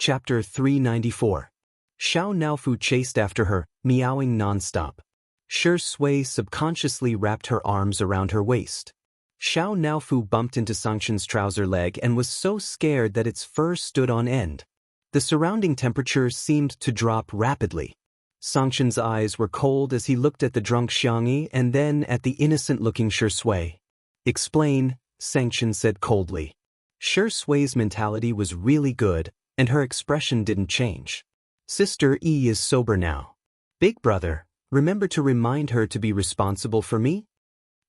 Chapter 394. Xiao Naofu chased after her, meowing non-stop. Shi Sui subconsciously wrapped her arms around her waist. Xiao Naofu bumped into Xianxia's trouser leg and was so scared that its fur stood on end. The surrounding temperature seemed to drop rapidly. Xianxia's eyes were cold as he looked at the drunk Xiangyi and then at the innocent-looking Shi Sui. "Explain," Xianxia said coldly. Shi Sui's mentality was really good, and her expression didn't change. "Sister E is sober now. Big brother, remember to remind her to be responsible for me?"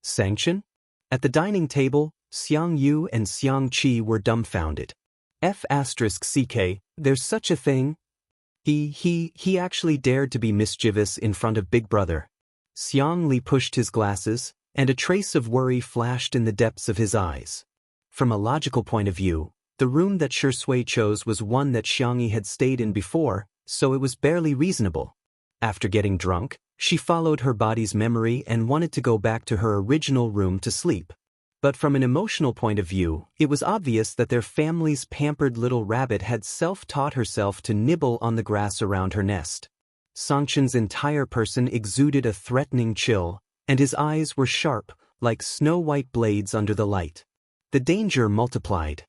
Xianxia? At the dining table, Xiang Yu and Xiang Qi were dumbfounded. F***ck, there's such a thing? He actually dared to be mischievous in front of Big Brother. Xiang Li pushed his glasses, and a trace of worry flashed in the depths of his eyes. From a logical point of view, the room that Shi Sui chose was one that Xiangyi had stayed in before, so it was barely reasonable. After getting drunk, she followed her body's memory and wanted to go back to her original room to sleep. But from an emotional point of view, it was obvious that their family's pampered little rabbit had self-taught herself to nibble on the grass around her nest. Xianxia's entire person exuded a threatening chill, and his eyes were sharp, like snow-white blades under the light. The danger multiplied.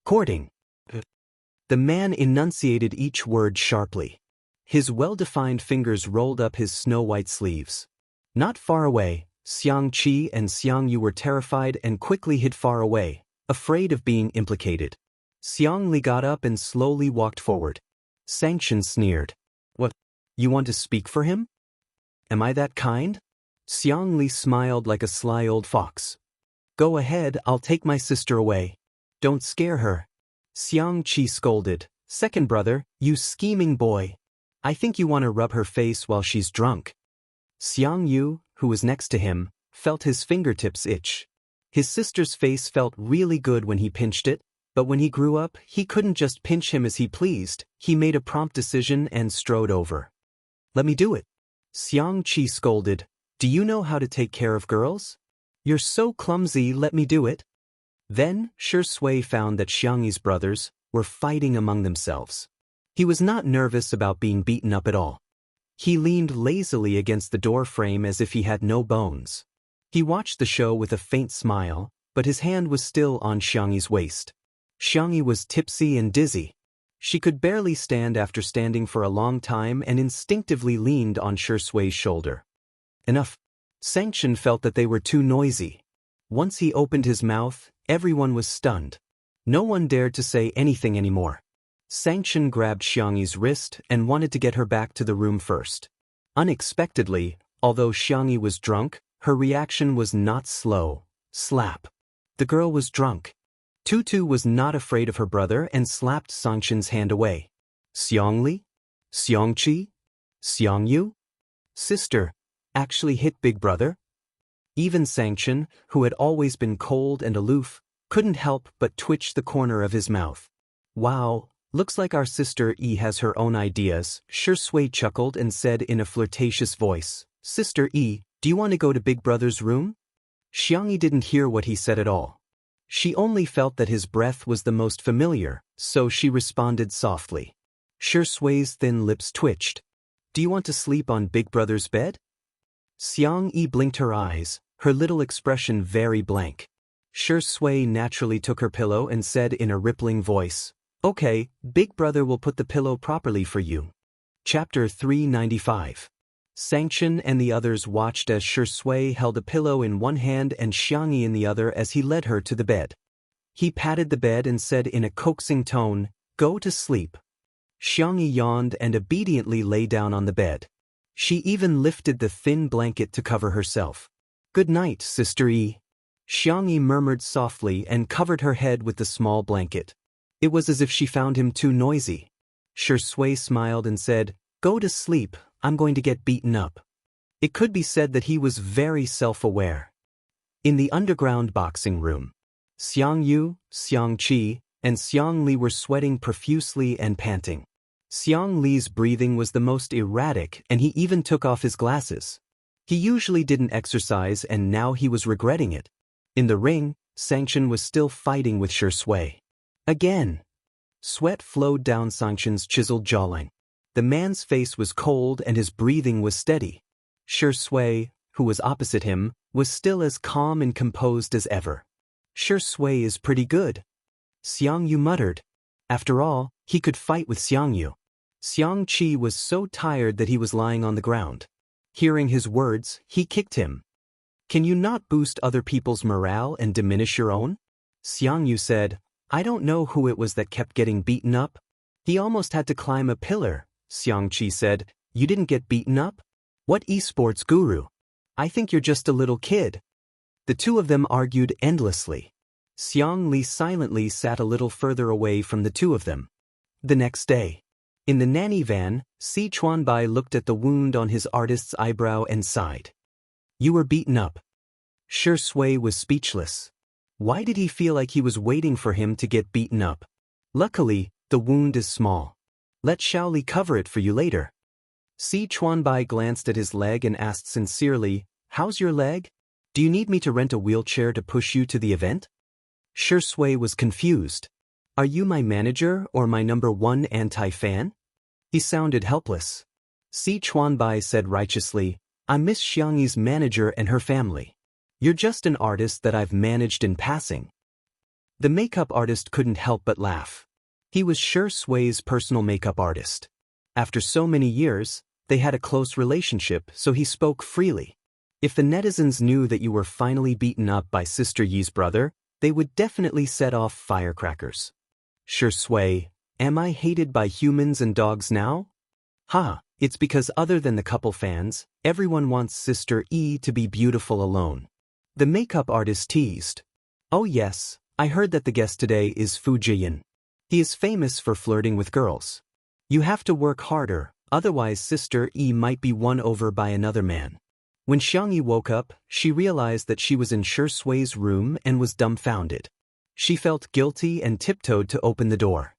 Courting. The man enunciated each word sharply. His well-defined fingers rolled up his snow-white sleeves. Not far away, Xiang Qi and Xiang Yu were terrified and quickly hid far away, afraid of being implicated. Xiang Li got up and slowly walked forward. Xianxian sneered. "What? You want to speak for him? Am I that kind?" Xiang Li smiled like a sly old fox. "Go ahead, I'll take my sister away. Don't scare her." Xiang Qi scolded. "Second brother, you scheming boy. I think you want to rub her face while she's drunk." Xiang Yu, who was next to him, felt his fingertips itch. His sister's face felt really good when he pinched it, but when he grew up, he couldn't just pinch him as he pleased. He made a prompt decision and strode over. "Let me do it." Xiang Qi scolded. "Do you know how to take care of girls? You're so clumsy, let me do it." Then, Shi Sui found that Xiangyi's brothers were fighting among themselves. He was not nervous about being beaten up at all. He leaned lazily against the door frame as if he had no bones. He watched the show with a faint smile, but his hand was still on Xiangyi's waist. Xiangyi was tipsy and dizzy. She could barely stand after standing for a long time and instinctively leaned on Shi Sui's shoulder. Enough. Xianxian felt that they were too noisy. Once he opened his mouth, everyone was stunned. No one dared to say anything anymore. Xianxian grabbed Xiangyi's wrist and wanted to get her back to the room first. Unexpectedly, although Xiangyi was drunk, her reaction was not slow. Slap. The girl was drunk. Tutu was not afraid of her brother and slapped Xianxian's hand away. "Xiangli? Xiangqi? Xiangyu? Sister, actually hit Big Brother?" Even Xianxian, who had always been cold and aloof, couldn't help but twitch the corner of his mouth. "Wow, looks like our sister E has her own ideas," Shi Sui chuckled and said in a flirtatious voice. "Sister E, do you want to go to Big Brother's room?" Xiangyi didn't hear what he said at all. She only felt that his breath was the most familiar, so she responded softly. Shi Sui's thin lips twitched. "Do you want to sleep on Big Brother's bed?" Xiang Yi blinked her eyes, her little expression very blank. Shi Sui naturally took her pillow and said in a rippling voice, "Okay, Big Brother will put the pillow properly for you." Chapter 395. Xianxian and the others watched as Shi Sui held a pillow in one hand and Xiangyi in the other as he led her to the bed. He patted the bed and said in a coaxing tone, "Go to sleep." Xiangyi yawned and obediently lay down on the bed. She even lifted the thin blanket to cover herself. "Good night, Sister E." Xiangyi murmured softly and covered her head with the small blanket. It was as if she found him too noisy. Shi Sui smiled and said, "Go to sleep, I'm going to get beaten up." It could be said that he was very self-aware. In the underground boxing room, Xiang Yu, Xiang Qi, and Xiang Li were sweating profusely and panting. Xiang Li's breathing was the most erratic and he even took off his glasses. He usually didn't exercise and now he was regretting it. In the ring, Xianxian was still fighting with Shi Sui. Again. Sweat flowed down Xianxia's chiseled jawline. The man's face was cold and his breathing was steady. Shui, who was opposite him, was still as calm and composed as ever. Shui is pretty good, Xiangyu muttered. After all, he could fight with Xiangyu. Xiangqi was so tired that he was lying on the ground. Hearing his words, he kicked him. Can you not boost other people's morale and diminish your own? Xiangyu said, I don't know who it was that kept getting beaten up. He almost had to climb a pillar. Xiangqi said, you didn't get beaten up? What esports guru? I think you're just a little kid. The two of them argued endlessly. Xiang Li silently sat a little further away from the two of them. The next day, in the nanny van, Si Chuanbai looked at the wound on his artist's eyebrow and sighed. You were beaten up. Shui was speechless. Why did he feel like he was waiting for him to get beaten up? Luckily, the wound is small. Let Shaoli cover it for you later. Si Chuanbai glanced at his leg and asked sincerely, how's your leg? Do you need me to rent a wheelchair to push you to the event? Shui was confused. Are you my manager or my #1 anti-fan? He sounded helpless. Si Chuanbai said righteously, I'm Miss Xiangyi's manager and her family. You're just an artist that I've managed in passing. The makeup artist couldn't help but laugh. He was Shui's personal makeup artist. After so many years, they had a close relationship, so he spoke freely. If the netizens knew that you were finally beaten up by Sister Yi's brother, they would definitely set off firecrackers. Shui, am I hated by humans and dogs now? It's because other than the couple fans, everyone wants Sister Yi to be beautiful alone. The makeup artist teased. Oh yes, I heard that the guest today is Fu Jiyan. He is famous for flirting with girls. You have to work harder, otherwise Sister Yi might be won over by another man. When Xiangyi woke up, she realized that she was in Shui's room and was dumbfounded. She felt guilty and tiptoed to open the door.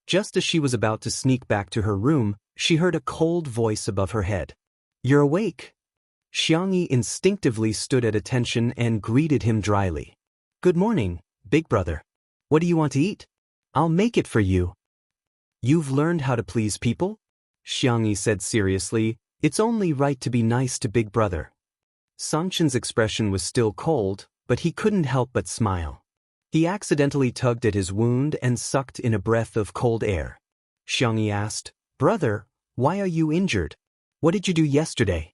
Just as she was about to sneak back to her room, she heard a cold voice above her head. You're awake. Xiangyi instinctively stood at attention and greeted him dryly. Good morning, big brother. What do you want to eat? I'll make it for you. You've learned how to please people? Xiangyi said seriously, it's only right to be nice to big brother. Xianxia's expression was still cold, but he couldn't help but smile. He accidentally tugged at his wound and sucked in a breath of cold air. Xiangyi asked, Brother, why are you injured? What did you do yesterday?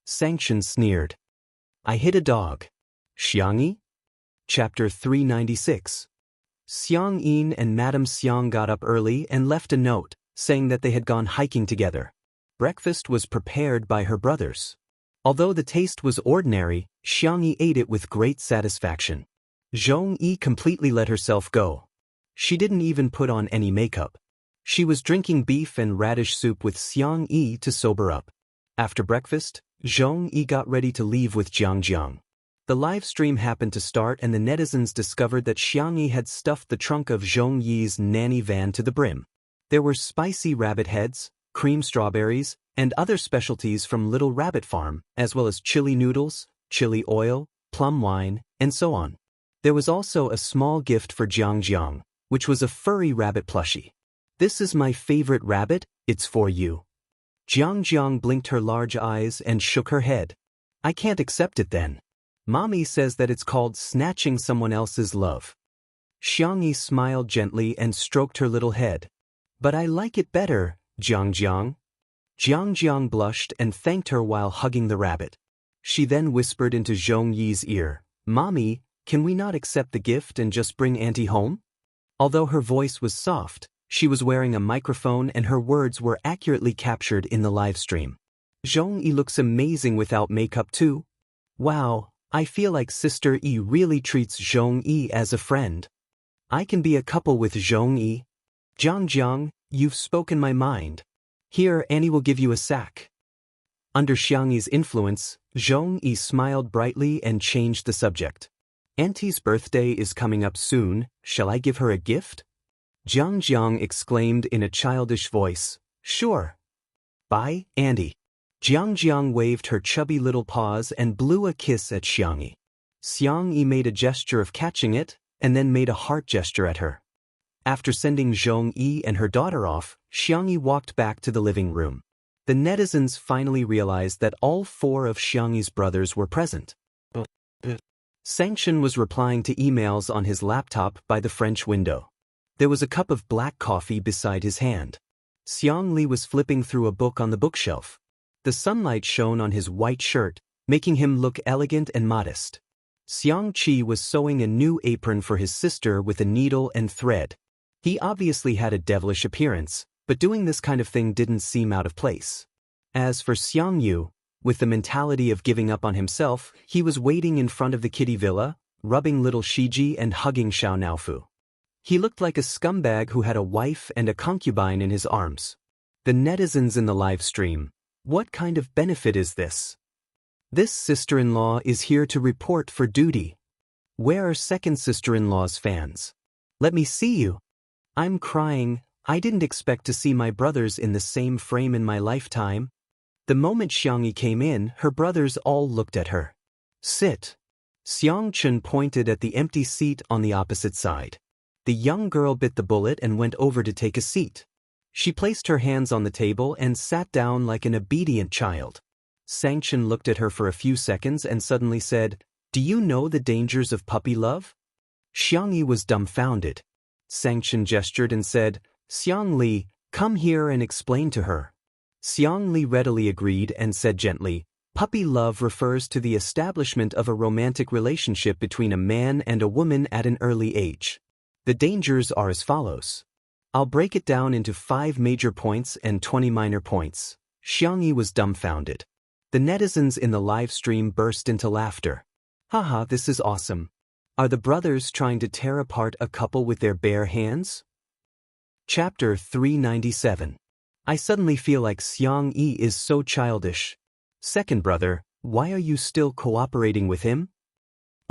Xianxia sneered. I hit a dog. Xiangyi? Chapter 396. Xiang Yin and Madame Xiang got up early and left a note, saying that they had gone hiking together. Breakfast was prepared by her brothers. Although the taste was ordinary, Xiangyi ate it with great satisfaction. Zhong Yi completely let herself go. She didn't even put on any makeup. She was drinking beef and radish soup with Xiang Yi to sober up. After breakfast, Zhong Yi got ready to leave with Jiang. The live stream happened to start and the netizens discovered that Xiangyi had stuffed the trunk of Zhong Yi's nanny van to the brim. There were spicy rabbit heads, cream strawberries, and other specialties from Little Rabbit Farm, as well as chili noodles, chili oil, plum wine, and so on. There was also a small gift for Jiang, which was a furry rabbit plushie. This is my favorite rabbit, it's for you. Jiang blinked her large eyes and shook her head. I can't accept it then. Mommy says that it's called snatching someone else's love. Xiangyi smiled gently and stroked her little head. But I like it better, Jiang. Jiang blushed and thanked her while hugging the rabbit. She then whispered into Zhong Yi's ear, Mommy, can we not accept the gift and just bring Auntie home? Although her voice was soft, she was wearing a microphone and her words were accurately captured in the live stream. Zhong Yi looks amazing without makeup too. Wow, I feel like Sister Yi really treats Zhong Yi as a friend. I can be a couple with Zhong Yi. Jiang, you've spoken my mind. Here, Annie will give you a sack. Under Xiangyi's influence, Zhong Yi smiled brightly and changed the subject. Auntie's birthday is coming up soon, shall I give her a gift? Jiang exclaimed in a childish voice, Sure. Bye, Auntie. Jiang waved her chubby little paws and blew a kiss at Xiangyi. Xiangyi made a gesture of catching it, and then made a heart gesture at her. After sending Zhong Yi and her daughter off, Xianxia walked back to the living room. The netizens finally realized that all 4 of Xiangyi's brothers were present. Xianxia was replying to emails on his laptop by the French window. There was a cup of black coffee beside his hand. Xiangli was flipping through a book on the bookshelf. The sunlight shone on his white shirt, making him look elegant and modest. Xiangqi was sewing a new apron for his sister with a needle and thread. He obviously had a devilish appearance, but doing this kind of thing didn't seem out of place. As for Xiangyu, with the mentality of giving up on himself, he was waiting in front of the kitty villa, rubbing little Shiji and hugging Xiao Naofu. He looked like a scumbag who had a wife and a concubine in his arms. The netizens in the live stream, what kind of benefit is this? This sister-in-law is here to report for duty. Where are second sister-in-law's fans? Let me see you. I'm crying. I didn't expect to see my brothers in the same frame in my lifetime. The moment Xiangyi came in, her brothers all looked at her. Sit. Xiangchen pointed at the empty seat on the opposite side. The young girl bit the bullet and went over to take a seat. She placed her hands on the table and sat down like an obedient child. Xiangchen looked at her for a few seconds and suddenly said, "Do you know the dangers of puppy love?" Xiangyi was dumbfounded. Xiangchen gestured and said, "Xiangli, come here and explain to her." Xiangli readily agreed and said gently, "Puppy love refers to the establishment of a romantic relationship between a man and a woman at an early age. The dangers are as follows. I'll break it down into 5 major points and 20 minor points." Xiangyi was dumbfounded. The netizens in the live stream burst into laughter. Haha, this is awesome. Are the brothers trying to tear apart a couple with their bare hands? Chapter 397. I suddenly feel like Xiangyi is so childish. Second brother, why are you still cooperating with him?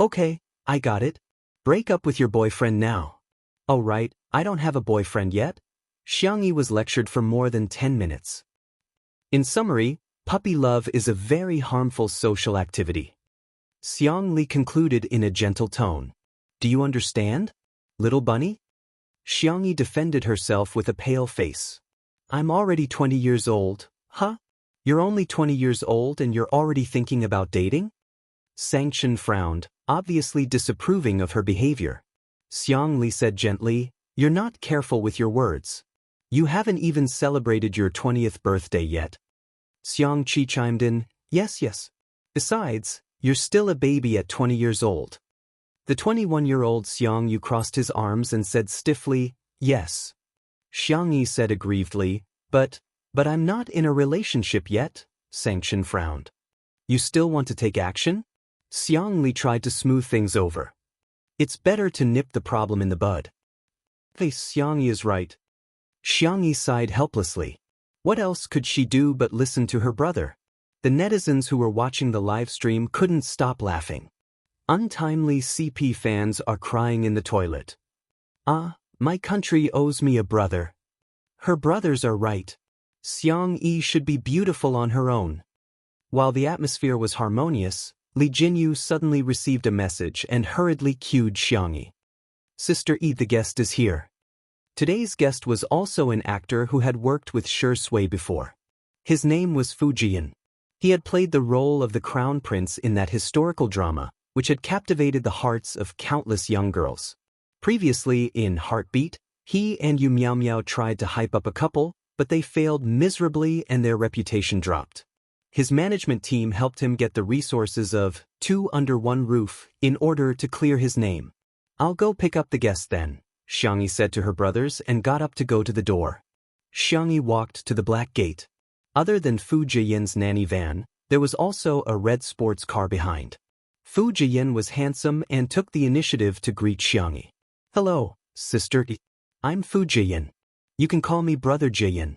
Okay, I got it. Break up with your boyfriend now. Oh right, I don't have a boyfriend yet. Xiangyi was lectured for more than 10 minutes. In summary, puppy love is a very harmful social activity. Xiangli concluded in a gentle tone. Do you understand, little bunny? Xiangyi defended herself with a pale face. I'm already 20 years old, huh? You're only 20 years old and you're already thinking about dating? Xiangchen frowned, obviously disapproving of her behavior. Xiangli said gently, you're not careful with your words. You haven't even celebrated your 20th birthday yet. Xiangqi chimed in, yes. Besides, you're still a baby at 20 years old. The 21-year-old Xiangyu crossed his arms and said stiffly, yes. Xiangyi said aggrievedly, but I'm not in a relationship yet, Xiangchen frowned. You still want to take action? Xiangli tried to smooth things over. It's better to nip the problem in the bud. Xiangyi is right. Xiangyi sighed helplessly. What else could she do but listen to her brother? The netizens who were watching the live stream couldn't stop laughing. Untimely CP fans are crying in the toilet. Ah, my country owes me a brother. Her brothers are right. Xiangyi should be beautiful on her own. While the atmosphere was harmonious, Li Jinyu suddenly received a message and hurriedly cued Xiangyi. Sister Yi, the guest is here. Today's guest was also an actor who had worked with Shi Sui before. His name was Fu Jian. He had played the role of the crown prince in that historical drama, which had captivated the hearts of countless young girls. Previously, in Heartbeat, he and Yu Miao Miao tried to hype up a couple, but they failed miserably and their reputation dropped. His management team helped him get the resources of 2 Under One Roof in order to clear his name. I'll go pick up the guest then, Xiangyi said to her brothers and got up to go to the door. Xiangyi walked to the black gate. Other than Fu Jiyan's nanny van, there was also a red sports car behind. Fu Jiyan was handsome and took the initiative to greet Xiangyi. Hello, sister. I'm Fu Jiyan. You can call me Brother Jiyan.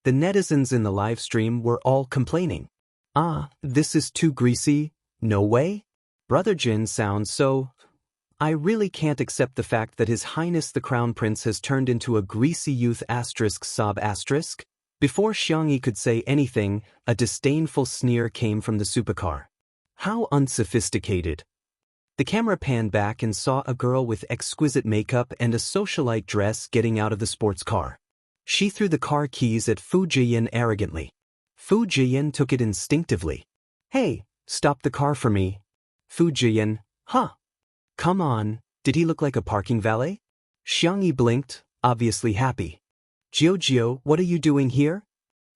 The netizens in the live stream were all complaining. Ah, this is too greasy. No way. Brother Jin sounds so... I really can't accept the fact that His Highness the Crown Prince has turned into a greasy youth *sob*. Before Xiangyi could say anything, a disdainful sneer came from the supercar. How unsophisticated. The camera panned back and saw a girl with exquisite makeup and a socialite dress getting out of the sports car. She threw the car keys at Fu Jiyan arrogantly. Fu Jiyan took it instinctively. Hey, stop the car for me. Fu Jiyan, huh? Come on, did he look like a parking valet? Xianxia blinked, obviously happy. Jiao, what are you doing here?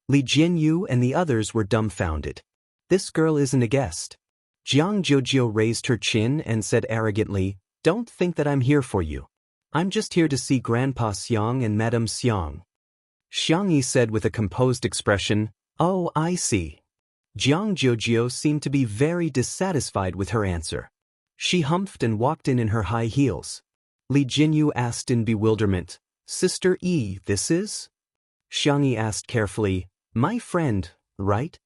Li Jianyu and the others were dumbfounded. This girl isn't a guest. Jiao raised her chin and said arrogantly, don't think that I'm here for you. I'm just here to see Grandpa Xiang and Madame Xiang. Xianxia said with a composed expression, oh, I see. Jiao seemed to be very dissatisfied with her answer. She humphed and walked in her high heels. Li Jinyu asked in bewilderment, Sister E, this is? Xianxia asked carefully, my friend, right?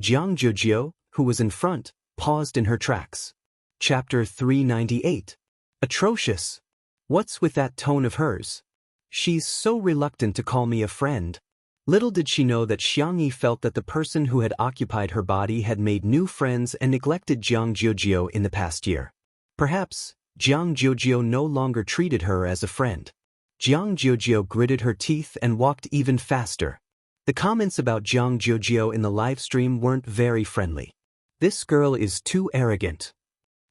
Jiao, who was in front, paused in her tracks. Chapter 398. Atrocious. What's with that tone of hers? She's so reluctant to call me a friend. Little did she know that Xianxia felt that the person who had occupied her body had made new friends and neglected Jiao in the past year. Perhaps, Jiao no longer treated her as a friend. Jiao gritted her teeth and walked even faster. The comments about Jiao in the live stream weren't very friendly. This girl is too arrogant.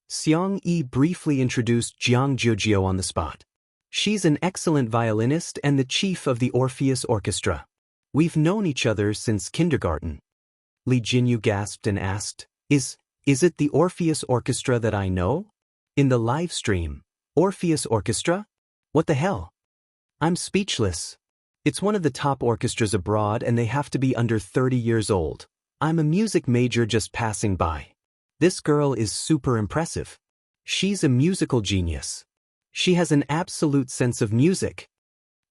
Xianxia briefly introduced Jiao on the spot. She's an excellent violinist and the chief of the Orpheus Orchestra. We've known each other since kindergarten. Li Jinyu gasped and asked, Is it the Orpheus Orchestra that I know? In the live stream, Orpheus Orchestra? What the hell? I'm speechless. It's one of the top orchestras abroad and they have to be under 30 years old. I'm a music major just passing by. This girl is super impressive. She's a musical genius. She has an absolute sense of music.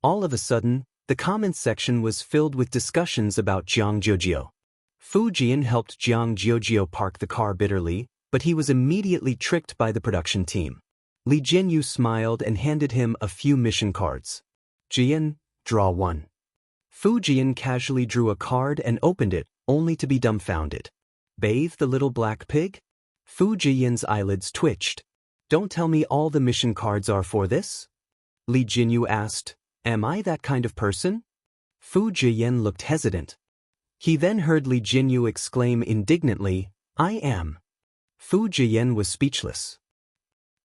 All of a sudden, the comments section was filled with discussions about Jiao. Fu Jian helped Jiao park the car bitterly, but he was immediately tricked by the production team. Li Jinyu smiled and handed him a few mission cards. Jian, draw one. Fu Jian casually drew a card and opened it, only to be dumbfounded. Bathe the little black pig? Fu Jian's eyelids twitched. Don't tell me all the mission cards are for this? Li Jinyu asked, am I that kind of person? Fu Jian looked hesitant. He then heard Li Jinyu exclaim indignantly, I am. Fu Jian was speechless.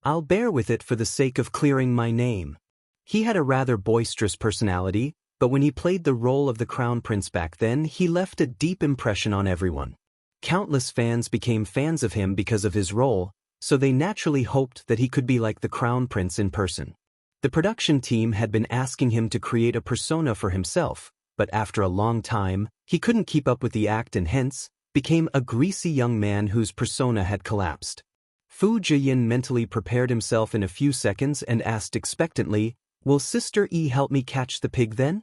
I'll bear with it for the sake of clearing my name. He had a rather boisterous personality, but when he played the role of the Crown Prince back then, he left a deep impression on everyone. Countless fans became fans of him because of his role, so they naturally hoped that he could be like the Crown Prince in person. The production team had been asking him to create a persona for himself, but after a long time, he couldn't keep up with the act and hence, became a greasy young man whose persona had collapsed. Fu Jian mentally prepared himself in a few seconds and asked expectantly, will Sister E help me catch the pig then?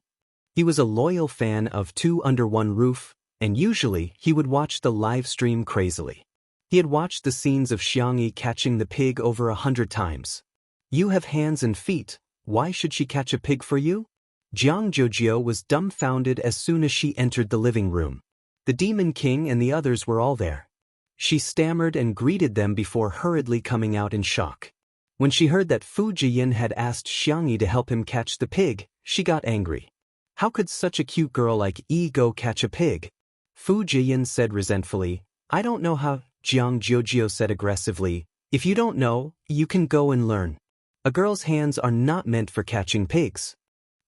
He was a loyal fan of Two Under One Roof, and usually he would watch the live stream crazily. He had watched the scenes of Xianxia catching the pig over 100 times. You have hands and feet, why should she catch a pig for you? Jiao was dumbfounded as soon as she entered the living room. The Demon King and the others were all there. She stammered and greeted them before hurriedly coming out in shock. When she heard that Fu Jian had asked Xianxia to help him catch the pig, she got angry. How could such a cute girl like E go catch a pig? Fu Jian said resentfully, I don't know how. Jiao said aggressively, if you don't know, you can go and learn. A girl's hands are not meant for catching pigs.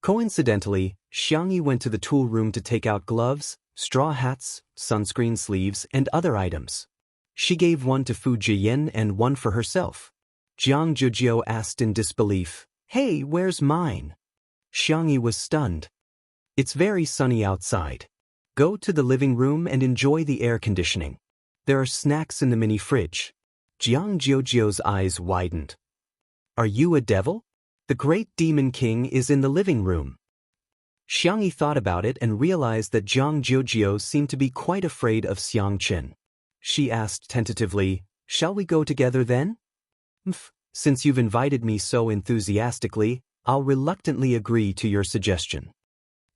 Coincidentally, Xianxia went to the tool room to take out gloves, straw hats, sunscreen sleeves, and other items. She gave one to Fu Jian and one for herself. Jiao asked in disbelief, hey, where's mine? Xianxia was stunned. It's very sunny outside. Go to the living room and enjoy the air conditioning. There are snacks in the mini fridge. Jiao's eyes widened. Are you a devil? The great Demon King is in the living room. Xianxia thought about it and realized that Jiao seemed to be quite afraid of Xiangchen. She asked tentatively, shall we go together then? Since you've invited me so enthusiastically, I'll reluctantly agree to your suggestion.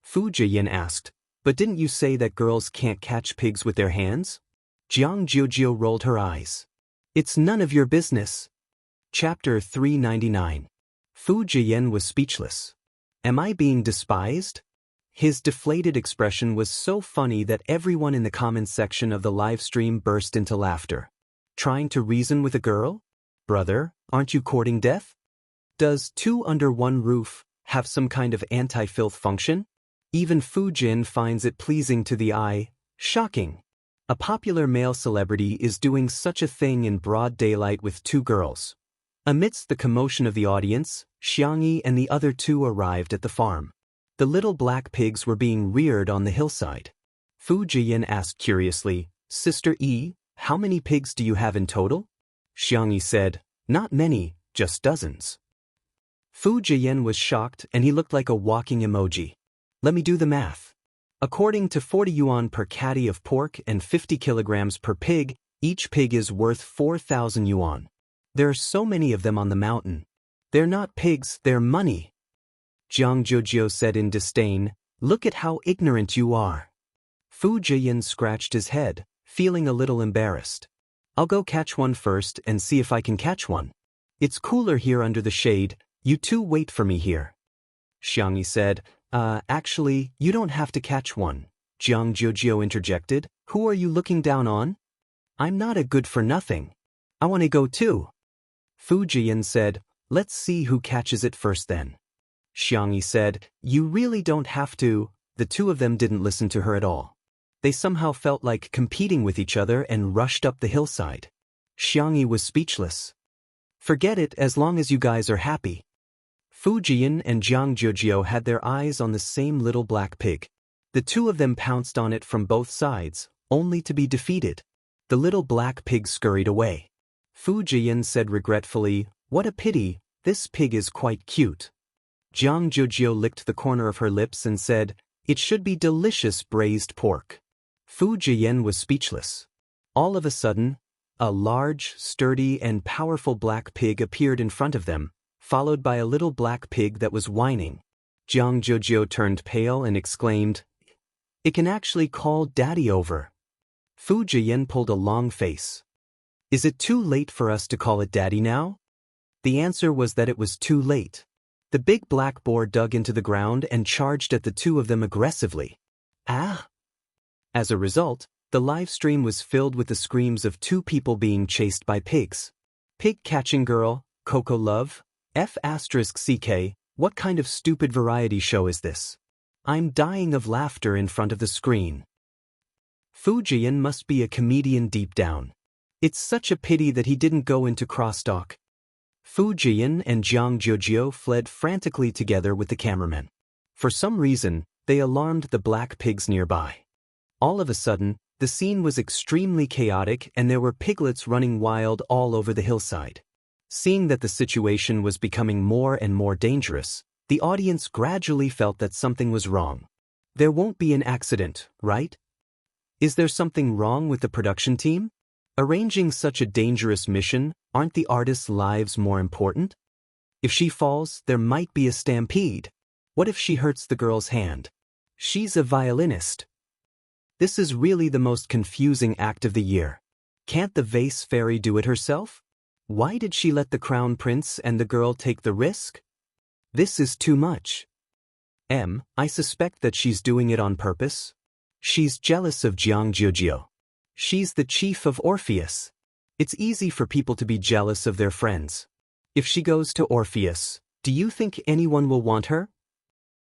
Fu Jian asked, but didn't you say that girls can't catch pigs with their hands? Jiao rolled her eyes. It's none of your business. Chapter 399. Fu Jian was speechless. Am I being despised? His deflated expression was so funny that everyone in the comments section of the live stream burst into laughter. Trying to reason with a girl? Brother, aren't you courting death? Does two under one roof have some kind of anti-filth function? Even Fu Jin finds it pleasing to the eye. Shocking. A popular male celebrity is doing such a thing in broad daylight with two girls. Amidst the commotion of the audience, Xianxia and the other two arrived at the farm. The little black pigs were being reared on the hillside. Fu Jian asked curiously, Sister Yi, how many pigs do you have in total? Xianxia said, not many, just dozens. Fu Jian was shocked and he looked like a walking emoji. Let me do the math. According to 40 yuan per catty of pork and 50 kilograms per pig, each pig is worth 4,000 yuan. There are so many of them on the mountain. They're not pigs, they're money. Jiang Jiujio said in disdain, look at how ignorant you are. Fu Jian scratched his head, feeling a little embarrassed. I'll go catch one first and see if I can catch one. It's cooler here under the shade, you two wait for me here. Xianxia said, actually, you don't have to catch one. Jiang Jiujio interjected, who are you looking down on? I'm not a good-for-nothing. I want to go too. Fu Jian said, let's see who catches it first then. Xianxia said, you really don't have to. The two of them didn't listen to her at all. They somehow felt like competing with each other and rushed up the hillside. Xianxia was speechless. Forget it as long as you guys are happy. Fu Jian and Jiang Jiujio had their eyes on the same little black pig. The two of them pounced on it from both sides, only to be defeated. The little black pig scurried away. Fu Jian said regretfully, what a pity, this pig is quite cute. Jiang Jiujio licked the corner of her lips and said, it should be delicious braised pork. Fu Jian was speechless. All of a sudden, a large, sturdy, and powerful black pig appeared in front of them, followed by a little black pig that was whining. Jiang Jiujio turned pale and exclaimed, it can actually call Daddy over. Fu Jian pulled a long face. Is it too late for us to call it Daddy now? The answer was that it was too late. The big black boar dug into the ground and charged at the two of them aggressively. Ah! As a result, the live stream was filled with the screams of two people being chased by pigs. Pig catching girl, Coco Love, F***CK, what kind of stupid variety show is this? I'm dying of laughter in front of the screen. Fu Jian must be a comedian deep down. It's such a pity that he didn't go into crosstalk. Fu Jian and Jiang Jiujio fled frantically together with the cameraman. For some reason, they alarmed the black pigs nearby. All of a sudden, the scene was extremely chaotic and there were piglets running wild all over the hillside. Seeing that the situation was becoming more and more dangerous, the audience gradually felt that something was wrong. There won't be an accident, right? Is there something wrong with the production team? Arranging such a dangerous mission, aren't the artists' lives more important? If she falls, there might be a stampede. What if she hurts the girl's hand? She's a violinist. This is really the most confusing act of the year. Can't the vase fairy do it herself? Why did she let the crown prince and the girl take the risk? This is too much. I suspect that she's doing it on purpose. She's jealous of Jiang Jiujio. She's the chief of Orpheus. It's easy for people to be jealous of their friends. If she goes to Orpheus, do you think anyone will want her?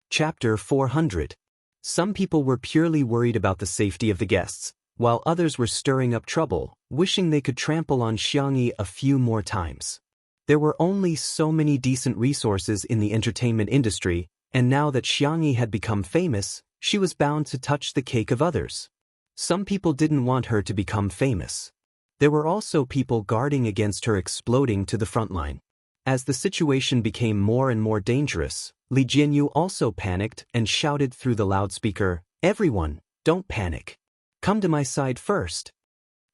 Chapter 400. Some people were purely worried about the safety of the guests, while others were stirring up trouble, wishing they could trample on Xianxia a few more times. There were only so many decent resources in the entertainment industry, and now that Xianxia had become famous, she was bound to touch the cake of others. Some people didn't want her to become famous. There were also people guarding against her exploding to the front line. As the situation became more and more dangerous, Li Jianyu also panicked and shouted through the loudspeaker, everyone, don't panic. Come to my side first.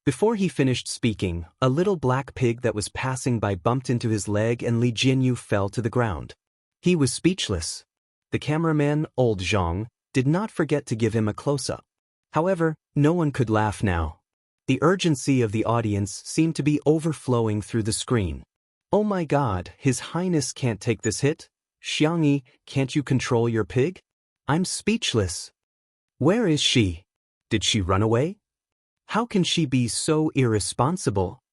Before he finished speaking, a little black pig that was passing by bumped into his leg and Li Jianyu fell to the ground. He was speechless. The cameraman, old Zhang, did not forget to give him a close-up. However, no one could laugh now. The urgency of the audience seemed to be overflowing through the screen. Oh my god, His Highness can't take this hit? Xianxia, can't you control your pig? I'm speechless. Where is she? Did she run away? How can she be so irresponsible?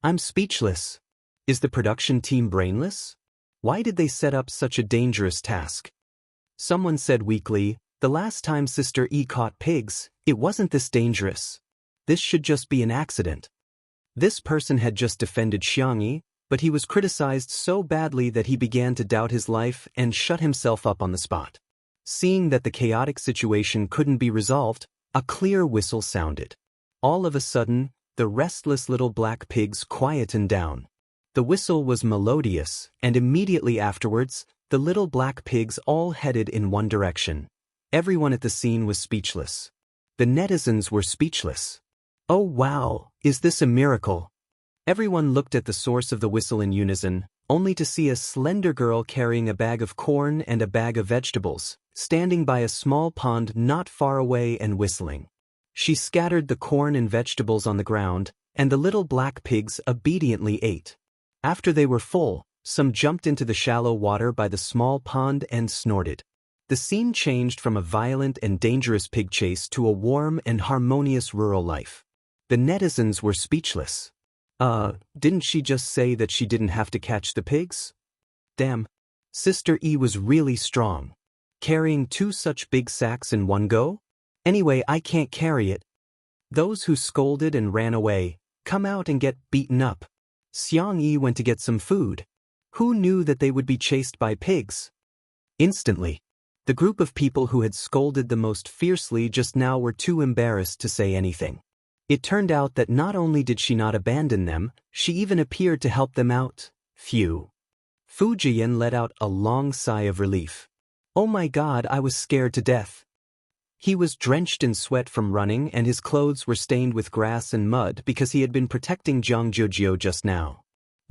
I'm speechless. Is the production team brainless? Why did they set up such a dangerous task? Someone said weakly, the last time Sister E caught pigs, it wasn't this dangerous. This should just be an accident. This person had just defended Xianxia, but he was criticized so badly that he began to doubt his life and shut himself up on the spot. Seeing that the chaotic situation couldn't be resolved, a clear whistle sounded. All of a sudden, the restless little black pigs quietened down. The whistle was melodious, and immediately afterwards, the little black pigs all headed in one direction. Everyone at the scene was speechless. The netizens were speechless. Oh wow, is this a miracle? Everyone looked at the source of the whistle in unison, only to see a slender girl carrying a bag of corn and a bag of vegetables, standing by a small pond not far away and whistling. She scattered the corn and vegetables on the ground, and the little black pigs obediently ate. After they were full, some jumped into the shallow water by the small pond and snorted. The scene changed from a violent and dangerous pig chase to a warm and harmonious rural life. The netizens were speechless. Didn't she just say that she didn't have to catch the pigs? Damn. Sister E was really strong. Carrying 2 such big sacks in one go? Anyway, I can't carry it. Those who scolded and ran away, come out and get beaten up. Xianxia went to get some food. Who knew that they would be chased by pigs? Instantly, the group of people who had scolded the most fiercely just now were too embarrassed to say anything. It turned out that not only did she not abandon them, she even appeared to help them out. Phew. Fu Jian let out a long sigh of relief. Oh my god, I was scared to death. He was drenched in sweat from running and his clothes were stained with grass and mud because he had been protecting Jiang Jiujio just now.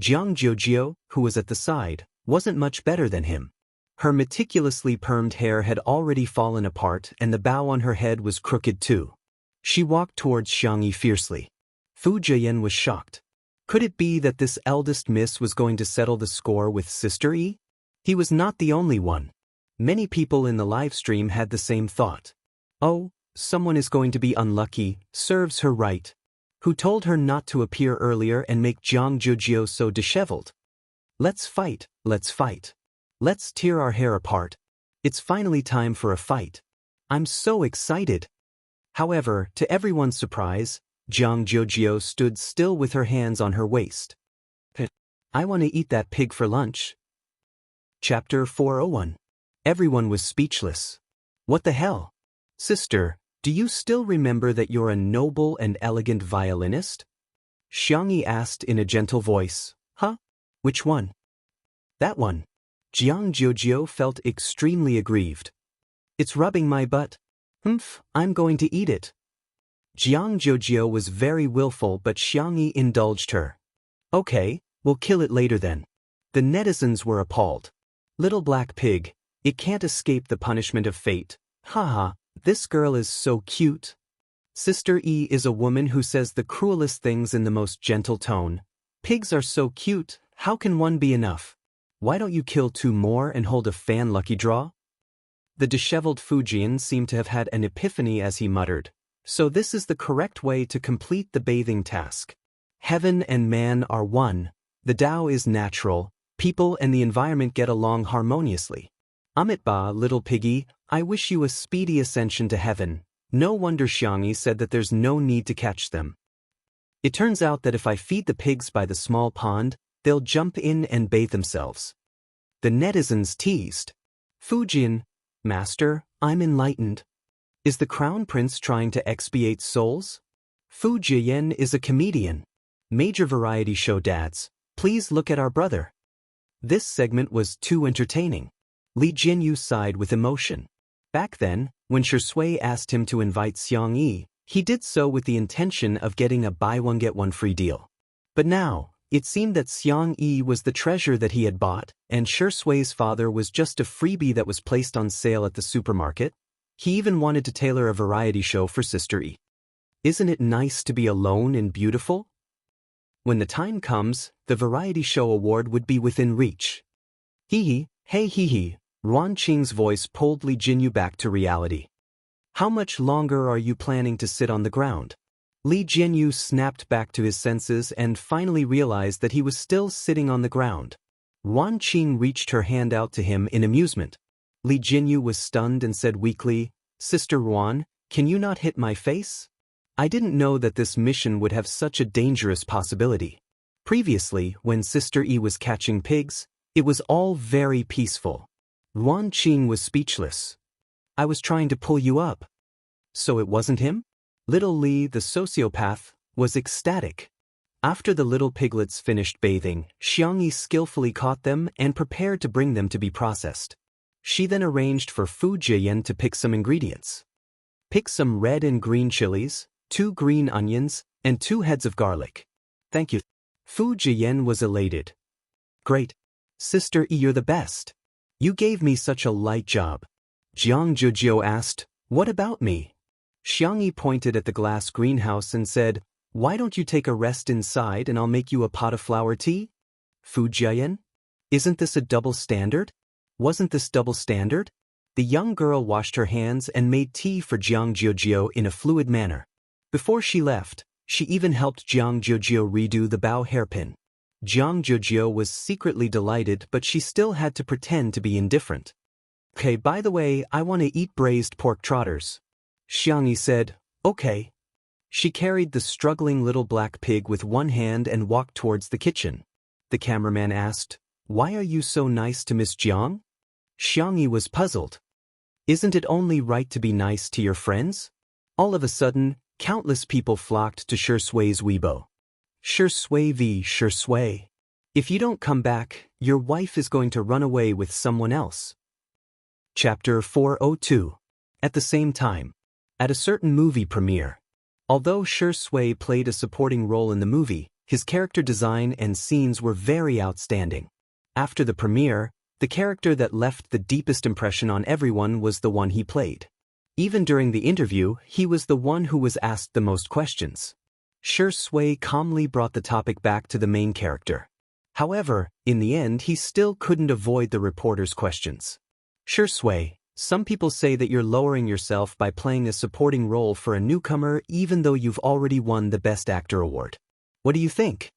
Jiang Jiujio, who was at the side, wasn't much better than him. Her meticulously permed hair had already fallen apart and the bow on her head was crooked too. She walked towards Xianxia fiercely. Fu Jian was shocked. Could it be that this eldest miss was going to settle the score with Sister E? He was not the only one. Many people in the live stream had the same thought. Oh, someone is going to be unlucky, serves her right. Who told her not to appear earlier and make Jiang Jiujio so disheveled? Let's fight, let's fight. Let's tear our hair apart. It's finally time for a fight. I'm so excited. However, to everyone's surprise, Jiang Jiujio stood still with her hands on her waist. I want to eat that pig for lunch. Chapter 401. Everyone was speechless. What the hell? Sister, do you still remember that you're a noble and elegant violinist? Xianxia asked in a gentle voice. Huh? Which one? That one. Jiang Jiujio felt extremely aggrieved. It's rubbing my butt. I'm going to eat it. Jiang Jiujio was very willful but Xianxia indulged her. Okay, we'll kill it later then. The netizens were appalled. Little black pig, it can't escape the punishment of fate. Haha, this girl is so cute. Sister E is a woman who says the cruelest things in the most gentle tone. Pigs are so cute, how can one be enough? Why don't you kill 2 more and hold a fan lucky draw? The disheveled Fu Jian seemed to have had an epiphany as he muttered. So this is the correct way to complete the bathing task. Heaven and man are one. The Tao is natural. People and the environment get along harmoniously. Amitba, little piggy, I wish you a speedy ascension to heaven. No wonder Xianxia said that there's no need to catch them. It turns out that if I feed the pigs by the small pond, they'll jump in and bathe themselves. The netizens teased. Fu Jian, Master, I'm enlightened. Is the Crown Prince trying to expiate souls? Fu Jian is a comedian. Major variety show dads, please look at our brother. This segment was too entertaining. Li Jinyu sighed with emotion. Back then, when Shui asked him to invite Xianxia, he did so with the intention of getting a buy one get one free deal. But now, it seemed that Xianxia was the treasure that he had bought, and Shui's father was just a freebie that was placed on sale at the supermarket. He even wanted to tailor a variety show for Sister E. Isn't it nice to be alone and beautiful? When the time comes, the variety show award would be within reach. Hee hey hee. Ruan Qing's voice pulled Li Jinyu back to reality. How much longer are you planning to sit on the ground? Li Jinyu snapped back to his senses and finally realized that he was still sitting on the ground. Ruan Qing reached her hand out to him in amusement. Li Jinyu was stunned and said weakly, "Sister Ruan, can you not hit my face? I didn't know that this mission would have such a dangerous possibility. Previously, when Sister Yi was catching pigs, it was all very peaceful." Ruan Qing was speechless. "I was trying to pull you up." "So it wasn't him?" Little Li, the sociopath, was ecstatic. After the little piglets finished bathing, Xianxia skillfully caught them and prepared to bring them to be processed. She then arranged for Fu Jiyan to pick some ingredients. "Pick some red and green chilies, 2 green onions, and 2 heads of garlic." "Thank you." Fu Jiyan was elated. "Great. Sister Yi, you're the best. You gave me such a light job." Jiang Zhujiu asked, "What about me?" Xianxia pointed at the glass greenhouse and said, "Why don't you take a rest inside and I'll make you a pot of flower tea?" "Fu Jiyan? Isn't this a double standard? Wasn't this double standard?" The young girl washed her hands and made tea for Jiang Zhujiu in a fluid manner. Before she left, she even helped Jiang Zhujiu redo the bow hairpin. Jiang Zhujiu was secretly delighted, but she still had to pretend to be indifferent. "Okay, by the way, I want to eat braised pork trotters." Xianxia said, "Okay." She carried the struggling little black pig with one hand and walked towards the kitchen. The cameraman asked, "Why are you so nice to Miss Jiang?" Xianxia was puzzled. "Isn't it only right to be nice to your friends?" All of a sudden, countless people flocked to Shui's Weibo. Shui. If you don't come back, your wife is going to run away with someone else. Chapter 402. At the same time. At a certain movie premiere. Although Shui played a supporting role in the movie, his character design and scenes were very outstanding. After the premiere, the character that left the deepest impression on everyone was the one he played. Even during the interview, he was the one who was asked the most questions. Shui calmly brought the topic back to the main character. However, in the end he still couldn't avoid the reporter's questions. "Shui, some people say that you're lowering yourself by playing a supporting role for a newcomer even though you've already won the Best Actor award. What do you think?"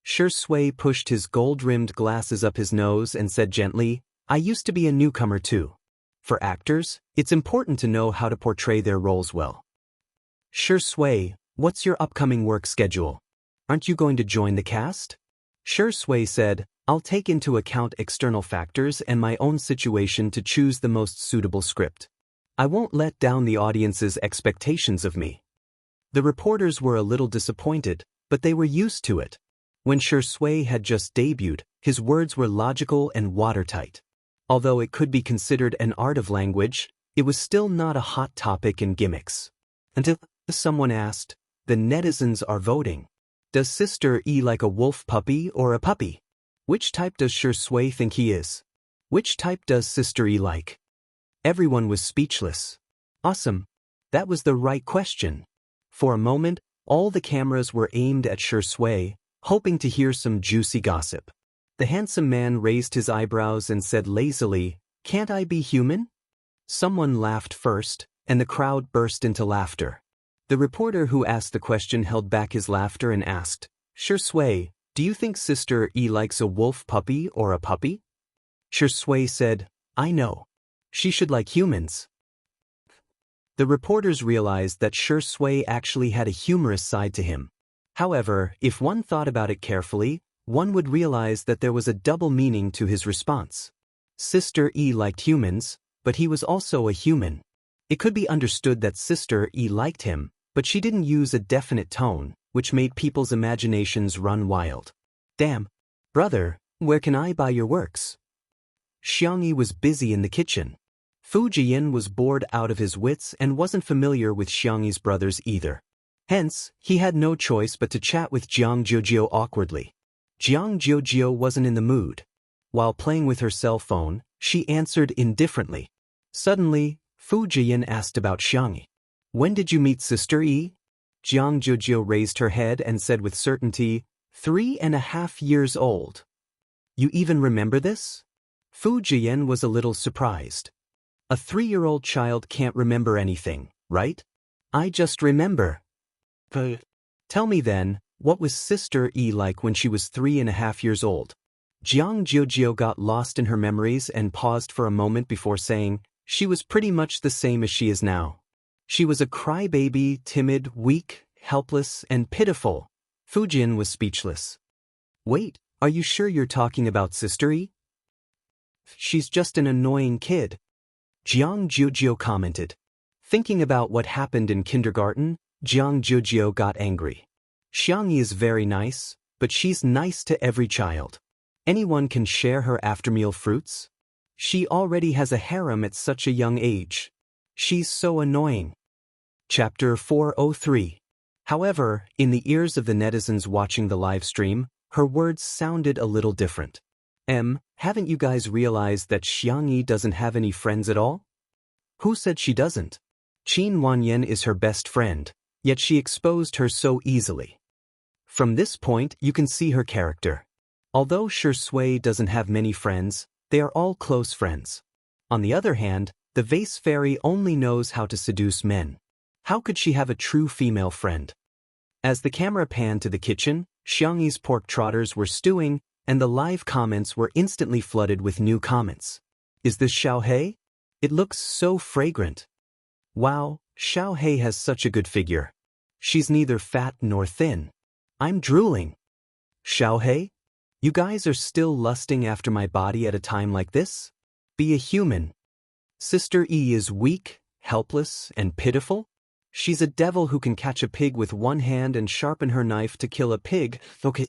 Shui pushed his gold-rimmed glasses up his nose and said gently, "I used to be a newcomer too. For actors, it's important to know how to portray their roles well." "Shui, what's your upcoming work schedule? Aren't you going to join the cast?" Shui said, "I'll take into account external factors and my own situation to choose the most suitable script. I won't let down the audience's expectations of me." The reporters were a little disappointed, but they were used to it. When Shui had just debuted, his words were logical and watertight. Although it could be considered an art of language, it was still not a hot topic in gimmicks. Until someone asked, "The netizens are voting. Does Sister Yi like a wolf puppy or a puppy? Which type does Shui think he is? Which type does Sister Yi like?" Everyone was speechless. Awesome. That was the right question. For a moment, all the cameras were aimed at Shui, hoping to hear some juicy gossip. The handsome man raised his eyebrows and said lazily, "Can't I be human?" Someone laughed first, and the crowd burst into laughter. The reporter who asked the question held back his laughter and asked, "Shui, do you think Sister Yi likes a wolf puppy or a puppy?" Shui said, "I know. She should like humans." The reporters realized that Shui actually had a humorous side to him. However, if one thought about it carefully, one would realize that there was a double meaning to his response. Sister Yi liked humans, but he was also a human. It could be understood that Sister Yi liked him, but she didn't use a definite tone, which made people's imaginations run wild. "Damn. Brother, where can I buy your works?" Xianxia was busy in the kitchen. Fu Jiyan was bored out of his wits and wasn't familiar with Xianxia's brothers either. Hence, he had no choice but to chat with Jiang Zhujiu awkwardly. Jiang Zhujiu wasn't in the mood. While playing with her cell phone, she answered indifferently. Suddenly, Fu Jiyan asked about Xianxia. "When did you meet Sister Yi?" Jiang Zhujiu raised her head and said with certainty, 3.5 years old. You even remember this? Fu Jian was a little surprised. A 3-year-old child can't remember anything, right? I just remember. Tell me then, what was Sister Yi like when she was 3.5 years old? Jiang Jiujiu got lost in her memories and paused for a moment before saying, she was pretty much the same as she is now. She was a crybaby, timid, weak, helpless, and pitiful. Fu Jian was speechless. Wait, are you sure you're talking about Sister Yi? She's just an annoying kid. Jiang Jiujiu commented. Thinking about what happened in kindergarten, Jiang Jiujiu got angry. Xianxia is very nice, but she's nice to every child. Anyone can share her after-meal fruits? She already has a harem at such a young age. She's so annoying. Chapter 403. However, in the ears of the netizens watching the live stream, her words sounded a little different. Haven't you guys realized that Xianxia doesn't have any friends at all? Who said she doesn't? Qin Wanyan is her best friend, yet she exposed her so easily. From this point, you can see her character. Although Shui doesn't have many friends, they are all close friends. On the other hand, the vase fairy only knows how to seduce men. How could she have a true female friend? As the camera panned to the kitchen, Xiangxi's pork trotters were stewing, and the live comments were instantly flooded with new comments. Is this Xiaohei? It looks so fragrant. Wow, Xiaohei has such a good figure. She's neither fat nor thin. I'm drooling. Xiaohei? You guys are still lusting after my body at a time like this? Be a human. Sister Yi is weak, helpless, and pitiful? She's a devil who can catch a pig with one hand and sharpen her knife to kill a pig. Okay.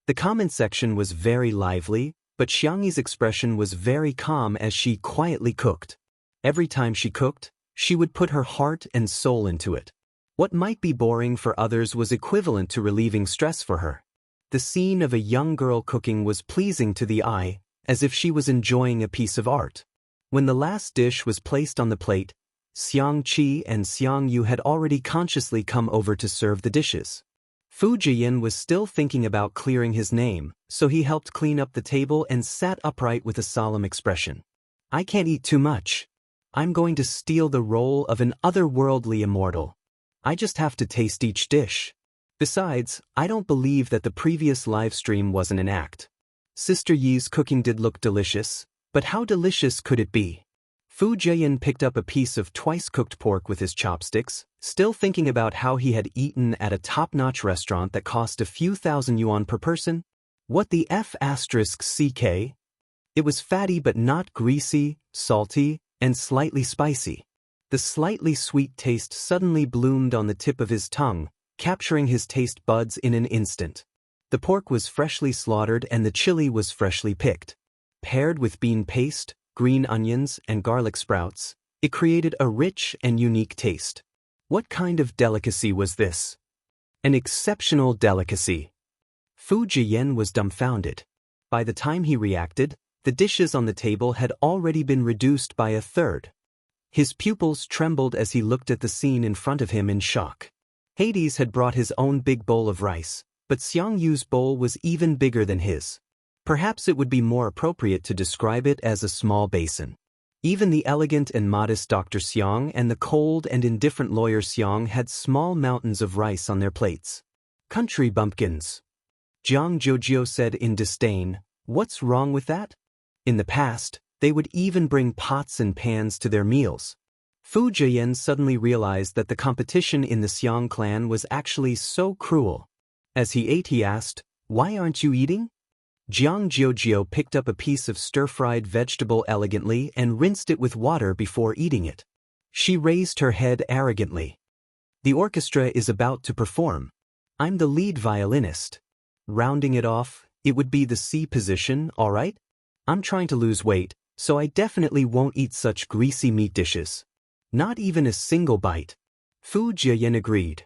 The comment section was very lively, but Xiangxi's expression was very calm as she quietly cooked. Every time she cooked, she would put her heart and soul into it. What might be boring for others was equivalent to relieving stress for her. The scene of a young girl cooking was pleasing to the eye, as if she was enjoying a piece of art. When the last dish was placed on the plate, Xiangqi and Xiangyu had already consciously come over to serve the dishes. Fu Jian was still thinking about clearing his name, so he helped clean up the table and sat upright with a solemn expression. I can't eat too much. I'm going to steal the role of an otherworldly immortal. I just have to taste each dish. Besides, I don't believe that the previous live stream wasn't an act. Sister Yi's cooking did look delicious, but how delicious could it be? Fu Jian picked up a piece of twice-cooked pork with his chopsticks, still thinking about how he had eaten at a top-notch restaurant that cost a few thousand yuan per person. What the F***CK? It was fatty but not greasy, salty, and slightly spicy. The slightly sweet taste suddenly bloomed on the tip of his tongue, capturing his taste buds in an instant. The pork was freshly slaughtered and the chili was freshly picked. Paired with bean paste, green onions, and garlic sprouts, it created a rich and unique taste. What kind of delicacy was this? An exceptional delicacy. Fu Jian was dumbfounded. By the time he reacted, the dishes on the table had already been reduced by a third. His pupils trembled as he looked at the scene in front of him in shock. Hades had brought his own big bowl of rice, but Xiangyu's bowl was even bigger than his. Perhaps it would be more appropriate to describe it as a small basin. Even the elegant and modest Dr. Xiang and the cold and indifferent lawyer Xiang had small mountains of rice on their plates. Country bumpkins. Jiang Jiujiu said in disdain, what's wrong with that? In the past, they would even bring pots and pans to their meals. Fu Jian suddenly realized that the competition in the Xiang clan was actually so cruel. As he ate, he asked, why aren't you eating? Jiang Jiujiu picked up a piece of stir-fried vegetable elegantly and rinsed it with water before eating it. She raised her head arrogantly. The orchestra is about to perform. I'm the lead violinist. Rounding it off, it would be the C position, all right? I'm trying to lose weight, so I definitely won't eat such greasy meat dishes. Not even a single bite. Fu Jian agreed.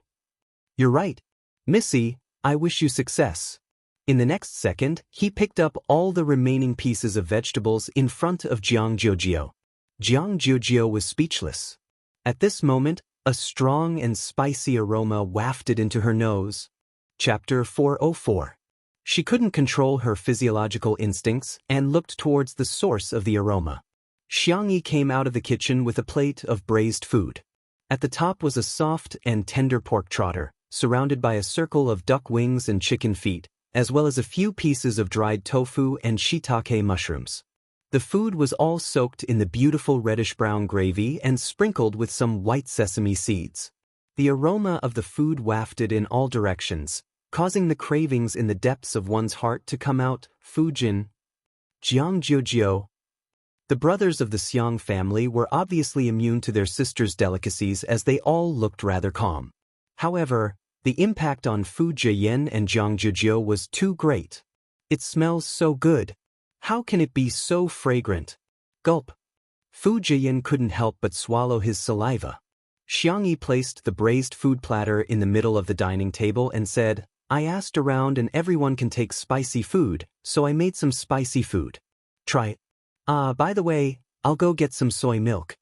You're right. Missy, I wish you success. In the next second, he picked up all the remaining pieces of vegetables in front of Jiang Jiujiu. Jiang Jiujiu was speechless. At this moment, a strong and spicy aroma wafted into her nose. Chapter 404. She couldn't control her physiological instincts and looked towards the source of the aroma. Xianxia came out of the kitchen with a plate of braised food. At the top was a soft and tender pork trotter, surrounded by a circle of duck wings and chicken feet, as well as a few pieces of dried tofu and shiitake mushrooms. The food was all soaked in the beautiful reddish-brown gravy and sprinkled with some white sesame seeds. The aroma of the food wafted in all directions, causing the cravings in the depths of one's heart to come out. Fujin, Jiangjiujio. The brothers of the Xiang family were obviously immune to their sister's delicacies as they all looked rather calm. However, the impact on Fu Jian and Jiangjiujio was too great. It smells so good. How can it be so fragrant? Gulp. Fu Jian couldn't help but swallow his saliva. Xianxia placed the braised food platter in the middle of the dining table and said, "I asked around and everyone can take spicy food, so I made some spicy food. Try it. By the way, I'll go get some soy milk."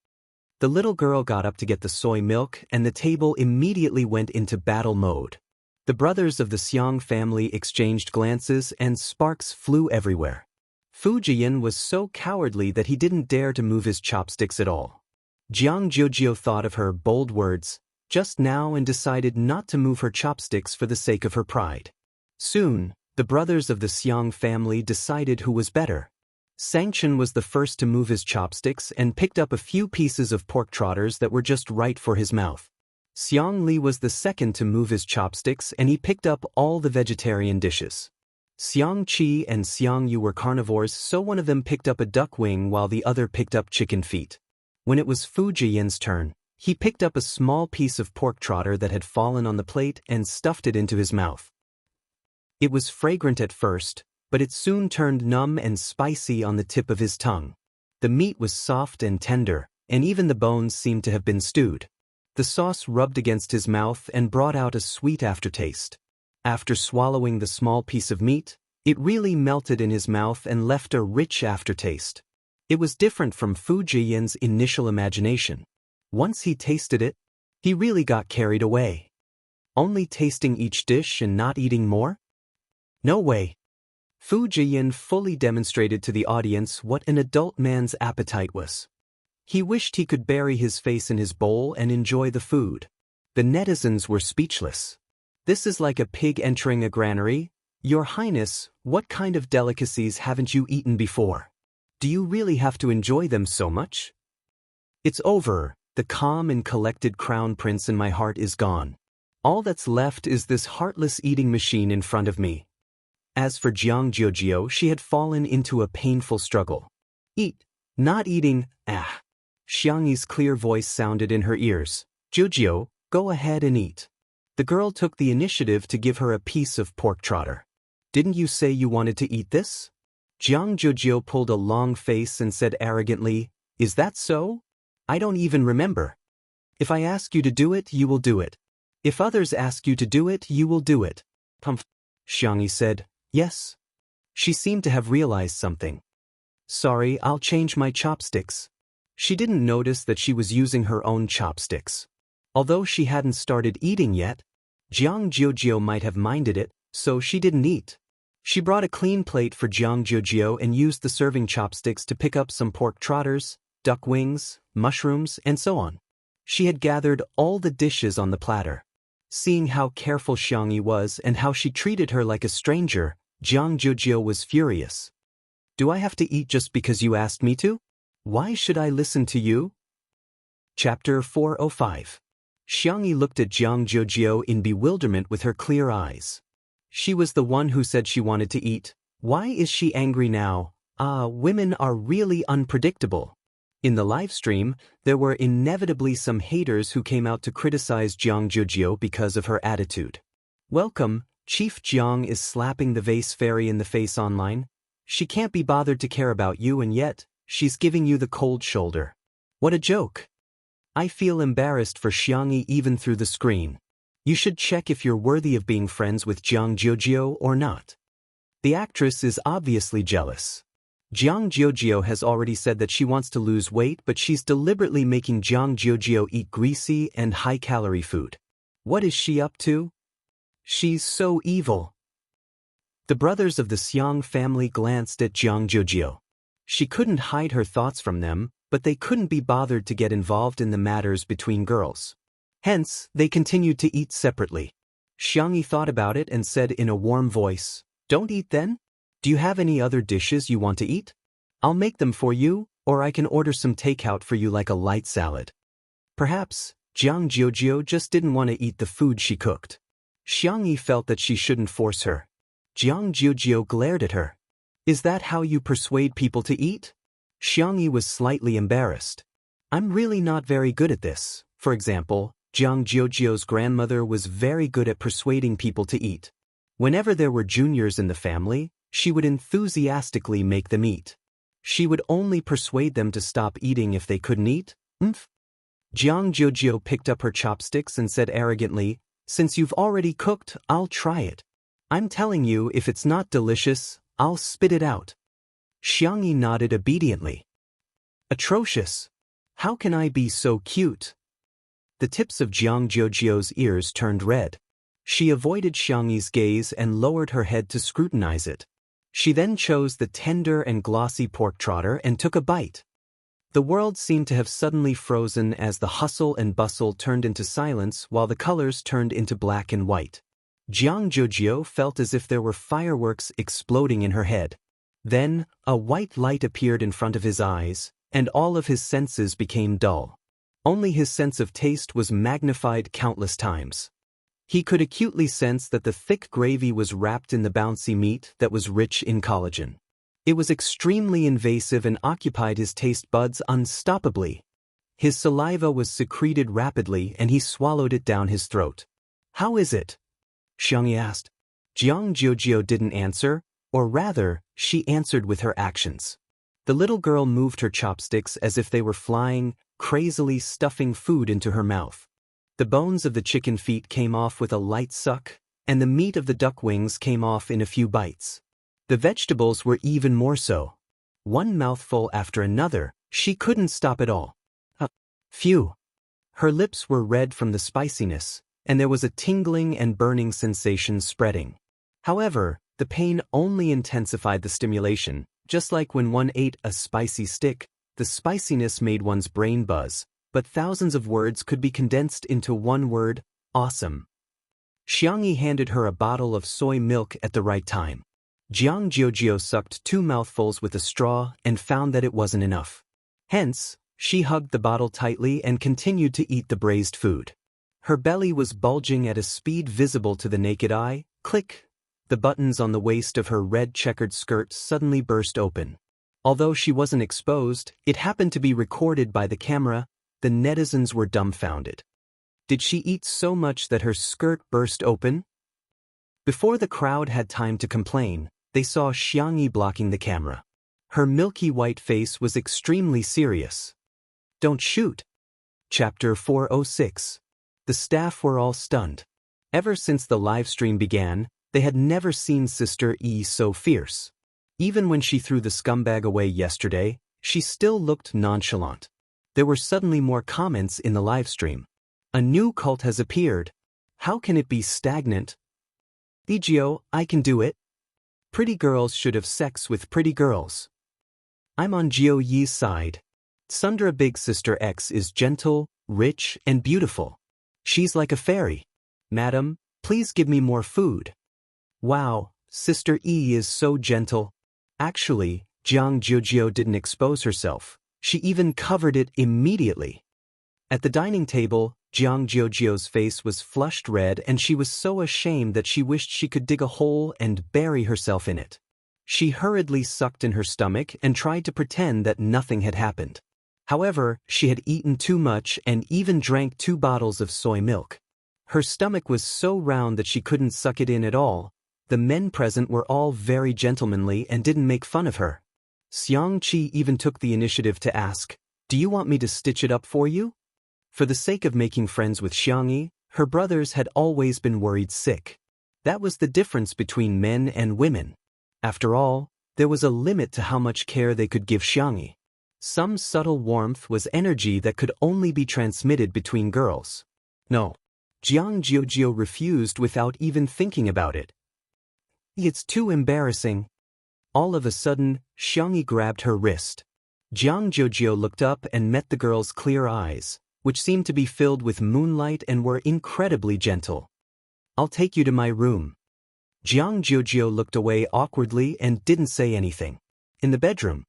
The little girl got up to get the soy milk and the table immediately went into battle mode. The brothers of the Xiang family exchanged glances and sparks flew everywhere. Fu Jian was so cowardly that he didn't dare to move his chopsticks at all. Jiang Jiujio thought of her bold words just now and decided not to move her chopsticks for the sake of her pride. Soon, the brothers of the Xiang family decided who was better. Xianxia was the first to move his chopsticks and picked up a few pieces of pork trotters that were just right for his mouth. Xiangli was the second to move his chopsticks and he picked up all the vegetarian dishes. Xiangqi and Xiangyu were carnivores, so one of them picked up a duck wing while the other picked up chicken feet. When it was Fu Jian's turn, he picked up a small piece of pork trotter that had fallen on the plate and stuffed it into his mouth. It was fragrant at first, but it soon turned numb and spicy on the tip of his tongue. The meat was soft and tender, and even the bones seemed to have been stewed. The sauce rubbed against his mouth and brought out a sweet aftertaste. After swallowing the small piece of meat, it really melted in his mouth and left a rich aftertaste. It was different from Fu Jian's initial imagination. Once he tasted it, he really got carried away. Only tasting each dish and not eating more? No way. Fu Jian fully demonstrated to the audience what an adult man's appetite was. He wished he could bury his face in his bowl and enjoy the food. The netizens were speechless. "This is like a pig entering a granary. Your Highness, what kind of delicacies haven't you eaten before? Do you really have to enjoy them so much?" "It's over. The calm and collected crown prince in my heart is gone. All that's left is this heartless eating machine in front of me." As for Jiang Jiujio, she had fallen into a painful struggle. "Eat, not eating, ah." Xiangyi's clear voice sounded in her ears. "Jiujio, go ahead and eat." The girl took the initiative to give her a piece of pork trotter. "Didn't you say you wanted to eat this?" Jiang Jiujio pulled a long face and said arrogantly, "Is that so? I don't even remember. If I ask you to do it, you will do it. If others ask you to do it, you will do it." Xiangyi said, "Yes." She seemed to have realized something. "Sorry, I'll change my chopsticks." She didn't notice that she was using her own chopsticks. Although she hadn't started eating yet, Jiang Jiujio might have minded it, so she didn't eat. She brought a clean plate for Jiang Jiujio and used the serving chopsticks to pick up some pork trotters, duck wings, mushrooms, and so on. She had gathered all the dishes on the platter. Seeing how careful Xiangyi was and how she treated her like a stranger, Jiang Jiujio was furious. "Do I have to eat just because you asked me to? Why should I listen to you?" Chapter 405. Xiangyi looked at Jiang Jiujio in bewilderment with her clear eyes. She was the one who said she wanted to eat. Why is she angry now? Women are really unpredictable. In the live stream, there were inevitably some haters who came out to criticize Jiang Jiujio because of her attitude. "Welcome, Chief Jiang is slapping the vase fairy in the face online. She can't be bothered to care about you and yet, she's giving you the cold shoulder. What a joke. I feel embarrassed for Xiangyi even through the screen. You should check if you're worthy of being friends with Jiang Jiujio or not." The actress is obviously jealous. Jiang Jiujio has already said that she wants to lose weight, but she's deliberately making Jiang Jiujio eat greasy and high-calorie food. What is she up to? She's so evil. The brothers of the Xiang family glanced at Jiang Jiujio. She couldn't hide her thoughts from them, but they couldn't be bothered to get involved in the matters between girls. Hence, they continued to eat separately. Xiangyi thought about it and said in a warm voice, "Don't eat then? Do you have any other dishes you want to eat? I'll make them for you, or I can order some takeout for you like a light salad." Perhaps, Jiang Jiujio just didn't want to eat the food she cooked. Xiangyi felt that she shouldn't force her. Jiang Jiujio glared at her. "Is that how you persuade people to eat?" Xiangyi was slightly embarrassed. "I'm really not very good at this." For example, Jiang Jiujio's grandmother was very good at persuading people to eat. Whenever there were juniors in the family, she would enthusiastically make them eat. She would only persuade them to stop eating if they couldn't eat. Jiang Jiujio picked up her chopsticks and said arrogantly, "Since you've already cooked, I'll try it. I'm telling you, if it's not delicious, I'll spit it out." Xiangyi nodded obediently. "Atrocious. How can I be so cute?" The tips of Jiang Jiujio's ears turned red. She avoided Xiangyi's gaze and lowered her head to scrutinize it. She then chose the tender and glossy pork trotter and took a bite. The world seemed to have suddenly frozen as the hustle and bustle turned into silence while the colors turned into black and white. Jiang Jiujio felt as if there were fireworks exploding in her head. Then, a white light appeared in front of his eyes, and all of his senses became dull. Only his sense of taste was magnified countless times. He could acutely sense that the thick gravy was wrapped in the bouncy meat that was rich in collagen. It was extremely invasive and occupied his taste buds unstoppably. His saliva was secreted rapidly and he swallowed it down his throat. "How is it?" Xiangyi asked. Jiang Jiujio didn't answer, or rather, she answered with her actions. The little girl moved her chopsticks as if they were flying, crazily stuffing food into her mouth. The bones of the chicken feet came off with a light suck, and the meat of the duck wings came off in a few bites. The vegetables were even more so. One mouthful after another, she couldn't stop at all. Phew! Her lips were red from the spiciness, and there was a tingling and burning sensation spreading. However, the pain only intensified the stimulation, just like when one ate a spicy stick, the spiciness made one's brain buzz, but thousands of words could be condensed into one word: awesome. Xiangyi handed her a bottle of soy milk at the right time. Jiang Jiujio sucked 2 mouthfuls with a straw and found that it wasn't enough. Hence, she hugged the bottle tightly and continued to eat the braised food. Her belly was bulging at a speed visible to the naked eye. Click! The buttons on the waist of her red checkered skirt suddenly burst open. Although she wasn't exposed, it happened to be recorded by the camera. The netizens were dumbfounded. Did she eat so much that her skirt burst open? Before the crowd had time to complain, they saw Xiangyi blocking the camera. Her milky white face was extremely serious. "Don't shoot." Chapter 406. The staff were all stunned. Ever since the live stream began, they had never seen Sister E so fierce. Even when she threw the scumbag away yesterday, she still looked nonchalant. There were suddenly more comments in the live stream. "A new cult has appeared. How can it be stagnant? Egio, I can do it. Pretty girls should have sex with pretty girls. I'm on Jiu Yi's side. Sundra Big Sister X is gentle, rich, and beautiful. She's like a fairy. Madam, please give me more food. Wow, Sister E is so gentle." Actually, Jiang Jiujio didn't expose herself. She even covered it immediately. At the dining table, Jiang Jiujio's face was flushed red and she was so ashamed that she wished she could dig a hole and bury herself in it. She hurriedly sucked in her stomach and tried to pretend that nothing had happened. However, she had eaten too much and even drank 2 bottles of soy milk. Her stomach was so round that she couldn't suck it in at all. The men present were all very gentlemanly and didn't make fun of her. Xianxia even took the initiative to ask, "Do you want me to stitch it up for you?" For the sake of making friends with Xiangyi, her brothers had always been worried sick. That was the difference between men and women. After all, there was a limit to how much care they could give Xiangyi. Some subtle warmth was energy that could only be transmitted between girls. No. Jiang Jiujio refused without even thinking about it. It's too embarrassing. All of a sudden, Xianxia grabbed her wrist. Jiang Jojo looked up and met the girl's clear eyes, which seemed to be filled with moonlight and were incredibly gentle. I'll take you to my room. Jiang Jojo looked away awkwardly and didn't say anything. In the bedroom,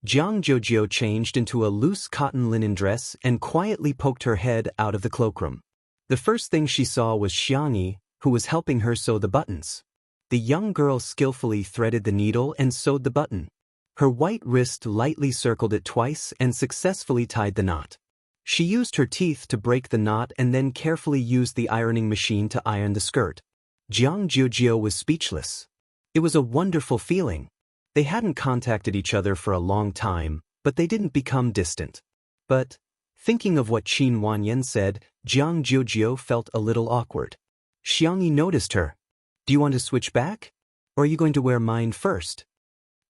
Jiang Jojo changed into a loose cotton linen dress and quietly poked her head out of the cloakroom. The first thing she saw was Xianxia, who was helping her sew the buttons. The young girl skillfully threaded the needle and sewed the button. Her white wrist lightly circled it twice and successfully tied the knot. She used her teeth to break the knot and then carefully used the ironing machine to iron the skirt. Jiang Jojo was speechless. It was a wonderful feeling. They hadn't contacted each other for a long time, but they didn't become distant. But, thinking of what Qin Wanyan said, Jiang Jojo felt a little awkward. Xianxia noticed her. Do you want to switch back? Or are you going to wear mine first?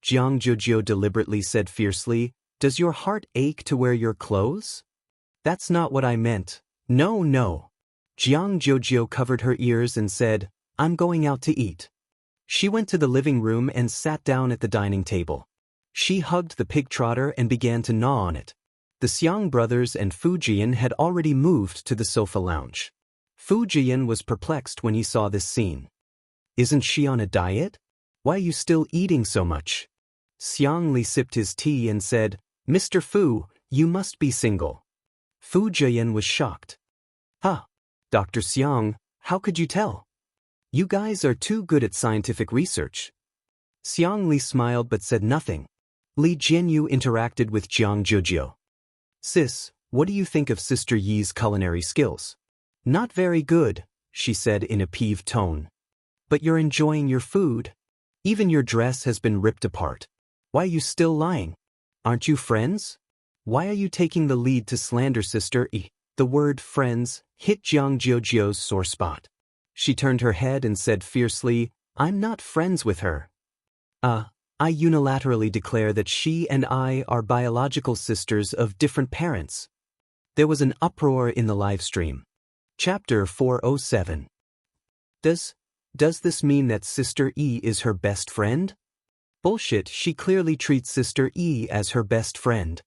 Jiang Jojo deliberately said fiercely, Does your heart ache to wear your clothes? That's not what I meant. No, no. Jiang Jojo covered her ears and said, I'm going out to eat. She went to the living room and sat down at the dining table. She hugged the pig trotter and began to gnaw on it. The Xiang brothers and Fu Jian had already moved to the sofa lounge. Fu Jian was perplexed when he saw this scene. Isn't she on a diet? Why are you still eating so much? Xiang Li sipped his tea and said, Mr. Fu, you must be single. Fu Jian was shocked. Huh, Dr. Xiang, how could you tell? You guys are too good at scientific research. Xiang Li smiled but said nothing. Li Jianyu interacted with Jiang Jojo. Sis, what do you think of Sister Yi's culinary skills? Not very good, she said in a peeved tone. But you're enjoying your food. Even your dress has been ripped apart. Why are you still lying? Aren't you friends? Why are you taking the lead to slander Sister Yi? The word friends hit Jiang Jojo's sore spot. She turned her head and said fiercely, I'm not friends with her. I unilaterally declare that she and I are biological sisters of different parents. There was an uproar in the live stream. Chapter 407. Does this mean that Sister E is her best friend? Bullshit, she clearly treats Sister E as her best friend.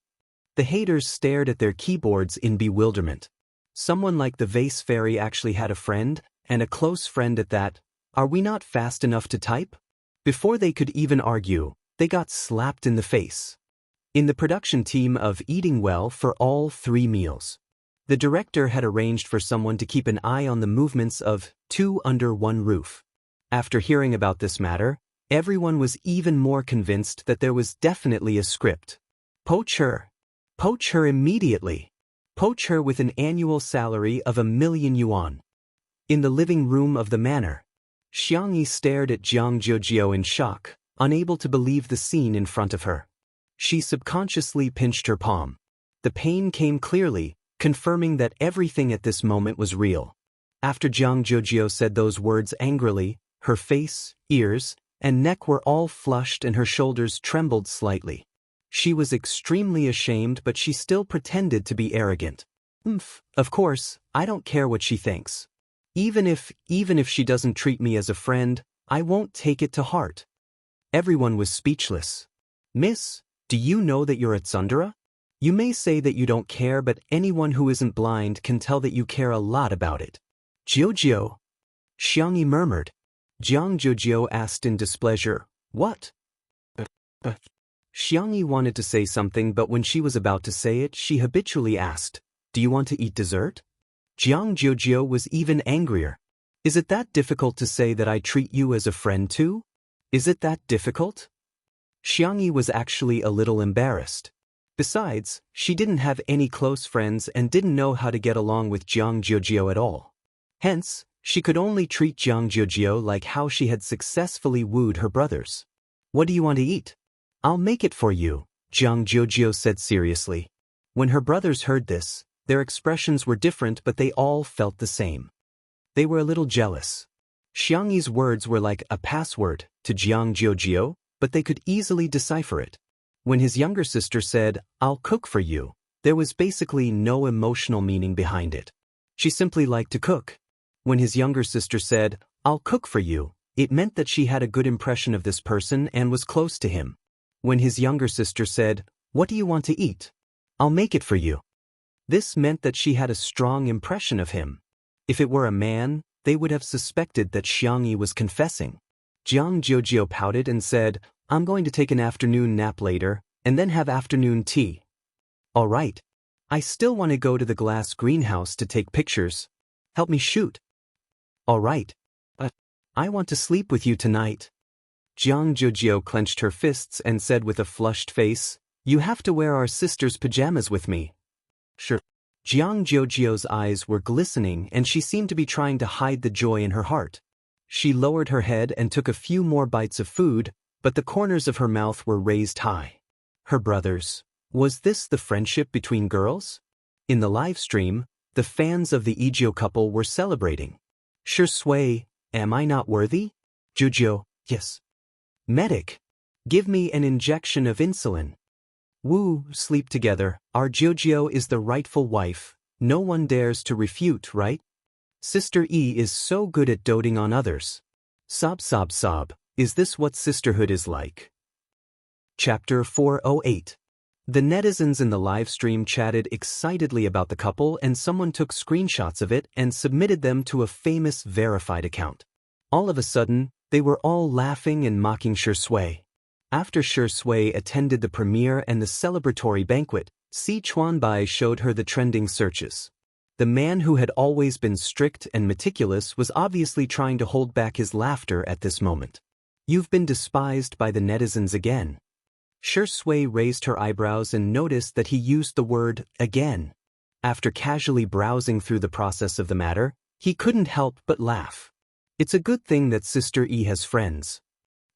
The haters stared at their keyboards in bewilderment. Someone like the vase fairy actually had a friend, and a close friend at that. Are we not fast enough to type? Before they could even argue, they got slapped in the face. In the production team of Eating Well for all 3 meals, the director had arranged for someone to keep an eye on the movements of 2 under 1 roof. After hearing about this matter, everyone was even more convinced that there was definitely a script. Poach her. Poach her immediately. Poach her with an annual salary of 1,000,000 yuan. In the living room of the manor, Xianxia stared at Jiang Jojo in shock, unable to believe the scene in front of her. She subconsciously pinched her palm. The pain came clearly, confirming that everything at this moment was real. After Jiang Jojo said those words angrily, her face, ears, and neck were all flushed and her shoulders trembled slightly. She was extremely ashamed, but she still pretended to be arrogant. Of course, I don't care what she thinks. Even if she doesn't treat me as a friend, I won't take it to heart. Everyone was speechless. Miss, do you know that you're a tsundere? You may say that you don't care, but anyone who isn't blind can tell that you care a lot about it. Jojo. Xianxia murmured. Jiang Jojo asked in displeasure, What? Xianxia wanted to say something, but when she was about to say it, she habitually asked, Do you want to eat dessert? Jiang Jojo was even angrier. Is it that difficult to say that I treat you as a friend too? Is it that difficult? Xianxia was actually a little embarrassed. Besides, she didn't have any close friends and didn't know how to get along with Jiang Jojo at all. Hence, she could only treat Jiang Jojo like how she had successfully wooed her brothers. What do you want to eat? I'll make it for you, Jiang Jojo said seriously. When her brothers heard this, their expressions were different, but they all felt the same. They were a little jealous. Xianxia's words were like a password to Jiang Jojo, but they could easily decipher it. When his younger sister said, I'll cook for you, there was basically no emotional meaning behind it. She simply liked to cook. When his younger sister said, I'll cook for you, It meant that she had a good impression of this person and was close to him. When his younger sister said, "What do you want to eat? I'll make it for you." This meant that she had a strong impression of him. If it were a man, they would have suspected that Xianxia was confessing. Jiang Jiujio pouted and said, "I'm going to take an afternoon nap later, and then have afternoon tea." "All right. I still want to go to the glass greenhouse to take pictures. Help me shoot." "All right. But I want to sleep with you tonight." Jiang Jiujio clenched her fists and said with a flushed face, "You have to wear our sister's pajamas with me." "Sure." Jiang Jiujio's eyes were glistening and she seemed to be trying to hide the joy in her heart. She lowered her head and took a few more bites of food, but the corners of her mouth were raised high. Her brothers. Was this the friendship between girls? In the live stream, the fans of the Ijio couple were celebrating. "Sure Sui, am I not worthy?" "Jujio, yes." "Medic. Give me an injection of insulin." "Woo, sleep together, our Jujio is the rightful wife, no one dares to refute, right? Sister E is so good at doting on others." Sob sob sob, is this what sisterhood is like? Chapter 408. The netizens in the live stream chatted excitedly about the couple and someone took screenshots of it and submitted them to a famous verified account. All of a sudden, they were all laughing and mocking Shui. After Shui attended the premiere and the celebratory banquet, Si Chuanbai showed her the trending searches. The man who had always been strict and meticulous was obviously trying to hold back his laughter at this moment. "You've been despised by the netizens again." Shui raised her eyebrows and noticed that he used the word again. After casually browsing through the process of the matter, he couldn't help but laugh. It's a good thing that Sister E has friends.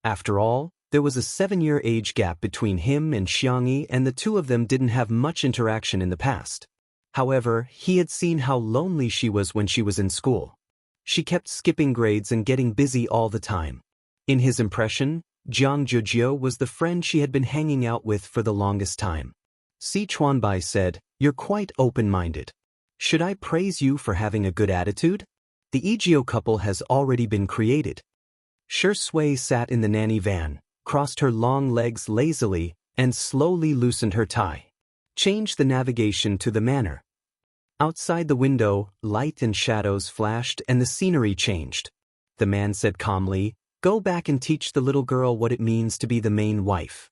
After all, there was a 7-year age gap between him and Xianxia and the two of them didn't have much interaction in the past. However, he had seen how lonely she was when she was in school. She kept skipping grades and getting busy all the time. In his impression, Jiang Jiujio was the friend she had been hanging out with for the longest time. Si Chuanbai said, "You're quite open-minded. Should I praise you for having a good attitude? The Ijio couple has already been created." Shui sat in the nanny van, crossed her long legs lazily, and slowly loosened her tie. Change the navigation to the manor. Outside the window, light and shadows flashed and the scenery changed. The man said calmly, "Go back and teach the little girl what it means to be the main wife."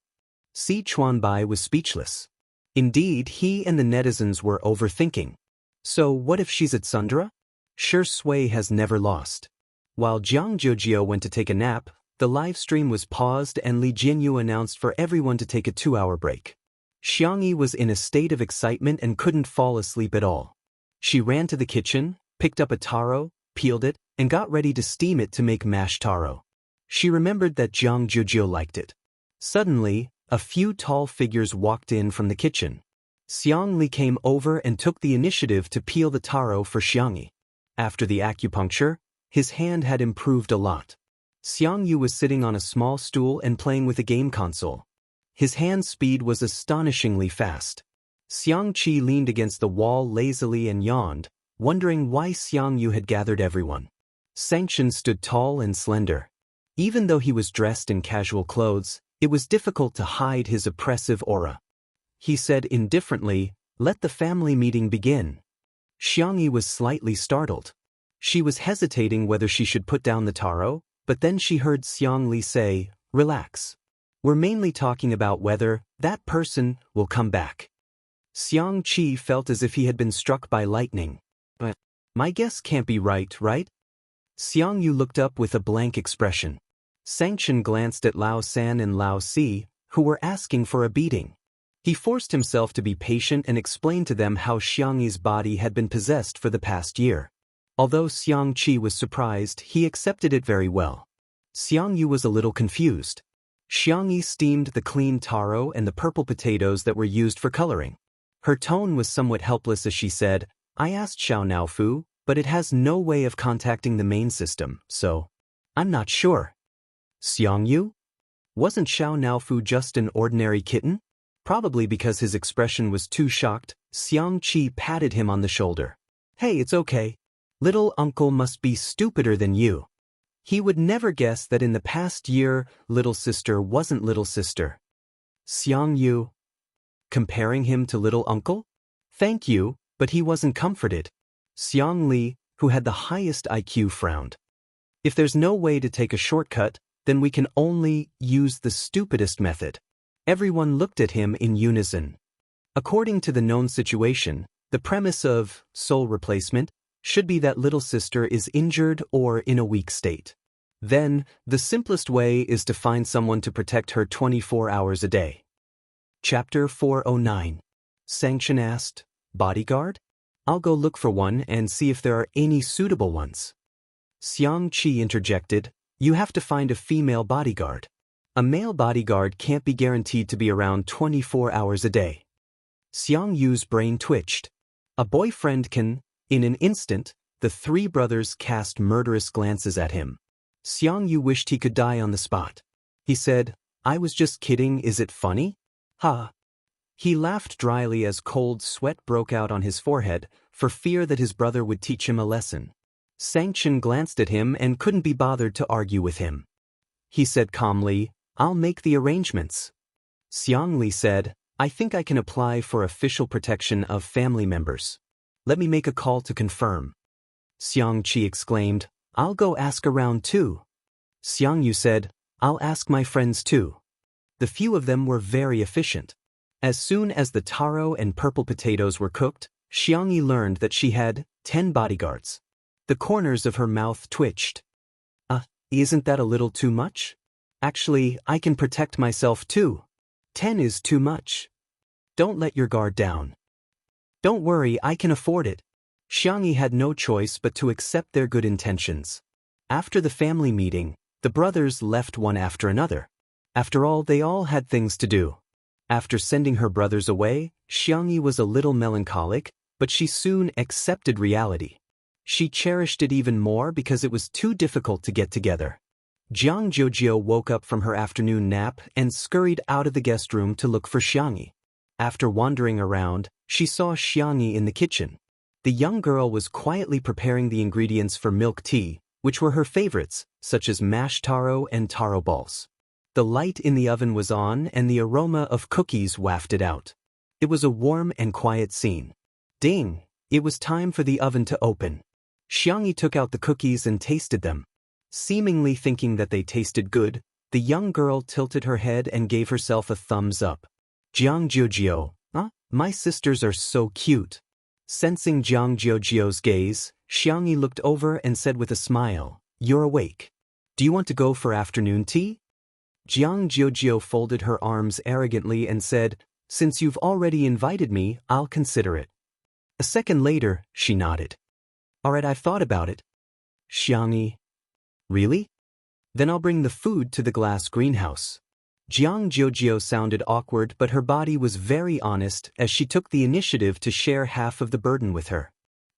Si Chuanbai was speechless. Indeed, he and the netizens were overthinking. So what if she's at Sundra? Shui has never lost. While Jiang Jiujio went to take a nap, the live stream was paused and Li Jianyu announced for everyone to take a 2-hour break. Xianxia was in a state of excitement and couldn't fall asleep at all. She ran to the kitchen, picked up a taro, peeled it, and got ready to steam it to make mashed taro. She remembered that Jiang Jiujio liked it. Suddenly, a few tall figures walked in from the kitchen. Xianxia came over and took the initiative to peel the taro for Xianxia. After the acupuncture, his hand had improved a lot. Xianxia was sitting on a small stool and playing with a game console. His hand speed was astonishingly fast. Xianxia leaned against the wall lazily and yawned, wondering why Xianxia had gathered everyone. Sanction stood tall and slender. Even though he was dressed in casual clothes, it was difficult to hide his oppressive aura. He said indifferently, "Let the family meeting begin." Xianxia was slightly startled. She was hesitating whether she should put down the taro, but then she heard Xianxia say, "Relax. We're mainly talking about whether that person will come back." Xianxia felt as if he had been struck by lightning. "But my guess can't be right? Xianxia looked up with a blank expression. Sanction glanced at Lao San and Lao Si, who were asking for a beating. He forced himself to be patient and explained to them how Xiangxia's body had been possessed for the past year. Although Xianxia was surprised, he accepted it very well. Xianxia was a little confused. Xianxia steamed the clean taro and the purple potatoes that were used for coloring. Her tone was somewhat helpless as she said, "I asked Xiao Naofu, but it has no way of contacting the main system, so I'm not sure." "Xianxia? Wasn't Xiao Naofu just an ordinary kitten?" Probably because his expression was too shocked, Xianxia patted him on the shoulder. "Hey, it's okay. Little uncle must be stupider than you." He would never guess that in the past year, little sister wasn't little sister. Xianxia. Comparing him to little uncle? Thank you, but he wasn't comforted. Xiangli, who had the highest IQ, frowned. If there's no way to take a shortcut, then we can only use the stupidest method. Everyone looked at him in unison. According to the known situation, the premise of soul replacement should be that little sister is injured or in a weak state. Then, the simplest way is to find someone to protect her 24 hours a day. Chapter 409. Xianxia asked, "Bodyguard? I'll go look for one and see if there are any suitable ones." Xianxia interjected, "You have to find a female bodyguard. A male bodyguard can't be guaranteed to be around 24 hours a day." Xiangxia's brain twitched. A boyfriend can. In an instant, the three brothers cast murderous glances at him. Xianxia wished he could die on the spot. He said, "I was just kidding, is it funny?" Ha! He laughed dryly as cold sweat broke out on his forehead, for fear that his brother would teach him a lesson. Xianxia glanced at him and couldn't be bothered to argue with him. He said calmly, "I'll make the arrangements." Xiangli said, "I think I can apply for official protection of family members. Let me make a call to confirm." Xianxia exclaimed, "I'll go ask around too." Xiangyu said, "I'll ask my friends too." The few of them were very efficient. As soon as the taro and purple potatoes were cooked, Xiangyi learned that she had 10 bodyguards. The corners of her mouth twitched. Isn't that a little too much? Actually, I can protect myself too. 10 is too much. Don't let your guard down. Don't worry, I can afford it. Xiangyi had no choice but to accept their good intentions. After the family meeting, the brothers left one after another. After all, they all had things to do. After sending her brothers away, Xiangyi was a little melancholic, but she soon accepted reality. She cherished it even more because it was too difficult to get together. Jiang Jiujio woke up from her afternoon nap and scurried out of the guest room to look for Xiangyi. After wandering around, she saw Xiangyi in the kitchen. The young girl was quietly preparing the ingredients for milk tea, which were her favorites, such as mashed taro and taro balls. The light in the oven was on and the aroma of cookies wafted out. It was a warm and quiet scene. Ding! It was time for the oven to open. Xiangyi took out the cookies and tasted them. Seemingly thinking that they tasted good, the young girl tilted her head and gave herself a thumbs up. "Jiang Jiujio, my sisters are so cute." Sensing Jiang Jiujio's gaze, Xiangyi looked over and said with a smile, "You're awake. Do you want to go for afternoon tea?" Jiang Jiujio folded her arms arrogantly and said, "Since you've already invited me, I'll consider it." A second later, she nodded. "All right, I've thought about it." Xiangyi, "Really? Then I'll bring the food to the glass greenhouse." Jiang Jiujio sounded awkward, but her body was very honest as she took the initiative to share half of the burden with her.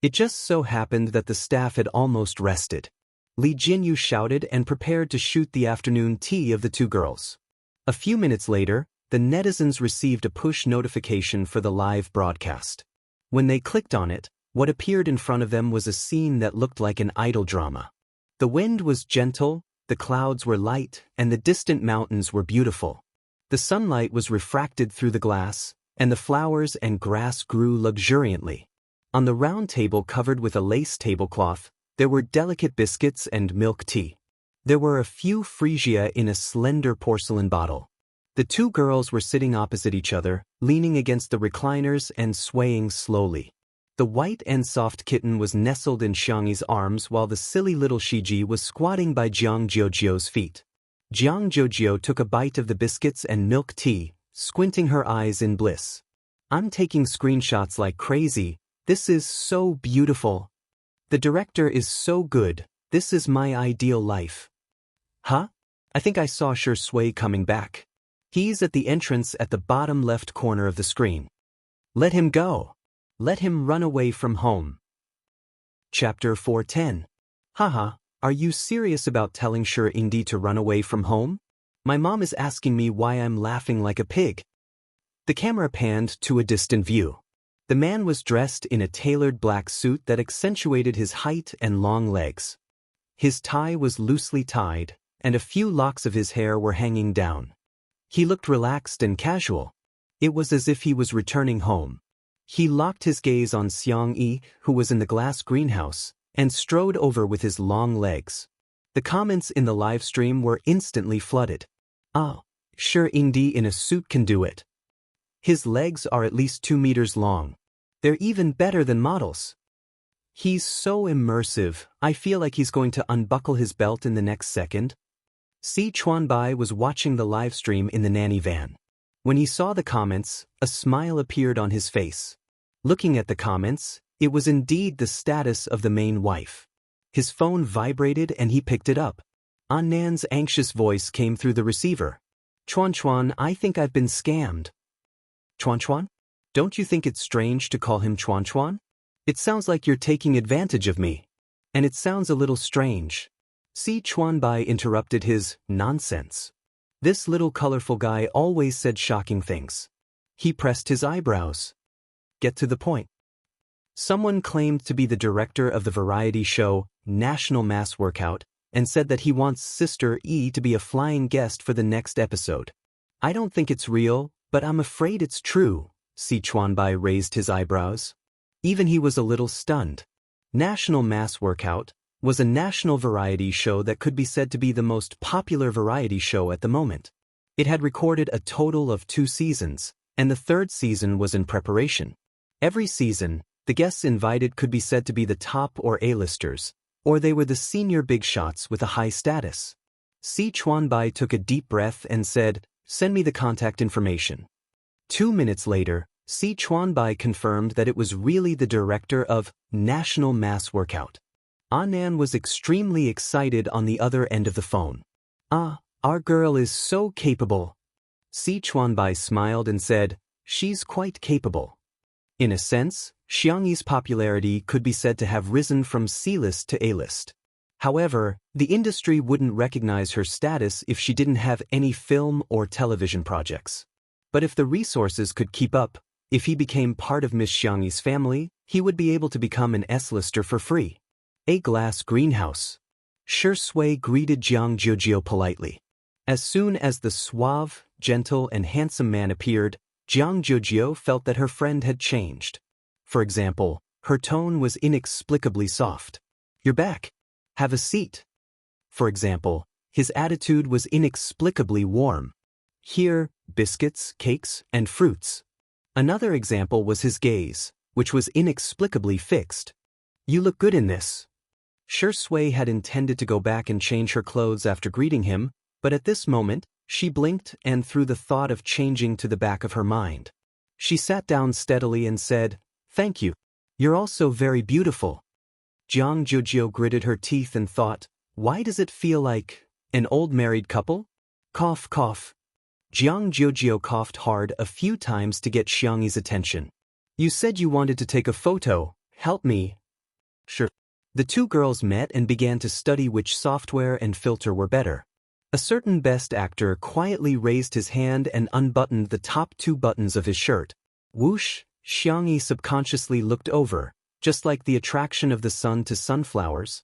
It just so happened that the staff had almost rested. Li Jinyu shouted and prepared to shoot the afternoon tea of the two girls. A few minutes later, the netizens received a push notification for the live broadcast. When they clicked on it, what appeared in front of them was a scene that looked like an idol drama. The wind was gentle, the clouds were light, and the distant mountains were beautiful. The sunlight was refracted through the glass, and the flowers and grass grew luxuriantly. On the round table covered with a lace tablecloth, there were delicate biscuits and milk tea. There were a few freesia in a slender porcelain bottle. The two girls were sitting opposite each other, leaning against the recliners and swaying slowly. The white and soft kitten was nestled in Xiangyi's arms while the silly little Shiji was squatting by Jiang Jiujio's feet. Jiang Jiujio took a bite of the biscuits and milk tea, squinting her eyes in bliss. "I'm taking screenshots like crazy. This is so beautiful. The director is so good. This is my ideal life." "Huh? I think I saw Shui coming back. He's at the entrance at the bottom left corner of the screen. Let him go. Let him run away from home." Chapter 410. Haha, are you serious about telling Indi to run away from home? My mom is asking me why I'm laughing like a pig. The camera panned to a distant view. The man was dressed in a tailored black suit that accentuated his height and long legs. His tie was loosely tied, and a few locks of his hair were hanging down. He looked relaxed and casual. It was as if he was returning home. He locked his gaze on Xianxia, who was in the glass greenhouse, and strode over with his long legs. The comments in the live stream were instantly flooded. "Ah, sure Ingdi in a suit can do it. His legs are at least 2 meters long. They're even better than models. He's so immersive, I feel like he's going to unbuckle his belt in the next second." Si Chuanbai was watching the live stream in the nanny van. When he saw the comments, a smile appeared on his face. Looking at the comments, it was indeed the status of the main wife. His phone vibrated and he picked it up. Annan's anxious voice came through the receiver. "Chuan Chuan, I think I've been scammed." "Chuan Chuan? Don't you think it's strange to call him Chuan Chuan? It sounds like you're taking advantage of me. And it sounds a little strange." Si Chuanbai interrupted his nonsense. This little colorful guy always said shocking things. He pressed his eyebrows. "Get to the point." Someone claimed to be the director of the variety show National Mass Workout and said that he wants Sister E to be a flying guest for the next episode. "I don't think it's real, but I'm afraid it's true." Si Chuanbai raised his eyebrows. Even he was a little stunned. National Mass Workout was a national variety show that could be said to be the most popular variety show at the moment. It had recorded a total of 2 seasons, and the 3rd season was in preparation. Every season, the guests invited could be said to be the top or A-listers, or they were the senior big shots with a high status. Si Chuanbai took a deep breath and said, "Send me the contact information." 2 minutes later, Si Chuanbai confirmed that it was really the director of National Mass Workout. Annan was extremely excited on the other end of the phone. "Ah, our girl is so capable." Si Chuanbai smiled and said, "She's quite capable." In a sense, Xianxi's popularity could be said to have risen from C-list to A-list. However, the industry wouldn't recognize her status if she didn't have any film or television projects. But if the resources could keep up, if he became part of Miss Xianxi's family, he would be able to become an S-lister for free. A glass greenhouse. Shi Sui greeted Jiang Jiujio politely. As soon as the suave, gentle, and handsome man appeared, Jiang Jiujio felt that her friend had changed. For example, her tone was inexplicably soft. "You're back. Have a seat." For example, his attitude was inexplicably warm. "Here, biscuits, cakes, and fruits." Another example was his gaze, which was inexplicably fixed. "You look good in this." Shi Sui had intended to go back and change her clothes after greeting him, but at this moment, she blinked and threw the thought of changing to the back of her mind. She sat down steadily and said, "Thank you. You're also very beautiful." Jiang Jiujio gritted her teeth and thought, "Why does it feel like an old married couple?" Cough, cough. Jiang Jiujio coughed hard a few times to get Xianxi's attention. "You said you wanted to take a photo. Help me." "Sure." The two girls met and began to study which software and filter were better. A certain best actor quietly raised his hand and unbuttoned the top 2 buttons of his shirt. Whoosh, Xianxia subconsciously looked over, just like the attraction of the sun to sunflowers.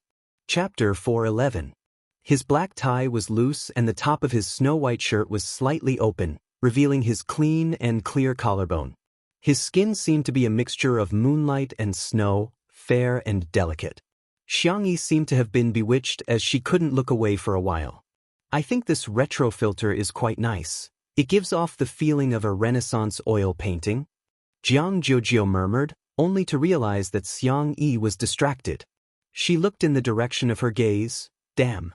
Chapter 4:11. His black tie was loose and the top of his snow-white shirt was slightly open, revealing his clean and clear collarbone. His skin seemed to be a mixture of moonlight and snow, fair and delicate. Xianxia seemed to have been bewitched as she couldn't look away for a while. "I think this retro filter is quite nice. It gives off the feeling of a Renaissance oil painting." Jiang Jiujio murmured, only to realize that Xianxia was distracted. She looked in the direction of her gaze. "Damn.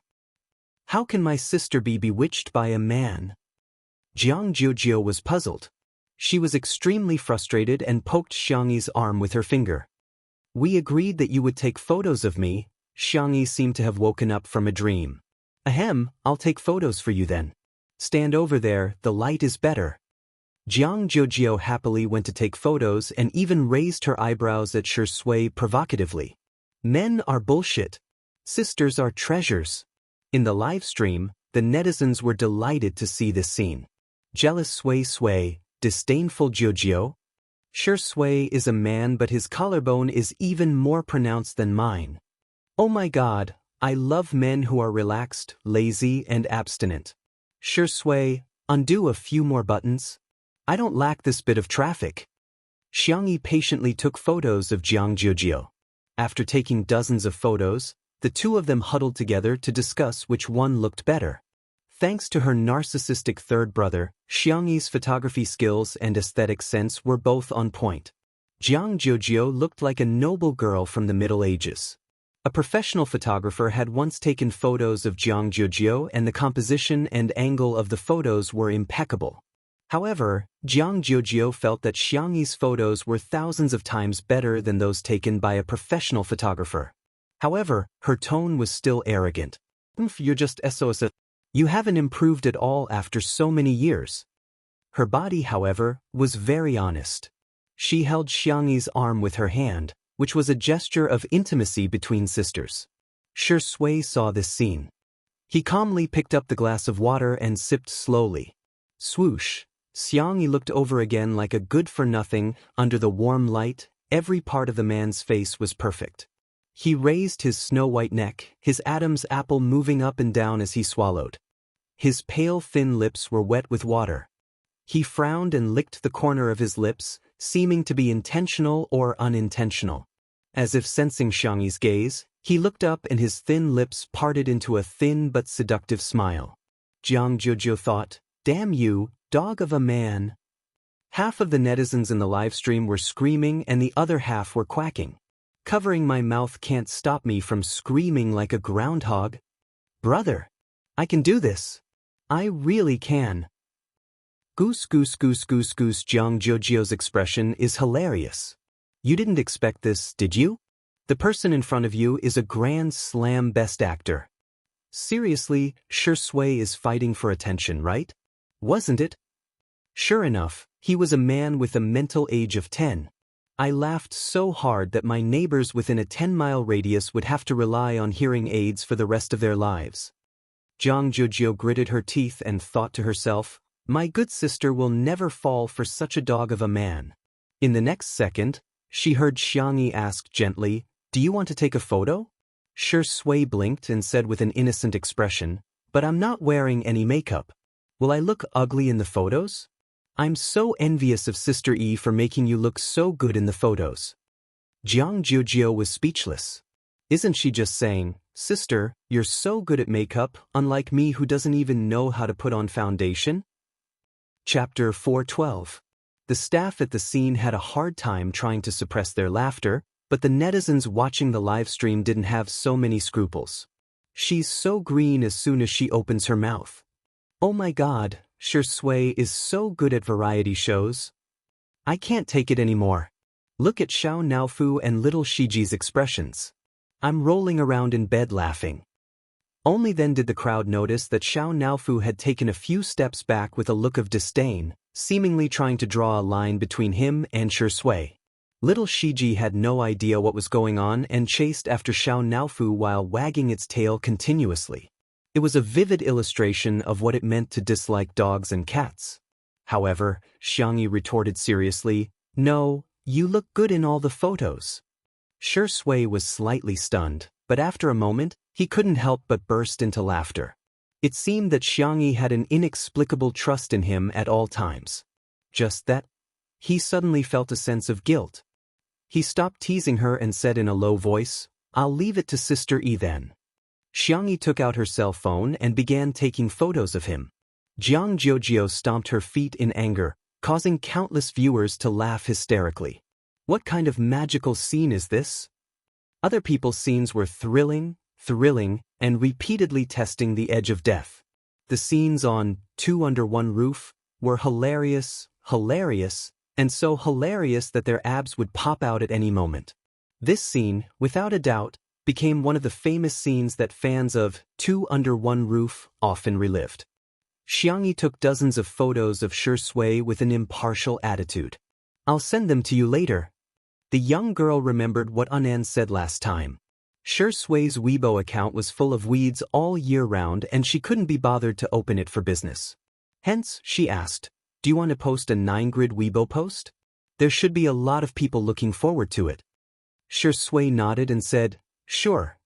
How can my sister be bewitched by a man?" Jiang Jiujio was puzzled. She was extremely frustrated and poked Xianxi's arm with her finger. "We agreed that you would take photos of me." Xianxia seemed to have woken up from a dream. "Ahem, I'll take photos for you then. Stand over there, the light is better." Jiang Jiujio happily went to take photos and even raised her eyebrows at Shi Sui provocatively. "Men are bullshit. Sisters are treasures." In the live stream, the netizens were delighted to see this scene. Jealous Sui, disdainful Jiujio. Shi Sui is a man, but his collarbone is even more pronounced than mine. "Oh my god, I love men who are relaxed, lazy, and abstinent. Shui, undo a few more buttons. I don't lack this bit of traffic. Xianxia patiently took photos of Jiang Jiujio. After taking dozens of photos, the two of them huddled together to discuss which one looked better. Thanks to her narcissistic third brother, Xiangxi's photography skills and aesthetic sense were both on point. Jiang Jiujio looked like a noble girl from the Middle Ages. A professional photographer had once taken photos of Jiang Jiujio and the composition and angle of the photos were impeccable. However, Jiang Jiujio felt that Xiangxi's photos were thousands of times better than those taken by a professional photographer. However, her tone was still arrogant. You're just SOS. You haven't improved at all after so many years. Her body, however, was very honest. She held Xiangxi's arm with her hand, which was a gesture of intimacy between sisters. Shui saw this scene. He calmly picked up the glass of water and sipped slowly. Swoosh! Xiangxia looked over again like a good-for-nothing. Under the warm light, every part of the man's face was perfect. He raised his snow-white neck, his Adam's apple moving up and down as he swallowed. His pale thin lips were wet with water. He frowned and licked the corner of his lips, seeming to be intentional or unintentional. As if sensing Xiangxi's gaze, he looked up and his thin lips parted into a thin but seductive smile. Jiang Jiujio thought, "Damn you, dog of a man." Half of the netizens in the livestream were screaming and the other half were quacking. Covering my mouth can't stop me from screaming like a groundhog. Brother, I can do this. I really can. Goose goose goose goose goose. Jiang Jiujio's expression is hilarious. You didn't expect this, did you? The person in front of you is a Grand Slam best actor. Seriously, Shui is fighting for attention, right? Wasn't it? Sure enough, he was a man with a mental age of 10. I laughed so hard that my neighbors within a 10-mile radius would have to rely on hearing aids for the rest of their lives. Jiang Jiujio gritted her teeth and thought to herself, "My good sister will never fall for such a dog of a man." In the next second, she heard Xiangxia ask gently, "Do you want to take a photo?" Shui blinked and said with an innocent expression, "But I'm not wearing any makeup. Will I look ugly in the photos? I'm so envious of Sister E for making you look so good in the photos." Jiang Jiujio was speechless. Isn't she just saying, "Sister, you're so good at makeup, unlike me who doesn't even know how to put on foundation?" Chapter 412. The staff at the scene had a hard time trying to suppress their laughter, but the netizens watching the live stream didn't have so many scruples. She's so green as soon as she opens her mouth. Oh my god, Shui is so good at variety shows. I can't take it anymore. Look at Xiao Naofu and little Shiji's expressions. I'm rolling around in bed laughing. Only then did the crowd notice that Xiao Naofu had taken a few steps back with a look of disdain, seemingly trying to draw a line between him and Shui. Little Shiji had no idea what was going on and chased after Xiao Naofu while wagging its tail continuously. It was a vivid illustration of what it meant to dislike dogs and cats. However, Xiangxia retorted seriously, "No, you look good in all the photos." Shui was slightly stunned, but after a moment, he couldn't help but burst into laughter. It seemed that Xiangxia had an inexplicable trust in him at all times. Just that, he suddenly felt a sense of guilt. He stopped teasing her and said in a low voice, "I'll leave it to Sister E then." Xiangxia took out her cell phone and began taking photos of him. Jiang Jiujio stomped her feet in anger, causing countless viewers to laugh hysterically. What kind of magical scene is this? Other people's scenes were thrilling, and repeatedly testing the edge of death. The scenes on Two Under One Roof were hilarious, and so hilarious that their abs would pop out at any moment. This scene, without a doubt, became one of the famous scenes that fans of Two Under One Roof often relived. Xiangxia took dozens of photos of Shui with an impartial attitude. "I'll send them to you later." The young girl remembered what Anan said last time. Shui's Weibo account was full of weeds all year round and she couldn't be bothered to open it for business. Hence, she asked, "Do you want to post a 9-grid Weibo post? There should be a lot of people looking forward to it." Shui nodded and said, "Sure.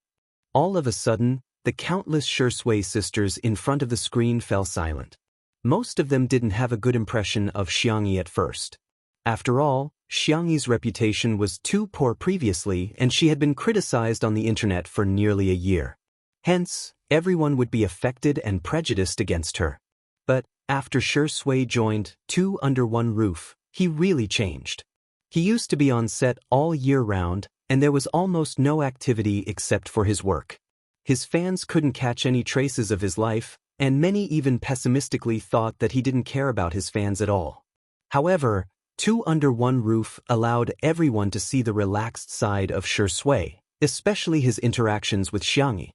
All of a sudden, the countless Shui sisters in front of the screen fell silent. Most of them didn't have a good impression of Xianxia at first. After all, Xianxi's reputation was too poor previously, and she had been criticized on the internet for nearly a year. Hence, everyone would be affected and prejudiced against her. But, after Shui joined Two Under One Roof, he really changed. He used to be on set all year round, and there was almost no activity except for his work. His fans couldn't catch any traces of his life, and many even pessimistically thought that he didn't care about his fans at all. However, Two Under One Roof allowed everyone to see the relaxed side of Shui, especially his interactions with Xianxia.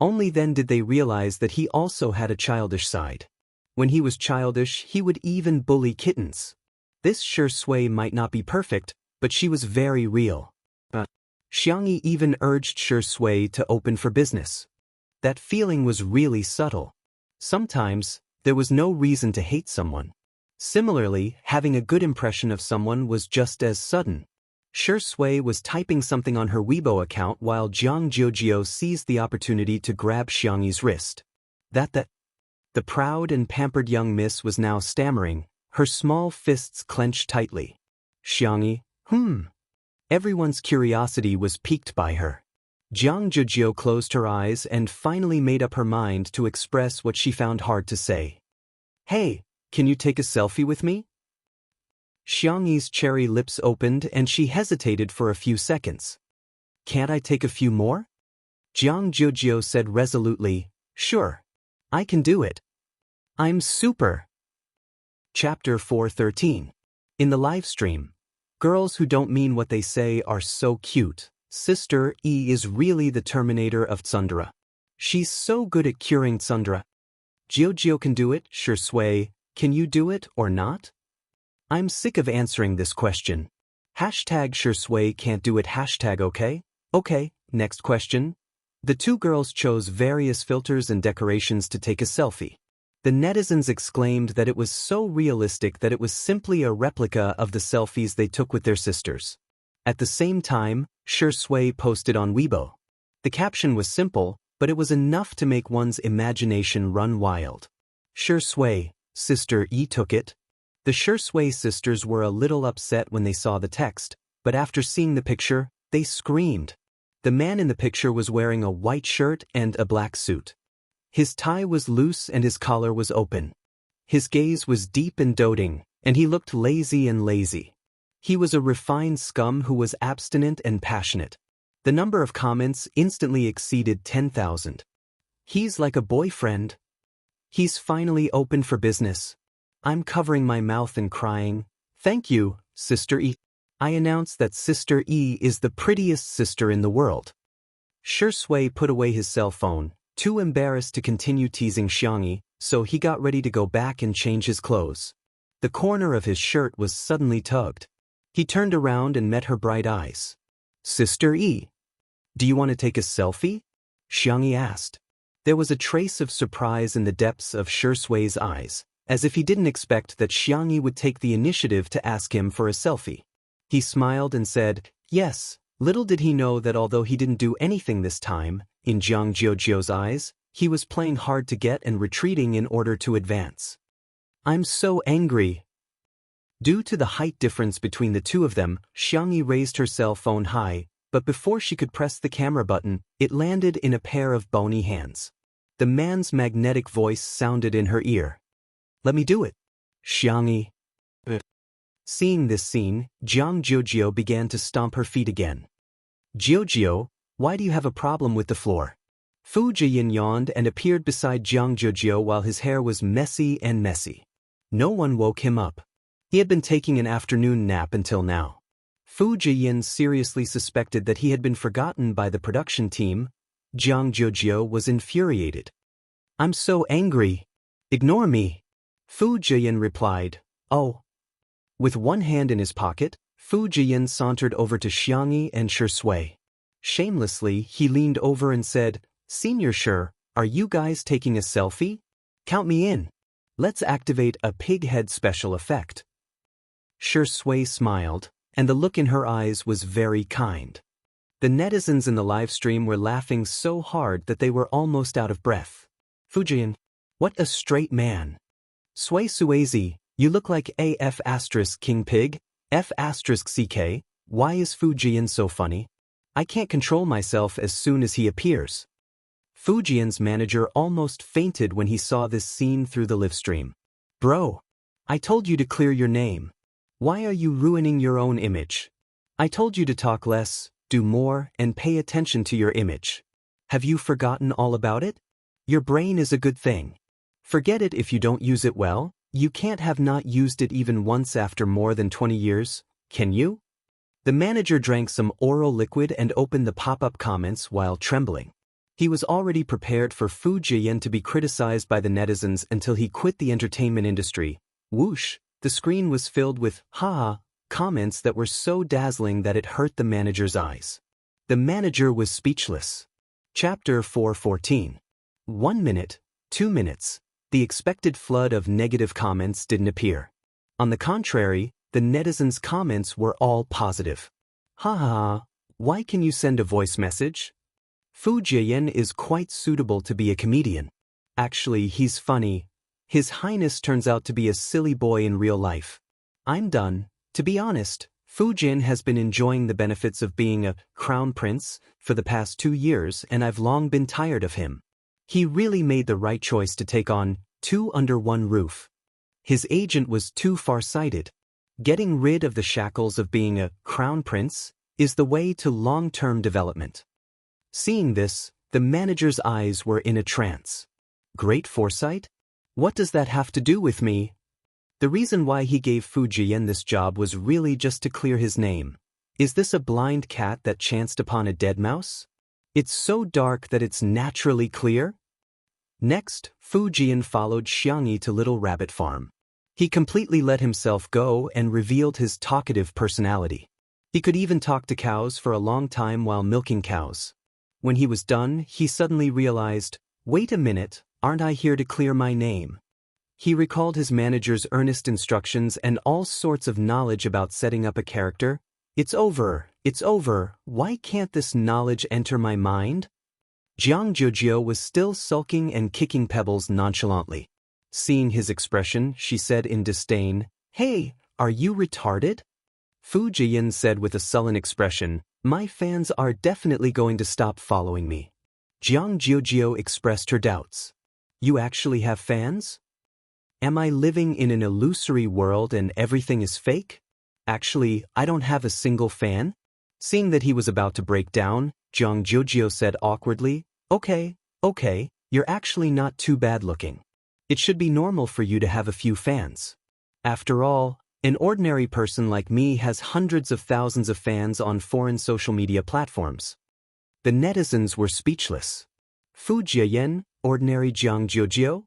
Only then did they realize that he also had a childish side. When he was childish, he would even bully kittens. This Shui might not be perfect, but she was very real. Xianxia even urged Shui to open for business. That feeling was really subtle. Sometimes, there was no reason to hate someone. Similarly, having a good impression of someone was just as sudden. Shui was typing something on her Weibo account while Jiang Jiujio seized the opportunity to grab Xianxi's wrist. The proud and pampered young miss was now stammering, her small fists clenched tightly. Xianxia, Everyone's curiosity was piqued by her. Jiang Jiujio closed her eyes and finally made up her mind to express what she found hard to say. Hey, can you take a selfie with me? Xianxi's cherry lips opened and she hesitated for a few seconds. Can't I take a few more? Jiang Jiujio said resolutely, Sure. I can do it. I'm super. Chapter 413. In the live stream. Girls who don't mean what they say are so cute. Sister E is really the Terminator of tsundere. She's so good at curing tsundere. Jiujio can do it, Shui. Can you do it or not? I'm sick of answering this question. #Shui can't do it #okay? Okay, next question. The two girls chose various filters and decorations to take a selfie. The netizens exclaimed that it was so realistic that it was simply a replica of the selfies they took with their sisters. At the same time, Shui posted on Weibo. The caption was simple, but it was enough to make one's imagination run wild. Shui, Sister E took it. The Shui sisters were a little upset when they saw the text, but after seeing the picture, they screamed. The man in the picture was wearing a white shirt and a black suit. His tie was loose and his collar was open. His gaze was deep and doting, and he looked lazy. He was a refined scum who was abstinent and passionate. The number of comments instantly exceeded 10,000. He's like a boyfriend. He's finally open for business. I'm covering my mouth and crying. Thank you, Sister E. I announce that Sister E is the prettiest sister in the world. Shui put away his cell phone, too embarrassed to continue teasing Xianxia, so he got ready to go back and change his clothes. The corner of his shirt was suddenly tugged. He turned around and met her bright eyes. Sister E, do you want to take a selfie? Xianxia asked. There was a trace of surprise in the depths of Shui's eyes, as if he didn't expect that Xianxia would take the initiative to ask him for a selfie. He smiled and said, yes. Little did he know that although he didn't do anything this time, in Jiang Jiujio's eyes, he was playing hard to get and retreating in order to advance. I'm so angry. Due to the height difference between the two of them, Xianxia raised her cell phone high, but before she could press the camera button, it landed in a pair of bony hands. The man's magnetic voice sounded in her ear. Let me do it. Xianxia. Seeing this scene, Jiang Jiujio began to stomp her feet again. Jiujio, why do you have a problem with the floor? Fu Jiyin yawned and appeared beside Jiang Jiujio while his hair was messy. No one woke him up. He had been taking an afternoon nap until now. Fu Jiyin seriously suspected that he had been forgotten by the production team. Jiang Jiujio was infuriated. I'm so angry. Ignore me. Fu Jiyin replied, Oh. With one hand in his pocket, Fu Jiyin sauntered over to Xianxia and Shui. Shamelessly, he leaned over and said, Senior Shi, are you guys taking a selfie? Count me in. Let's activate a pig head special effect. Shui smiled, and the look in her eyes was very kind. The netizens in the live stream were laughing so hard that they were almost out of breath. Fujian, what a straight man. Sui Suazi, you look like AF asterisk King Pig, F asterisk CK, why is Fujian so funny? I can't control myself as soon as he appears. Fujian's manager almost fainted when he saw this scene through the livestream. Bro, I told you to clear your name. Why are you ruining your own image? I told you to talk less, do more, and pay attention to your image. Have you forgotten all about it? Your brain is a good thing. Forget it if you don't use it well. You can't have not used it even once after more than 20 years, can you? The manager drank some oral liquid and opened the pop-up comments while trembling. He was already prepared for Fujian to be criticized by the netizens until he quit the entertainment industry. Whoosh, the screen was filled with haha comments that were so dazzling that it hurt the manager's eyes. The manager was speechless. Chapter 4:14. 1 minute, 2 minutes. The expected flood of negative comments didn't appear. On the contrary, the netizens' comments were all positive. Haha, why can you send a voice message? Fujian is quite suitable to be a comedian. Actually, he's funny. His Highness turns out to be a silly boy in real life. I'm done. To be honest, Fujian has been enjoying the benefits of being a crown prince for the past 2 years, and I've long been tired of him. He really made the right choice to take on 2 under 1 roof. His agent was too far-sighted. Getting rid of the shackles of being a crown prince is the way to long-term development. Seeing this, the manager's eyes were in a trance. Great foresight? What does that have to do with me? The reason why he gave Fujian this job was really just to clear his name. Is this a blind cat that chanced upon a dead mouse? It's so dark that it's naturally clear? Next, Fujian followed Xianxia to Little Rabbit Farm. He completely let himself go and revealed his talkative personality. He could even talk to cows for a long time while milking cows. When he was done, he suddenly realized, wait a minute, aren't I here to clear my name? He recalled his manager's earnest instructions and all sorts of knowledge about setting up a character. It's over, why can't this knowledge enter my mind? Jiang Jojo was still sulking and kicking pebbles nonchalantly. Seeing his expression, she said in disdain, Hey, are you retarded? Fujian said with a sullen expression, My fans are definitely going to stop following me. Jiang Jojo expressed her doubts. You actually have fans? Am I living in an illusory world and everything is fake? Actually, I don't have a single fan. Seeing that he was about to break down, Jiang Jojo said awkwardly, Okay, you're actually not too bad looking. It should be normal for you to have a few fans. After all, an ordinary person like me has hundreds of thousands of fans on foreign social media platforms. The netizens were speechless. Fujian, ordinary Jiang Jojo?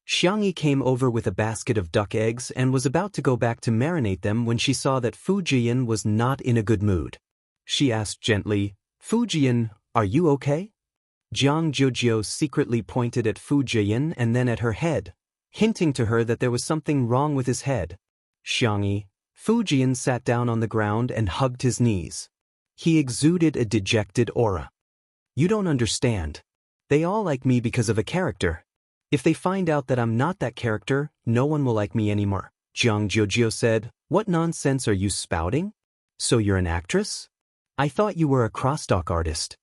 Xianxia came over with a basket of duck eggs and was about to go back to marinate them when she saw that Fujian was not in a good mood. She asked gently, Fujian, are you okay? Jiang Jojo secretly pointed at Fujian and then at her head, hinting to her that there was something wrong with his head. Xianxia, Fujian sat down on the ground and hugged his knees. He exuded a dejected aura. You don't understand. They all like me because of a character. If they find out that I'm not that character, no one will like me anymore. Jiang Jojo said, What nonsense are you spouting? So you're an actress? I thought you were a crosstalk artist.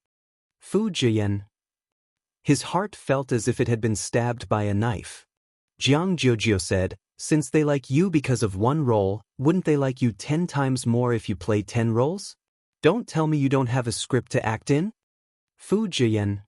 Fujian. His heart felt as if it had been stabbed by a knife. Jiang Jojo said, Since they like you because of 1 role, wouldn't they like you 10 times more if you play 10 roles? Don't tell me you don't have a script to act in? Fujian.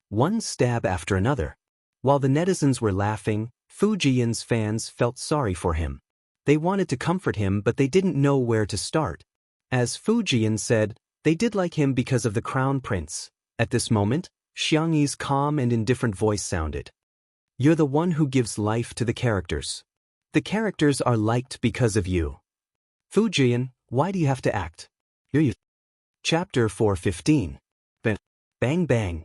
One stab after another. While the netizens were laughing, Fujian's fans felt sorry for him. They wanted to comfort him, but they didn't know where to start. As Fujian said, they did like him because of the crown prince. At this moment, Xianxi's calm and indifferent voice sounded. You're the one who gives life to the characters. The characters are liked because of you. Fujian, why do you have to act? You. Chapter 4:15. Bang bang.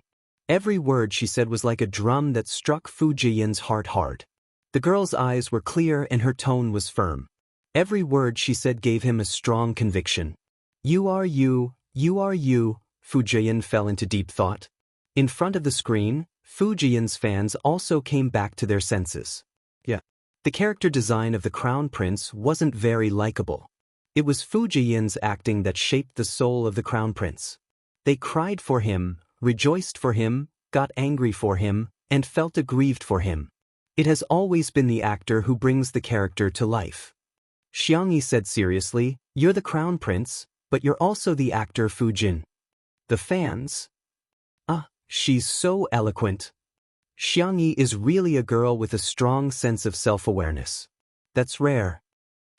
Every word she said was like a drum that struck Fujian's heart hard. The girl's eyes were clear and her tone was firm. Every word she said gave him a strong conviction. You are you, You are you, Fu Jian fell into deep thought. In front of the screen, Fu Jian's fans also came back to their senses. Yeah. The character design of the Crown Prince wasn't very likable. It was Fu Jian's acting that shaped the soul of the Crown Prince. They cried for him, rejoiced for him, got angry for him, and felt aggrieved for him. It has always been the actor who brings the character to life. Xianxia said seriously, "You're the Crown Prince, but you're also the actor Fu Jin." The fans? She's so eloquent. Xianxia is really a girl with a strong sense of self-awareness. That's rare.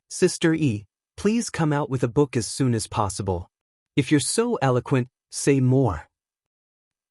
Sister Yi, please come out with a book as soon as possible. If you're so eloquent, say more.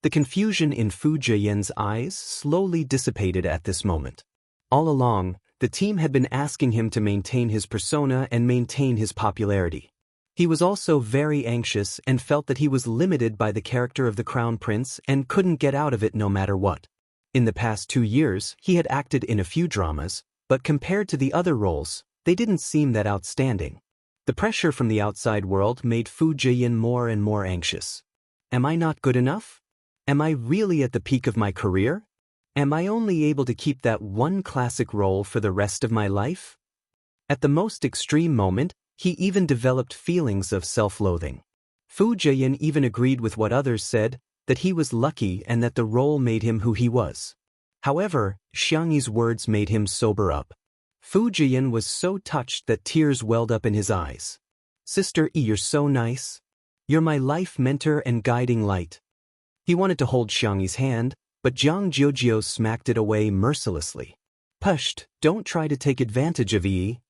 The confusion in Fu Jian's eyes slowly dissipated at this moment. All along, the team had been asking him to maintain his persona and maintain his popularity. He was also very anxious and felt that he was limited by the character of the Crown Prince and couldn't get out of it no matter what. In the past 2 years, he had acted in a few dramas, but compared to the other roles, they didn't seem that outstanding. The pressure from the outside world made Fu Jian more and more anxious. Am I not good enough? Am I really at the peak of my career? Am I only able to keep that one classic role for the rest of my life? At the most extreme moment, he even developed feelings of self-loathing. Fu Jian even agreed with what others said, that he was lucky and that the role made him who he was. However, Xianxi's words made him sober up. Fu Jian was so touched that tears welled up in his eyes. Sister Yi, you're so nice. You're my life mentor and guiding light. He wanted to hold Xianxi's hand, but Jiang Jiujiu smacked it away mercilessly. Pushed, don't try to take advantage of Yi.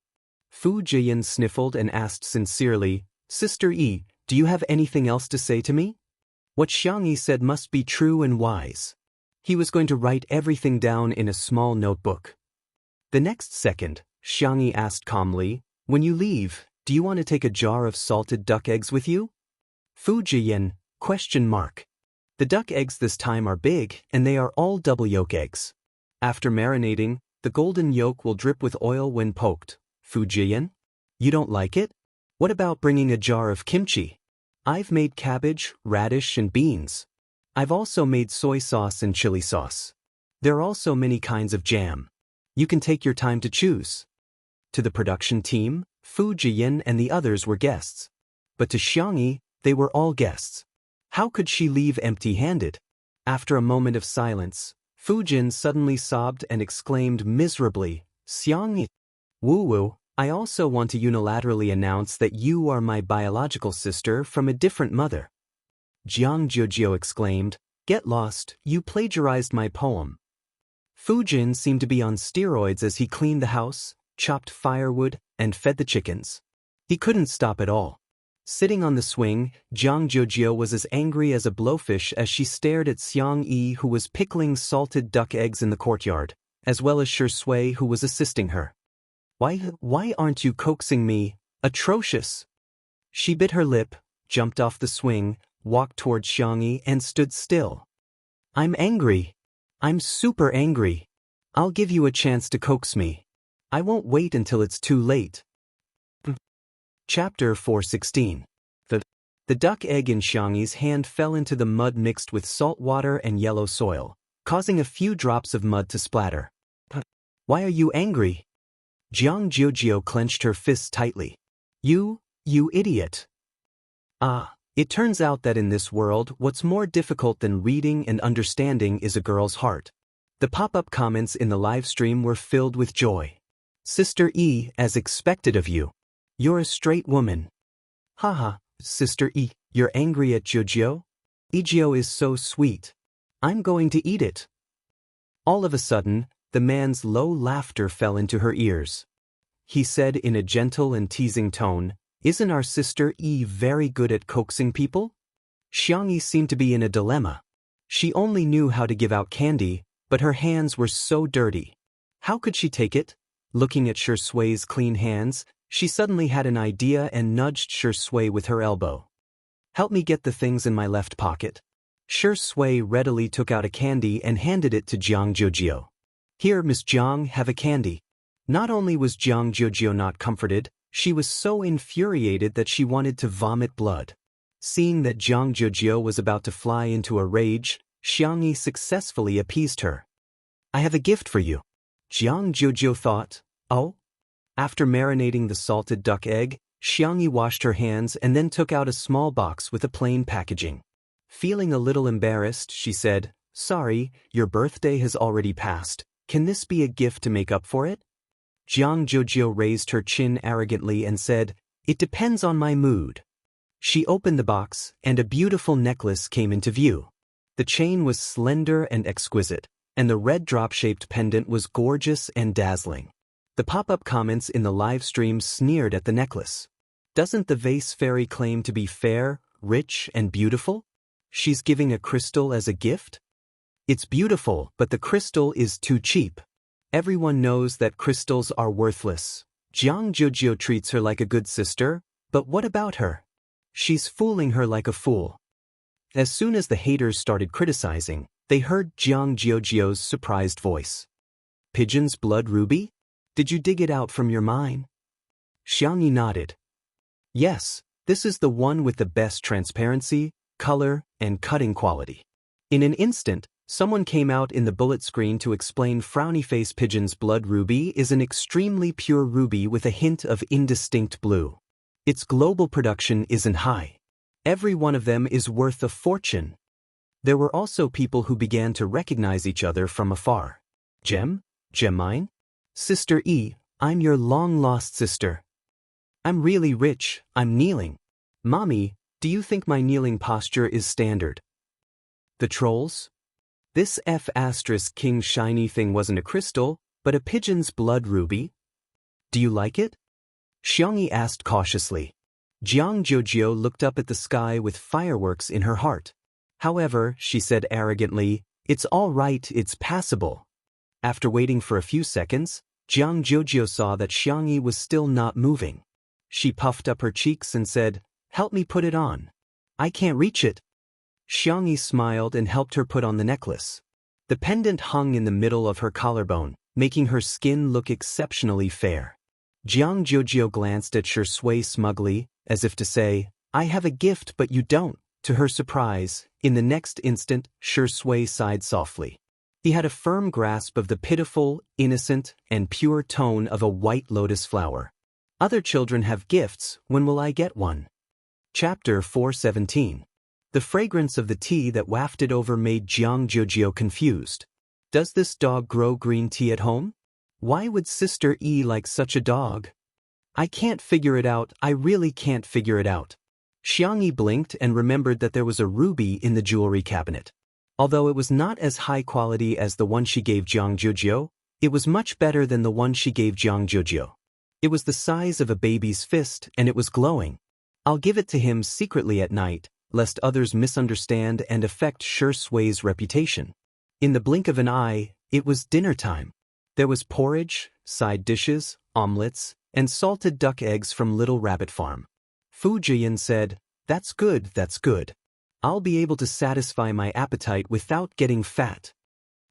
Fu Jian sniffled and asked sincerely, Sister Yi, do you have anything else to say to me? What Xianxia said must be true and wise. He was going to write everything down in a small notebook. The next second, Xianxia asked calmly, when you leave, do you want to take a jar of salted duck eggs with you? Fu Jian, ? The duck eggs this time are big, and they are all double yolk eggs. After marinating, the golden yolk will drip with oil when poked. Fu Jian? You don't like it? What about bringing a jar of kimchi? I've made cabbage, radish, and beans. I've also made soy sauce and chili sauce. There are also many kinds of jam. You can take your time to choose. To the production team, Fu Jian and the others were guests. But to Xianxia, they were all guests. How could she leave empty-handed? After a moment of silence, Fu Jian suddenly sobbed and exclaimed miserably, Xianxia. Wu, I also want to unilaterally announce that you are my biological sister from a different mother. Jiang Jiujiu exclaimed, get lost, you plagiarized my poem. Fu Jian seemed to be on steroids as he cleaned the house, chopped firewood, and fed the chickens. He couldn't stop at all. Sitting on the swing, Jiang Jiujiu was as angry as a blowfish as she stared at Xianxia, who was pickling salted duck eggs in the courtyard, as well as Shui, who was assisting her. Why aren't you coaxing me? Atrocious! She bit her lip, jumped off the swing, walked toward Xianxia and stood still. I'm angry. I'm super angry. I'll give you a chance to coax me. I won't wait until it's too late. Chapter 416. The duck egg in Xianxi's hand fell into the mud mixed with salt water and yellow soil, causing a few drops of mud to splatter. Why are you angry? Jiang Jiujiu clenched her fists tightly. You idiot. It turns out that in this world, what's more difficult than reading and understanding is a girl's heart. The pop-up comments in the live stream were filled with joy. Sister Yi, as expected of you. You're a straight woman. Haha, Sister Yi, you're angry at Jiujiu? Jiujiu is so sweet. I'm going to eat it. All of a sudden, the man's low laughter fell into her ears. He said in a gentle and teasing tone, isn't our sister Yi very good at coaxing people? Xianxia seemed to be in a dilemma. She only knew how to give out candy, but her hands were so dirty. How could she take it? Looking at Shui's clean hands, she suddenly had an idea and nudged Shui with her elbow. Help me get the things in my left pocket. Shui readily took out a candy and handed it to Jiang Jiujiu. Here, Miss Jiang, have a candy. Not only was Jiang Jiujiu not comforted, she was so infuriated that she wanted to vomit blood. Seeing that Jiang Jiujiu was about to fly into a rage, Xianxia successfully appeased her. I have a gift for you. Jiang Jiujiu thought, oh? After marinating the salted duck egg, Xianxia washed her hands and then took out a small box with a plain packaging. Feeling a little embarrassed, she said, sorry, your birthday has already passed. Can this be a gift to make up for it? Jiang Jiujiu raised her chin arrogantly and said, it depends on my mood. She opened the box, and a beautiful necklace came into view. The chain was slender and exquisite, and the red drop-shaped pendant was gorgeous and dazzling. The pop-up comments in the live stream sneered at the necklace. Doesn't the vase fairy claim to be fair, rich, and beautiful? She's giving a crystal as a gift? It's beautiful, but the crystal is too cheap. Everyone knows that crystals are worthless. Jiang Jiujiu treats her like a good sister, but what about her? She's fooling her like a fool. As soon as the haters started criticizing, they heard Jiang Jiujiu's surprised voice. Pigeon's blood ruby? Did you dig it out from your mine? Xianxia nodded. Yes, this is the one with the best transparency, color, and cutting quality. In an instant, someone came out in the bullet screen to explain frowny face Pigeon's blood ruby is an extremely pure ruby with a hint of indistinct blue. Its global production isn't high. Every one of them is worth a fortune. There were also people who began to recognize each other from afar. Gem mine? Sister E, I'm your long-lost sister. I'm really rich, I'm kneeling. Mommy, do you think my kneeling posture is standard? The trolls? This F***king shiny thing wasn't a crystal, but a pigeon's blood ruby. Do you like it? Xianxia asked cautiously. Jiang Jiujiu looked up at the sky with fireworks in her heart. However, she said arrogantly, it's all right, it's passable. After waiting for a few seconds, Jiang Jiujiu saw that Xianxia was still not moving. She puffed up her cheeks and said, help me put it on. I can't reach it. Xianxia smiled and helped her put on the necklace. The pendant hung in the middle of her collarbone, making her skin look exceptionally fair. Jiang Jiujiu glanced at Shui smugly, as if to say, I have a gift but you don't. To her surprise, in the next instant, Shui sighed softly. He had a firm grasp of the pitiful, innocent, and pure tone of a white lotus flower. Other children have gifts, when will I get one? Chapter 417. The fragrance of the tea that wafted over made Jiang Jiujiu confused. Does this dog grow green tea at home? Why would Sister E like such a dog? I can't figure it out, I really can't figure it out. Xianxia blinked and remembered that there was a ruby in the jewelry cabinet. Although it was not as high quality as the one she gave Jiang Jiujiu, it was much better than the one she gave Jiang Jiujiu. It was the size of a baby's fist and it was glowing. I'll give it to him secretly at night, lest others misunderstand and affect Shui's reputation. In the blink of an eye, it was dinner time. There was porridge, side dishes, omelets, and salted duck eggs from Little Rabbit Farm. Fu Jian said, that's good, that's good. I'll be able to satisfy my appetite without getting fat.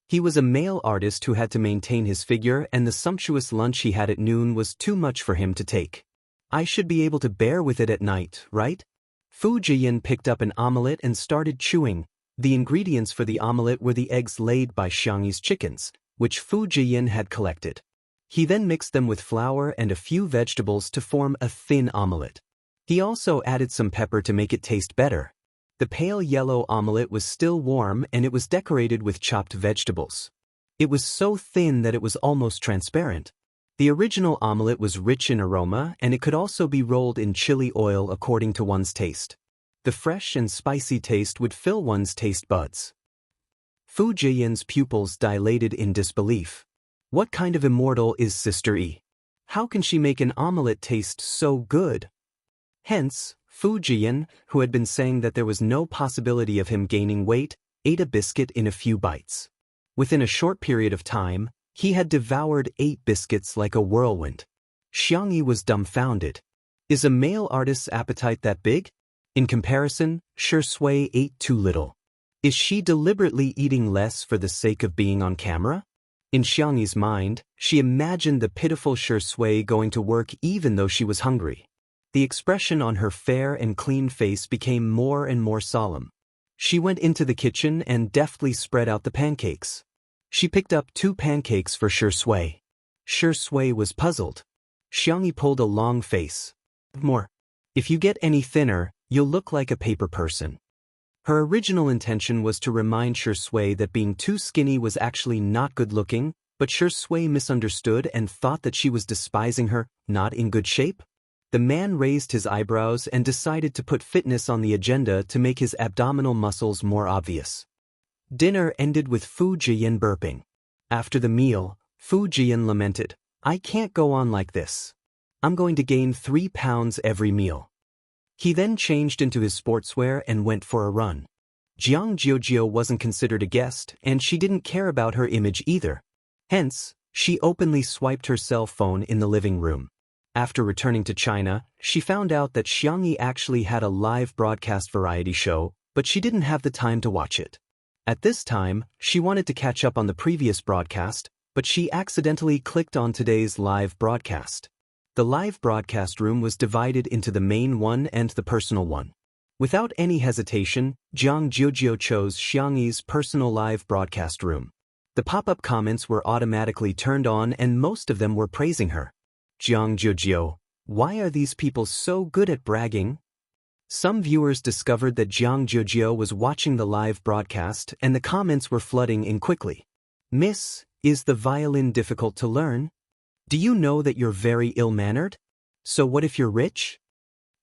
He was a male artist who had to maintain his figure, and the sumptuous lunch he had at noon was too much for him to take. I should be able to bear with it at night, right? Fu Jian picked up an omelette and started chewing. The ingredients for the omelette were the eggs laid by Xianxia's chickens, which Fu Jian had collected. He then mixed them with flour and a few vegetables to form a thin omelette. He also added some pepper to make it taste better. The pale yellow omelette was still warm and it was decorated with chopped vegetables. It was so thin that it was almost transparent. The original omelette was rich in aroma and it could also be rolled in chili oil according to one's taste. The fresh and spicy taste would fill one's taste buds. Fu Jian's pupils dilated in disbelief. What kind of immortal is Sister E? How can she make an omelette taste so good? Hence, Fu Jian, who had been saying that there was no possibility of him gaining weight, ate a biscuit in a few bites. Within a short period of time, he had devoured 8 biscuits like a whirlwind. Xianxia was dumbfounded. Is a male artist's appetite that big? In comparison, Shui ate too little. Is she deliberately eating less for the sake of being on camera? In Xianxia's mind, she imagined the pitiful Shui going to work even though she was hungry. The expression on her fair and clean face became more and more solemn. She went into the kitchen and deftly spread out the pancakes. She picked up 2 pancakes for Shui. Shui was puzzled. Xianxia pulled a long face. More. If you get any thinner, you'll look like a paper person. Her original intention was to remind Shui that being too skinny was actually not good-looking, but Shui misunderstood and thought that she was despising her, not in good shape. The man raised his eyebrows and decided to put fitness on the agenda to make his abdominal muscles more obvious. Dinner ended with Fu Jian burping. After the meal, Fu Jian lamented, "I can't go on like this. I'm going to gain 3 pounds every meal." He then changed into his sportswear and went for a run. Jiang Jiujio wasn't considered a guest, and she didn't care about her image either. Hence, she openly swiped her cell phone in the living room. After returning to China, she found out that Xianxia actually had a live broadcast variety show, but she didn't have the time to watch it. At this time, she wanted to catch up on the previous broadcast, but she accidentally clicked on today's live broadcast. The live broadcast room was divided into the main one and the personal one. Without any hesitation, Jiang Jiujio chose Xianxi's personal live broadcast room. The pop-up comments were automatically turned on and most of them were praising her. Jiang Jiujio, why are these people so good at bragging? Some viewers discovered that Jiang Jiujio was watching the live broadcast and the comments were flooding in quickly. Miss, is the violin difficult to learn? Do you know that you're very ill-mannered? So what if you're rich?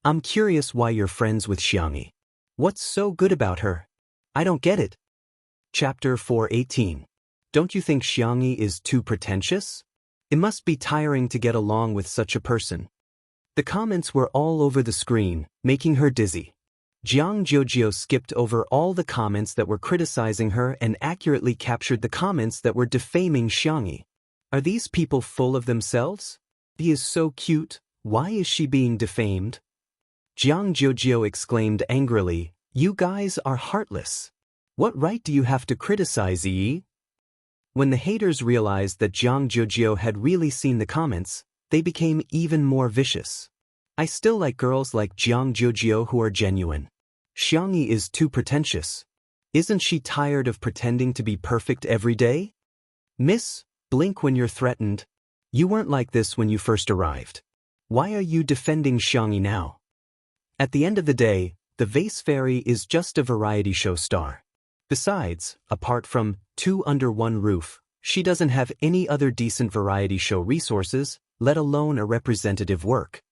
I'm curious why you're friends with Xianxia. What's so good about her? I don't get it. Chapter 418. Don't you think Xianxia is too pretentious? It must be tiring to get along with such a person. The comments were all over the screen, making her dizzy. Jiang Jiujio skipped over all the comments that were criticizing her and accurately captured the comments that were defaming Xianxia. Are these people full of themselves? He is so cute, why is she being defamed? Jiang Jiujio exclaimed angrily, "You guys are heartless. What right do you have to criticize Yi?" When the haters realized that Jiang Jiujio had really seen the comments, they became even more vicious. I still like girls like Jiang Jiujio who are genuine. Xianxia is too pretentious. Isn't she tired of pretending to be perfect every day? Miss, blink when you're threatened. You weren't like this when you first arrived. Why are you defending Xianxia now? At the end of the day, the Vase Fairy is just a variety show star. Besides, apart from 2 Under One Roof, she doesn't have any other decent variety show resources, let alone a representative work.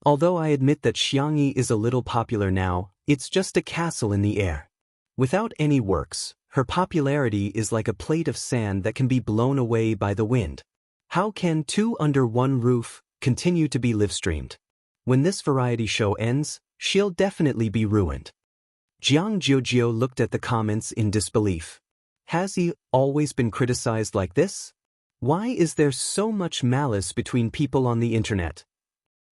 Although I admit that Xianxia is a little popular now, it's just a castle in the air. Without any works, her popularity is like a plate of sand that can be blown away by the wind. How can 2 Under One Roof continue to be live-streamed? When this variety show ends, she'll definitely be ruined. Jiang Jiujio looked at the comments in disbelief. Has he always been criticized like this? Why is there so much malice between people on the internet?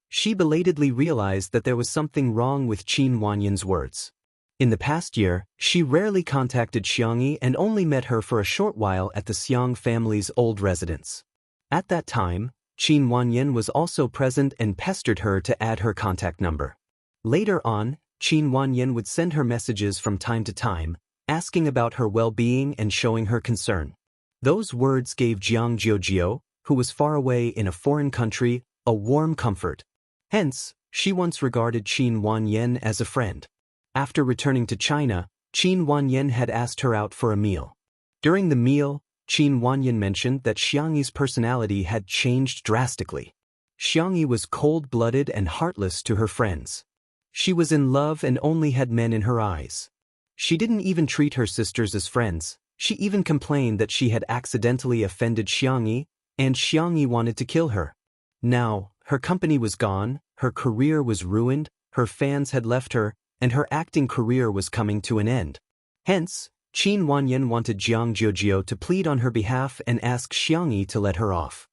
She belatedly realized that there was something wrong with Qin Wanyan's words. In the past year, she rarely contacted Xianxia and only met her for a short while at the Xiang family's old residence. At that time, Qin Wanyan was also present and pestered her to add her contact number. Later on, Qin Wanyan would send her messages from time to time, asking about her well-being and showing her concern. Those words gave Jiang Jiujio, who was far away in a foreign country, a warm comfort. Hence, she once regarded Qin Wanyan as a friend. After returning to China, Qin Wanyan had asked her out for a meal. During the meal, Qin Wanyan mentioned that Xianxi's personality had changed drastically. Xianxia was cold-blooded and heartless to her friends. She was in love and only had men in her eyes. She didn't even treat her sisters as friends. She even complained that she had accidentally offended Xianxia, and Xianxia wanted to kill her. Now, her company was gone, her career was ruined, her fans had left her, and her acting career was coming to an end. Hence, Qin Wanyan wanted Jiang Jiujio to plead on her behalf and ask Xianxia to let her off.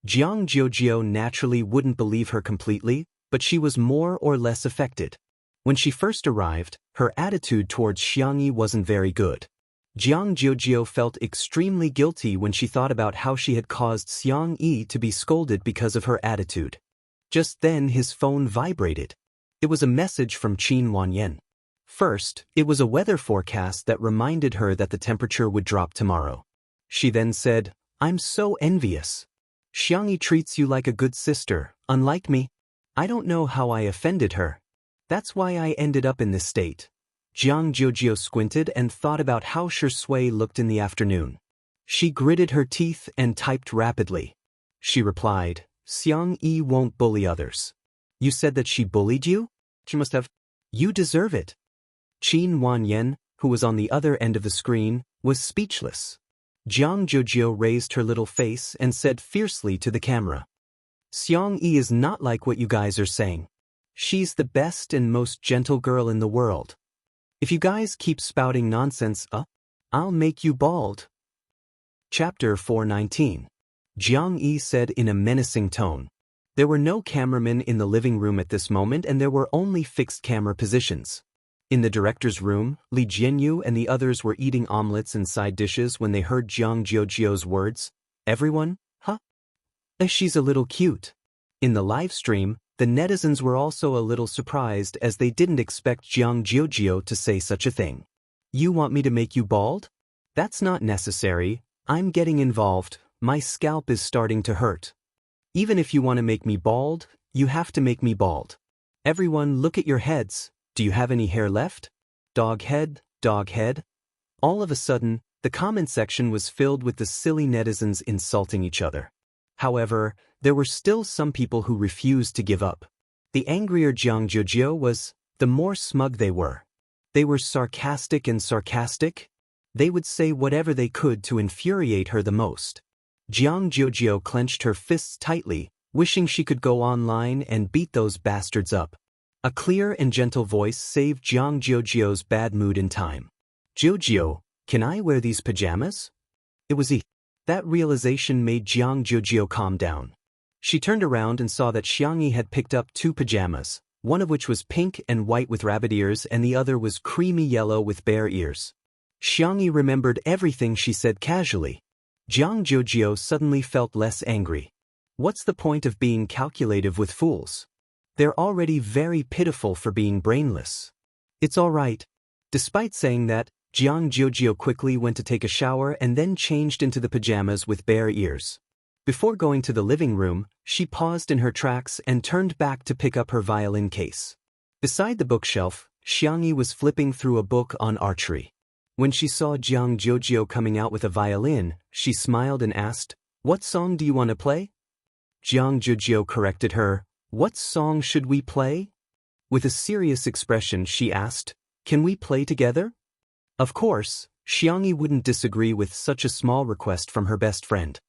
Jiang Jiujio naturally wouldn't believe her completely, but she was more or less affected. When she first arrived, her attitude towards Xianxia wasn't very good. Jiang Jiujio felt extremely guilty when she thought about how she had caused Xianxia to be scolded because of her attitude. Just then his phone vibrated. It was a message from Qin Wanyan. First, it was a weather forecast that reminded her that the temperature would drop tomorrow. She then said, "I'm so envious. Xianxia treats you like a good sister, unlike me. I don't know how I offended her. That's why I ended up in this state." Jiang Jiujio squinted and thought about how Shui looked in the afternoon. She gritted her teeth and typed rapidly. She replied, "Xianxia won't bully others. You said that she bullied you? She must have. You deserve it." Qin Wanyan, who was on the other end of the screen, was speechless. Jiang Jiujio raised her little face and said fiercely to the camera, "Xianxia is not like what you guys are saying. She's the best and most gentle girl in the world. If you guys keep spouting nonsense, I'll make you bald." Chapter 419. Jiang Yi said in a menacing tone. There were no cameramen in the living room at this moment and there were only fixed camera positions. In the director's room, Li Jianyu and the others were eating omelets and side dishes when they heard Jiang Jiujio's words. Everyone, huh? She's a little cute. In the live stream, the netizens were also a little surprised as they didn't expect Jiang Jiujio to say such a thing. You want me to make you bald? That's not necessary. I'm getting involved. My scalp is starting to hurt. Even if you want to make me bald, you have to make me bald. Everyone, look at your heads. Do you have any hair left? Dog head, dog head. All of a sudden, the comment section was filled with the silly netizens insulting each other. However, there were still some people who refused to give up. The angrier Jiang Jiujio was, the more smug they were. They were sarcastic and sarcastic. They would say whatever they could to infuriate her the most. Jiang Jiujio clenched her fists tightly, wishing she could go online and beat those bastards up. A clear and gentle voice saved Jiang Jiujio's bad mood in time. "Jiujio, can I wear these pajamas?" It was he. That realization made Jiang Jiujio calm down. She turned around and saw that Xianxia had picked up 2 pajamas, one of which was pink and white with rabbit ears and the other was creamy yellow with bear ears. Xianxia remembered everything she said casually. Jiang Jiujio suddenly felt less angry. What's the point of being calculative with fools? They're already very pitiful for being brainless. It's all right. Despite saying that, Jiang Jiujio quickly went to take a shower and then changed into the pajamas with bare ears. Before going to the living room, she paused in her tracks and turned back to pick up her violin case. Beside the bookshelf, Xianxia was flipping through a book on archery. When she saw Jiang Jiujio coming out with a violin, she smiled and asked, "What song do you want to play?" Jiang Jiujio corrected her, "What song should we play?" With a serious expression she asked, "Can we play together?" Of course, Xianxia wouldn't disagree with such a small request from her best friend.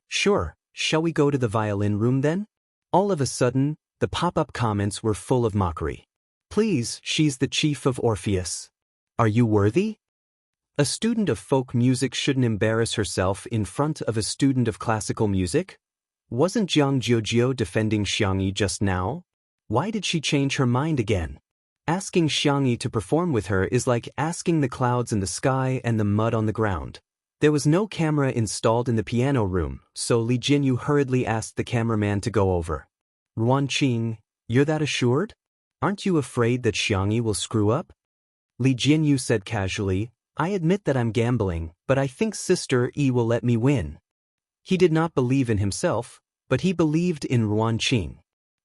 "Sure, shall we go to the violin room then?" All of a sudden, the pop-up comments were full of mockery. "Please, she's the chief of Orpheus. Are you worthy? A student of folk music shouldn't embarrass herself in front of a student of classical music? Wasn't Jiang Jiujio defending Xianxia just now? Why did she change her mind again? Asking Xianxia to perform with her is like asking the clouds in the sky and the mud on the ground. There was no camera installed in the piano room, so Li Jinyu hurriedly asked the cameraman to go over. "Ruanqing, you're that assured? Aren't you afraid that Xianxia will screw up?" Li Jinyu said casually, "I admit that I'm gambling, but I think Sister Yi will let me win." He did not believe in himself, but he believed in Ruanqing.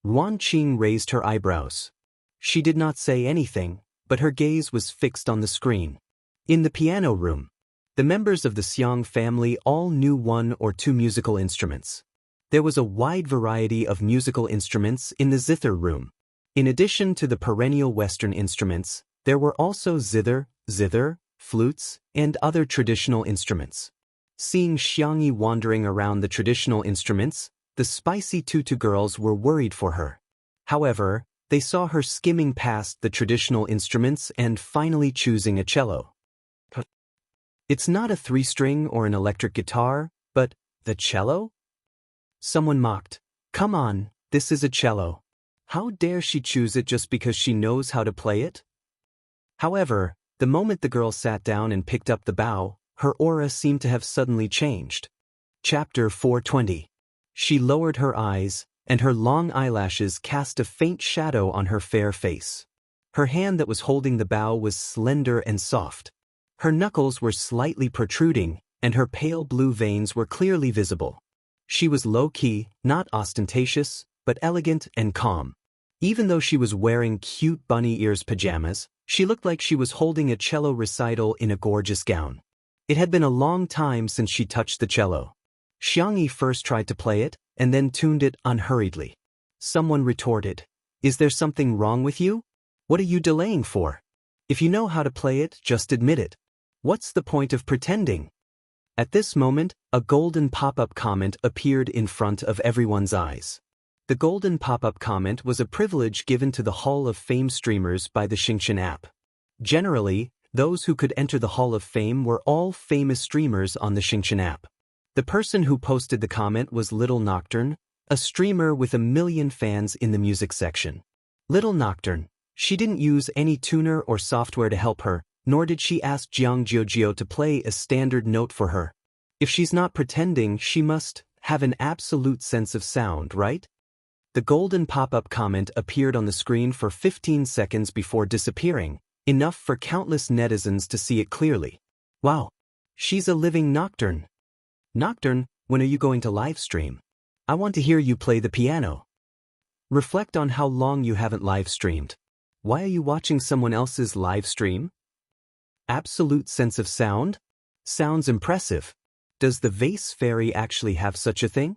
Ruanqing raised her eyebrows. She did not say anything, but her gaze was fixed on the screen. In the piano room, the members of the Xiang family all knew 1 or 2 musical instruments. There was a wide variety of musical instruments in the zither room. In addition to the perennial Western instruments, there were also zither, flutes, and other traditional instruments. Seeing Xianxia wandering around the traditional instruments, the spicy tutu girls were worried for her. However, they saw her skimming past the traditional instruments and finally choosing a cello. It's not a 3-string or an electric guitar, but the cello? Someone mocked. Come on, this is a cello. How dare she choose it just because she knows how to play it? However, the moment the girl sat down and picked up the bow, her aura seemed to have suddenly changed. Chapter 420. She lowered her eyes, and her long eyelashes cast a faint shadow on her fair face. Her hand that was holding the bow was slender and soft. Her knuckles were slightly protruding, and her pale blue veins were clearly visible. She was low-key, not ostentatious, but elegant and calm. Even though she was wearing cute bunny ears pajamas, she looked like she was holding a cello recital in a gorgeous gown. It had been a long time since she touched the cello. Xianxia first tried to play it, and then tuned it unhurriedly. Someone retorted, "Is there something wrong with you? What are you delaying for? If you know how to play it, just admit it. What's the point of pretending?" At this moment, a golden pop-up comment appeared in front of everyone's eyes. The golden pop-up comment was a privilege given to the Hall of Fame streamers by the Xianxia app. Generally, those who could enter the Hall of Fame were all famous streamers on the Xianxia app. The person who posted the comment was Little Nocturne, a streamer with 1 million fans in the music section. Little Nocturne, she didn't use any tuner or software to help her, nor did she ask Xianxia to play a standard note for her. If she's not pretending, she must have an absolute sense of sound, right? The golden pop-up comment appeared on the screen for 15 seconds before disappearing, enough for countless netizens to see it clearly. Wow, she's a living Nocturne. Nocturne, when are you going to live stream? I want to hear you play the piano. Reflect on how long you haven't live streamed. Why are you watching someone else's live stream? Absolute sense of sound? Sounds impressive. Does the vase fairy actually have such a thing?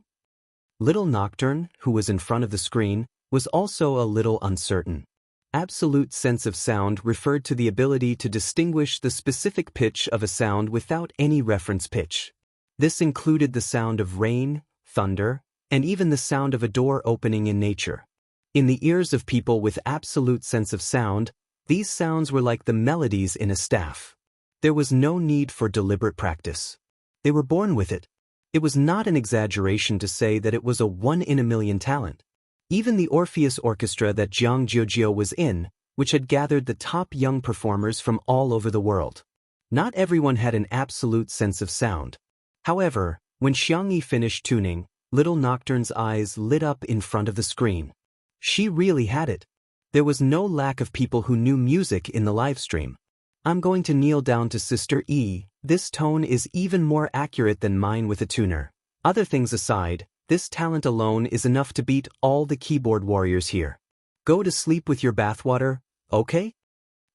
Little Nocturne, who was in front of the screen, was also a little uncertain. Absolute sense of sound referred to the ability to distinguish the specific pitch of a sound without any reference pitch. This included the sound of rain, thunder, and even the sound of a door opening in nature. In the ears of people with absolute sense of sound, these sounds were like the melodies in a staff. There was no need for deliberate practice. They were born with it. It was not an exaggeration to say that it was a 1 in a million talent. Even the Orpheus Orchestra that Xianxia was in, which had gathered the top young performers from all over the world. Not everyone had an absolute sense of sound. However, when Xianxia finished tuning, Little Nocturne's eyes lit up in front of the screen. She really had it. There was no lack of people who knew music in the livestream. I'm going to kneel down to Sister E. This tone is even more accurate than mine with a tuner. Other things aside, this talent alone is enough to beat all the keyboard warriors here. Go to sleep with your bathwater, okay?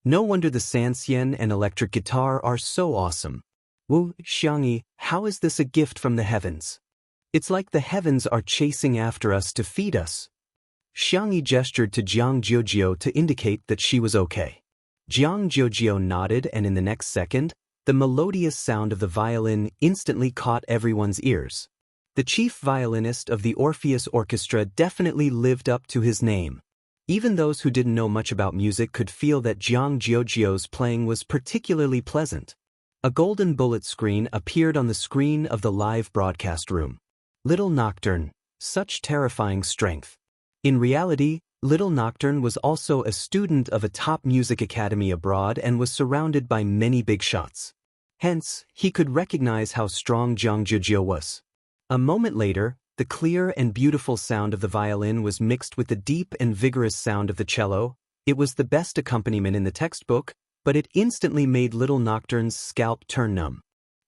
No wonder the Xianxia and electric guitar are so awesome. Wu, Xianxia, how is this a gift from the heavens? It's like the heavens are chasing after us to feed us. Xianxia gestured to Xianxia to indicate that she was okay. Xianxia nodded, and in the next second, the melodious sound of the violin instantly caught everyone's ears. The chief violinist of the Orpheus Orchestra definitely lived up to his name. Even those who didn't know much about music could feel that Xianxia's playing was particularly pleasant. A golden bullet screen appeared on the screen of the live broadcast room. Little Nocturne, such terrifying strength. In reality, Little Nocturne was also a student of a top music academy abroad and was surrounded by many big shots. Hence, he could recognize how strong Xianxia was. A moment later, the clear and beautiful sound of the violin was mixed with the deep and vigorous sound of the cello. It was the best accompaniment in the textbook, but it instantly made Little Nocturne's scalp turn numb.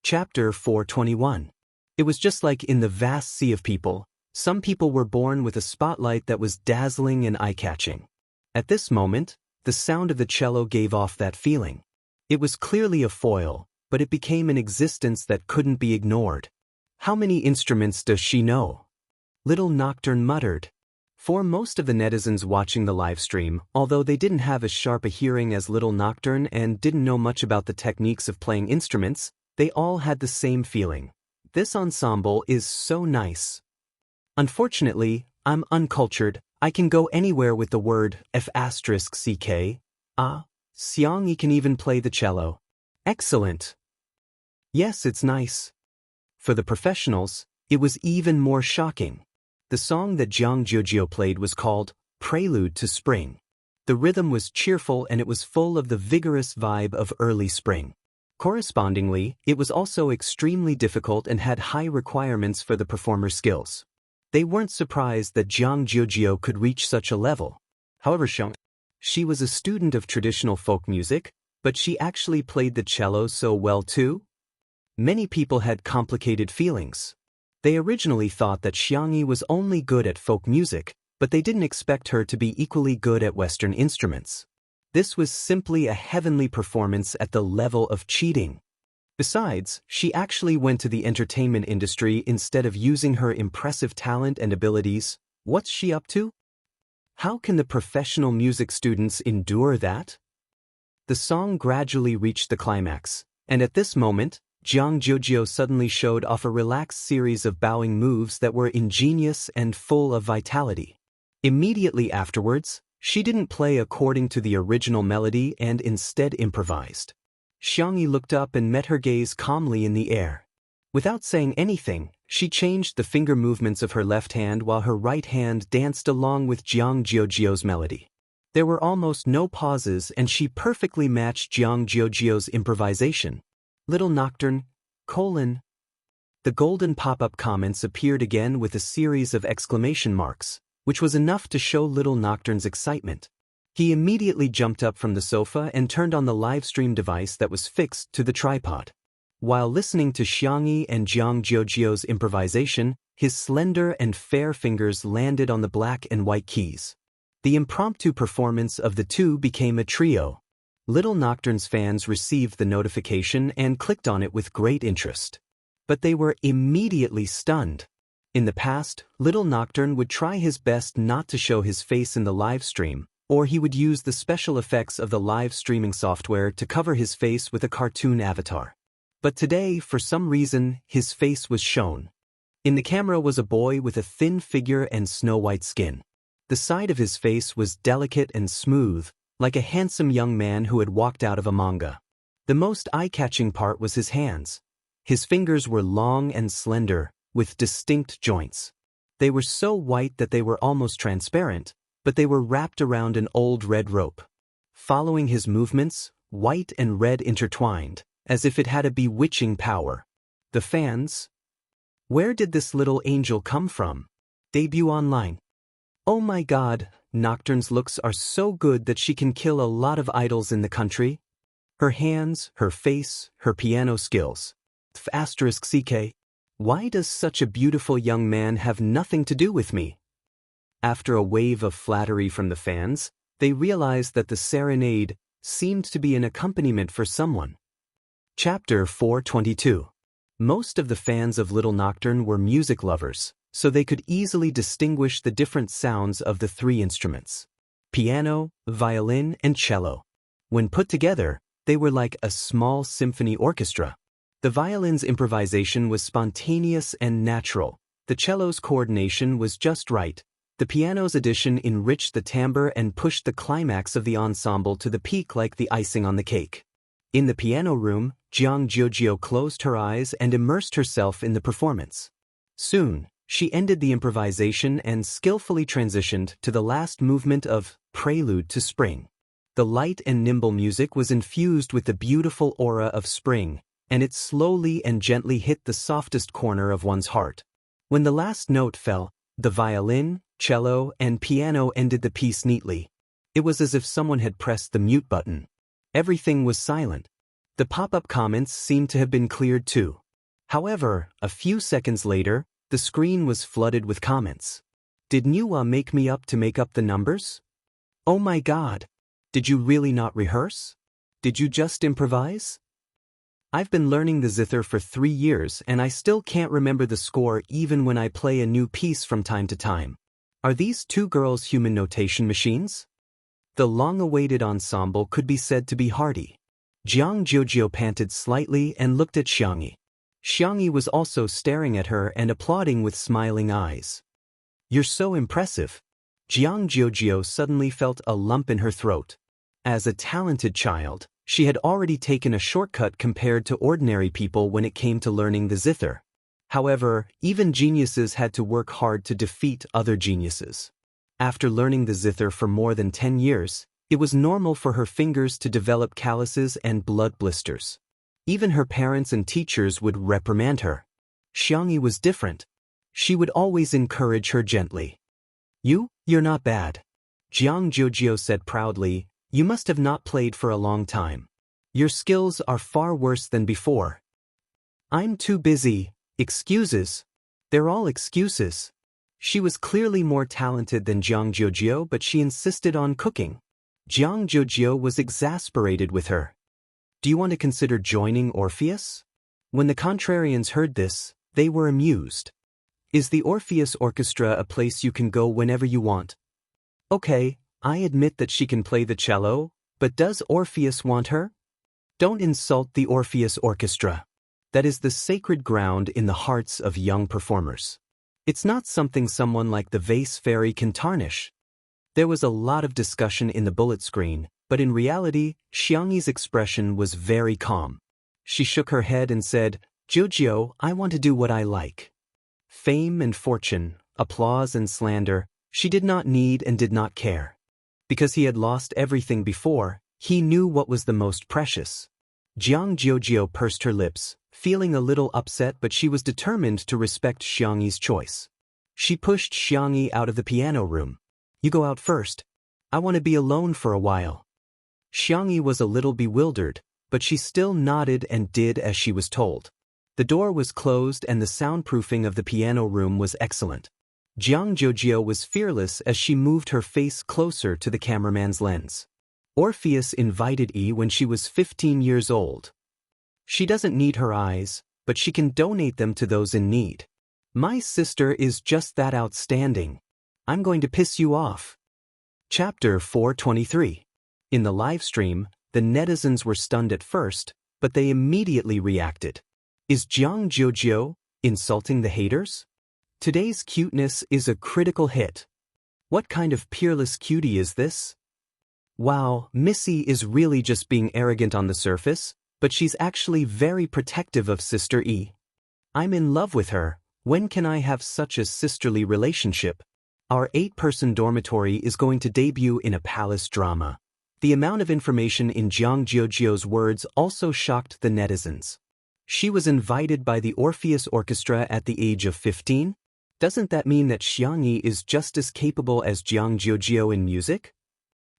Chapter 421. It was just like in the vast sea of people. Some people were born with a spotlight that was dazzling and eye-catching. At this moment, the sound of the cello gave off that feeling. It was clearly a foil, but it became an existence that couldn't be ignored. How many instruments does she know? Little Nocturne muttered. For most of the netizens watching the livestream, although they didn't have as sharp a hearing as Little Nocturne and didn't know much about the techniques of playing instruments, they all had the same feeling. This ensemble is so nice. Unfortunately, I'm uncultured. I can go anywhere with the word F***ck. Xianxia can even play the cello. Excellent. Yes, it's nice. For the professionals, it was even more shocking. The song that Xianxia played was called Prelude to Spring. The rhythm was cheerful and it was full of the vigorous vibe of early spring. Correspondingly, it was also extremely difficult and had high requirements for the performer's skills. They weren't surprised that Jiang Jiujio could reach such a level. However, she was a student of traditional folk music, but she actually played the cello so well too? Many people had complicated feelings. They originally thought that Xianxia was only good at folk music, but they didn't expect her to be equally good at Western instruments. This was simply a heavenly performance at the level of cheating. Besides, she actually went to the entertainment industry instead of using her impressive talent and abilities. What's she up to? How can the professional music students endure that? The song gradually reached the climax, and at this moment, Jiang Jiujio suddenly showed off a relaxed series of bowing moves that were ingenious and full of vitality. Immediately afterwards, she didn't play according to the original melody and instead improvised. Xianxia looked up and met her gaze calmly in the air. Without saying anything, she changed the finger movements of her left hand while her right hand danced along with Jiang Jiujio's melody. There were almost no pauses and she perfectly matched Jiang Jiujio's improvisation. Little Nocturne, : The golden pop-up comments appeared again with a series of exclamation marks, which was enough to show Little Nocturne's excitement. He immediately jumped up from the sofa and turned on the live stream device that was fixed to the tripod. While listening to Xianxia and Jiang Jiujio's improvisation, his slender and fair fingers landed on the black and white keys. The impromptu performance of the two became a trio. Little Nocturne's fans received the notification and clicked on it with great interest. But they were immediately stunned. In the past, Little Nocturne would try his best not to show his face in the live stream, or he would use the special effects of the live streaming software to cover his face with a cartoon avatar. But today, for some reason, his face was shown. In the camera was a boy with a thin figure and snow-white skin. The side of his face was delicate and smooth, like a handsome young man who had walked out of a manga. The most eye-catching part was his hands. His fingers were long and slender, with distinct joints. They were so white that they were almost transparent, but they were wrapped around an old red rope. Following his movements, white and red intertwined, as if it had a bewitching power. The fans? Where did this little angel come from? Debut online. Oh my god, Nocturne's looks are so good that she can kill a lot of idols in the country. Her hands, her face, her piano skills. *CK. Why does such a beautiful young man have nothing to do with me? After a wave of flattery from the fans, they realized that the serenade seemed to be an accompaniment for someone. Chapter 422. Most of the fans of Little Nocturne were music lovers, so they could easily distinguish the different sounds of the three instruments: piano, violin, and cello. When put together, they were like a small symphony orchestra. The violin's improvisation was spontaneous and natural. The cello's coordination was just right. The piano's addition enriched the timbre and pushed the climax of the ensemble to the peak like the icing on the cake. In the piano room, Jiang Jiujio closed her eyes and immersed herself in the performance. Soon, she ended the improvisation and skillfully transitioned to the last movement of Prelude to Spring. The light and nimble music was infused with the beautiful aura of spring, and it slowly and gently hit the softest corner of one's heart. When the last note fell, the violin, cello, and piano ended the piece neatly. It was as if someone had pressed the mute button. Everything was silent. The pop-up comments seemed to have been cleared too. However, a few seconds later, the screen was flooded with comments. Did Niwa make me up to make up the numbers? Oh my god! Did you really not rehearse? Did you just improvise? I've been learning the zither for 3 years and I still can't remember the score even when I play a new piece from time to time. Are these two girls human notation machines? The long-awaited ensemble could be said to be hearty. Jiang Jiujio panted slightly and looked at Xianxia. Xianxia was also staring at her and applauding with smiling eyes. You're so impressive. Jiang Jiujio suddenly felt a lump in her throat. As a talented child, she had already taken a shortcut compared to ordinary people when it came to learning the zither. However, even geniuses had to work hard to defeat other geniuses. After learning the zither for more than 10 years, it was normal for her fingers to develop calluses and blood blisters. Even her parents and teachers would reprimand her. Xianxia was different. She would always encourage her gently. You're not bad. Jiang Jiujio said proudly, you must have not played for a long time. Your skills are far worse than before. I'm too busy. Excuses. They're all excuses. She was clearly more talented than Jiang Jiujio, but she insisted on cooking. Jiang Jiujio was exasperated with her. Do you want to consider joining Orpheus? When the contrarians heard this, they were amused. Is the Orpheus Orchestra a place you can go whenever you want? Okay, I admit that she can play the cello, but does Orpheus want her? Don't insult the Orpheus Orchestra. That is the sacred ground in the hearts of young performers. It's not something someone like the vase fairy can tarnish. There was a lot of discussion in the bullet screen, but in reality, Xianxi's expression was very calm. She shook her head and said, Jiujio, I want to do what I like. Fame and fortune, applause and slander, she did not need and did not care. Because he had lost everything before, he knew what was the most precious. Jiang Jiujio pursed her lips, feeling a little upset, but she was determined to respect Xianxi's choice. She pushed Xianxi out of the piano room. You go out first. I want to be alone for a while. Xianxi was a little bewildered, but she still nodded and did as she was told. The door was closed and the soundproofing of the piano room was excellent. Jiang Jiujio was fearless as she moved her face closer to the cameraman's lens. Orpheus invited E when she was 15 years old. She doesn't need her eyes, but she can donate them to those in need. My sister is just that outstanding. I'm going to piss you off. Chapter 423. In the live stream, the netizens were stunned at first, but they immediately reacted. Is Jiang Jiujio insulting the haters? Today's cuteness is a critical hit. What kind of peerless cutie is this? Wow, Missy is really just being arrogant on the surface, but she's actually very protective of Sister E. I'm in love with her. When can I have such a sisterly relationship? Our 8-person dormitory is going to debut in a palace drama. The amount of information in Jiang Jiujio's words also shocked the netizens. She was invited by the Orpheus Orchestra at the age of 15? Doesn't that mean that Xianxi is just as capable as Jiang Jiujio in music?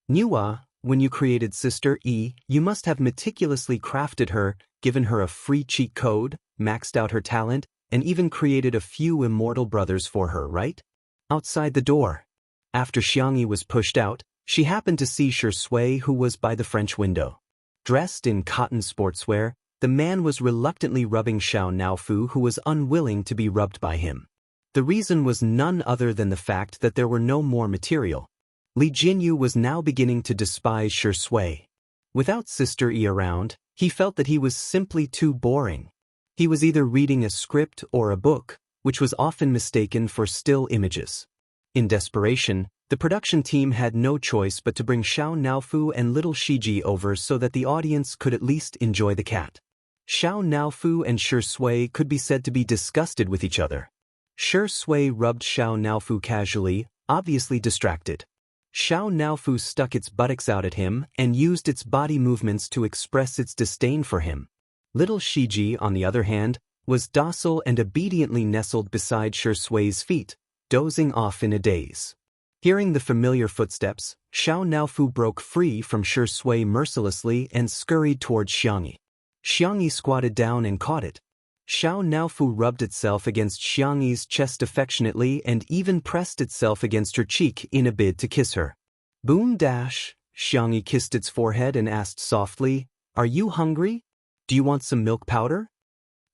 Niwa, when you created Sister E, you must have meticulously crafted her, given her a free cheat code, maxed out her talent, and even created a few immortal brothers for her, right? Outside the door. After Xianxi was pushed out, she happened to see Shui, who was by the French window. Dressed in cotton sportswear, the man was reluctantly rubbing Xiao Naofu, who was unwilling to be rubbed by him. The reason was none other than the fact that there were no more material. Li Jinyu was now beginning to despise Shui. Without Sister E around, he felt that he was simply too boring. He was either reading a script or a book, which was often mistaken for still images. In desperation, the production team had no choice but to bring Xiao Naofu and little Shiji over so that the audience could at least enjoy the cat. Xiao Naofu and Shui could be said to be disgusted with each other. Shui rubbed Xiao Naofu casually, obviously distracted. Xiao Naofu stuck its buttocks out at him and used its body movements to express its disdain for him. Little Shiji, on the other hand, was docile and obediently nestled beside Shui's feet, dozing off in a daze. Hearing the familiar footsteps, Xiao Naofu broke free from Shui mercilessly and scurried towards Xianxi. Xianxi squatted down and caught it. Xiao Naofu rubbed itself against Xianxi's chest affectionately and even pressed itself against her cheek in a bid to kiss her. Boom dash, Xianxi kissed its forehead and asked softly, Are you hungry? Do you want some milk powder?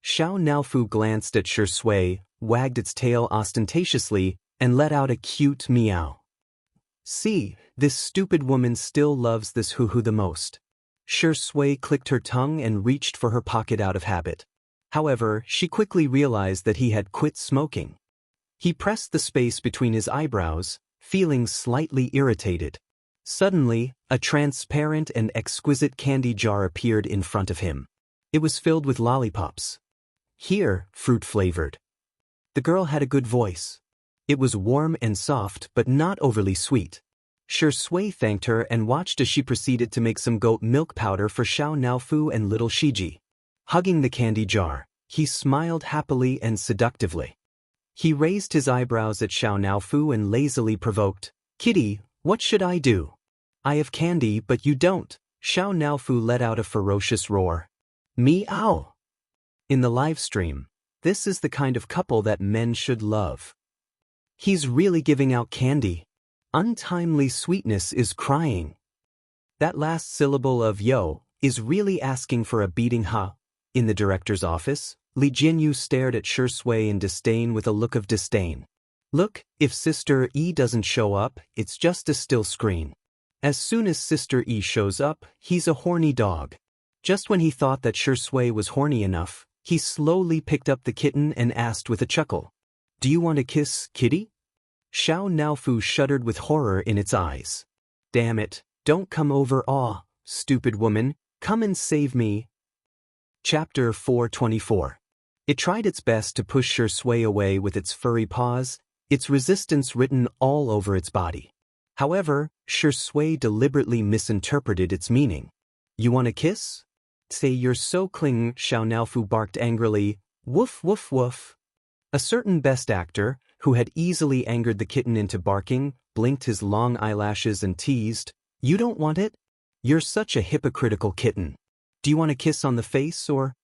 Xiao Naofu glanced at Shui, wagged its tail ostentatiously, and let out a cute meow. See, this stupid woman still loves this hoo-hoo the most. Shui clicked her tongue and reached for her pocket out of habit. However, she quickly realized that he had quit smoking. He pressed the space between his eyebrows, feeling slightly irritated. Suddenly, a transparent and exquisite candy jar appeared in front of him. It was filled with lollipops. Here, fruit-flavored. The girl had a good voice. It was warm and soft but not overly sweet. Shui thanked her and watched as she proceeded to make some goat milk powder for Xiao Naofu and little Shiji. Hugging the candy jar, he smiled happily and seductively. He raised his eyebrows at Xiao Naofu and lazily provoked, "Kitty, what should I do? I have candy but you don't." Xiao Naofu let out a ferocious roar. Meow! In the live stream, this is the kind of couple that men should love. He's really giving out candy. Untimely sweetness is crying. That last syllable of yo is really asking for a beating, huh? In the director's office, Li Jinyu stared at Shi Sui in disdain with a look of disdain. Look, if Sister E doesn't show up, it's just a still screen. As soon as Sister E shows up, he's a horny dog. Just when he thought that Shi Sui was horny enough, he slowly picked up the kitten and asked with a chuckle, "Do you want a kiss, kitty?" Xiao Naofu shuddered with horror in its eyes. "Damn it, don't come over, aw, stupid woman, come and save me." Chapter 424. It tried its best to push Shi Sui away with its furry paws, its resistance written all over its body. However, Shi Sui deliberately misinterpreted its meaning. "You want a kiss? Say you're so cling," Xiao Naofu barked angrily. "Woof woof woof." A certain best actor, who had easily angered the kitten into barking, blinked his long eyelashes and teased, "You don't want it? You're such a hypocritical kitten. Do you want a kiss on the face or?"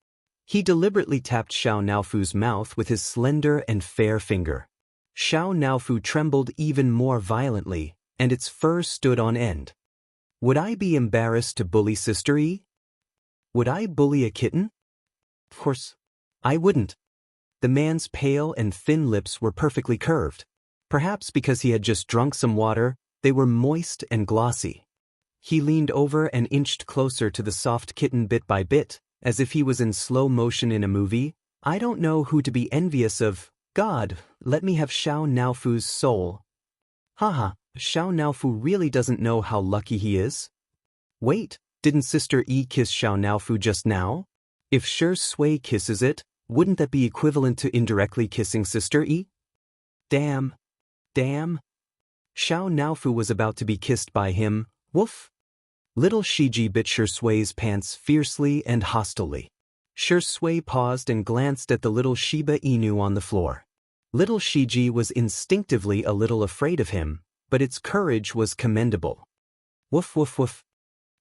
He deliberately tapped Xiao Naofu's mouth with his slender and fair finger. Xiao Naofu trembled even more violently, and its fur stood on end. Would I be embarrassed to bully Sister E? Would I bully a kitten? Of course, I wouldn't. The man's pale and thin lips were perfectly curved. Perhaps because he had just drunk some water, they were moist and glossy. He leaned over and inched closer to the soft kitten bit by bit, as if he was in slow motion in a movie. I don't know who to be envious of. God, let me have Xiao Naofu's soul. Haha, Xiao Naofu really doesn't know how lucky he is. Wait, didn't Sister E kiss Xiao Naofu just now? If Shi Sui kisses it, wouldn't that be equivalent to indirectly kissing Sister E? Damn. Damn. Xiao Naofu was about to be kissed by him. Woof. Little Shiji bit Shi Sui's pants fiercely and hostilely. Shi Sui paused and glanced at the little Shiba Inu on the floor. Little Shiji was instinctively a little afraid of him, but its courage was commendable. Woof woof woof.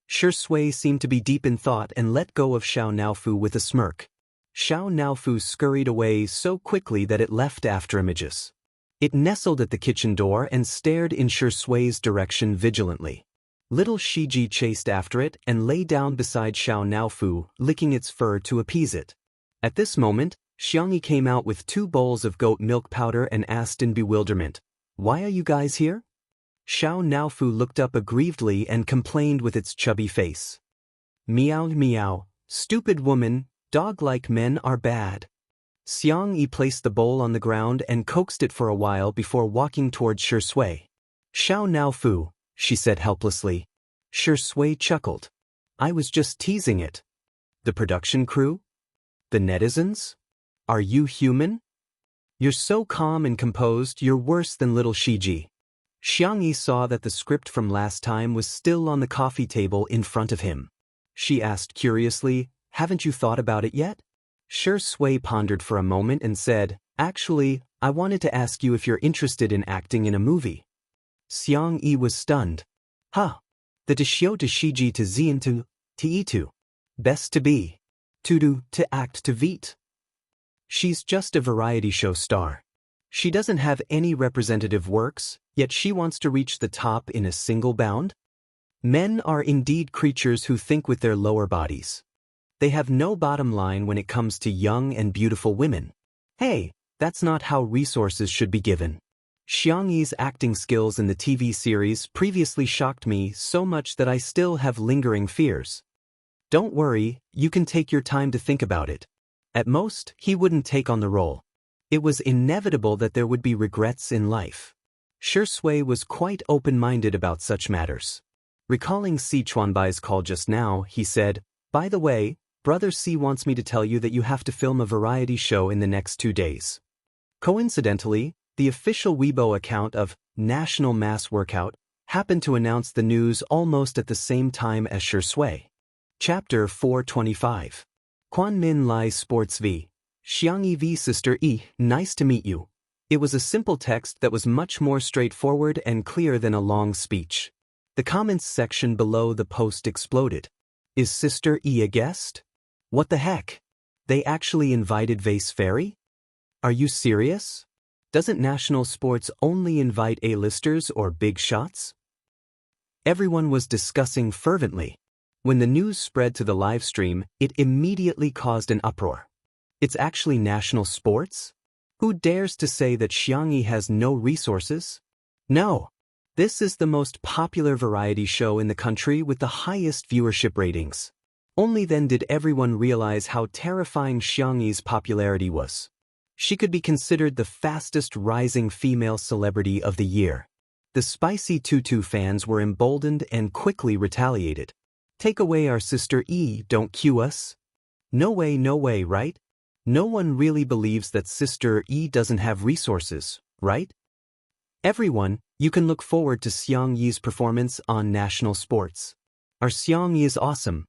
Shi Sui seemed to be deep in thought and let go of Xiao Naofu with a smirk. Xiao Naofu scurried away so quickly that it left after images. It nestled at the kitchen door and stared in Shi Sui's direction vigilantly. Little Shiji chased after it and lay down beside Xiao Naofu, licking its fur to appease it. At this moment, Xianxia came out with 2 bowls of goat milk powder and asked in bewilderment, "Why are you guys here?" Xiao Naofu looked up aggrievedly and complained with its chubby face. "Meow meow, stupid woman, dog-like men are bad." Xianxia placed the bowl on the ground and coaxed it for a while before walking towards Shi Sui. "Xiao Naofu," she said helplessly. Shi Sui chuckled. "I was just teasing it." "The production crew? The netizens? Are you human? You're so calm and composed, you're worse than little Shiji." Xianxia saw that the script from last time was still on the coffee table in front of him. She asked curiously, "Haven't you thought about it yet?" Shi Sui pondered for a moment and said, "Actually, I wanted to ask you if you're interested in acting in a movie." Xianxia was stunned. "Huh. The Deshio to Shiji to Zien to Itu. Best to be. To act to Veet. She's just a variety show star. She doesn't have any representative works, yet she wants to reach the top in a single bound? Men are indeed creatures who think with their lower bodies. They have no bottom line when it comes to young and beautiful women. Hey, that's not how resources should be given." Xianxi's acting skills in the TV series previously shocked me so much that I still have lingering fears. "Don't worry, you can take your time to think about it." At most, he wouldn't take on the role. It was inevitable that there would be regrets in life. Shi Sui was quite open-minded about such matters. Recalling Si Chuanbai's call just now, he said, "By the way, Brother Si wants me to tell you that you have to film a variety show in the next 2 days." Coincidentally, the official Weibo account of National Mass Workout happened to announce the news almost at the same time as Shi Sui. Chapter 425. Quan Min Lai Sports v. Xianxia v Sister E, nice to meet you. It was a simple text that was much more straightforward and clear than a long speech. The comments section below the post exploded. Is Sister E a guest? What the heck? They actually invited Vase Fairy? Are you serious? Doesn't national sports only invite A-listers or big shots? Everyone was discussing fervently. When the news spread to the live stream, it immediately caused an uproar. It's actually national sports? Who dares to say that Xianxia has no resources? No. This is the most popular variety show in the country with the highest viewership ratings. Only then did everyone realize how terrifying Xianxia's popularity was. She could be considered the fastest rising female celebrity of the year. The spicy tutu fans were emboldened and quickly retaliated. Take away our Sister E, don't cue us? No way, right? No one really believes that Sister E doesn't have resources, right? Everyone, you can look forward to Xianxia's performance on national sports. Our Xianxia is awesome.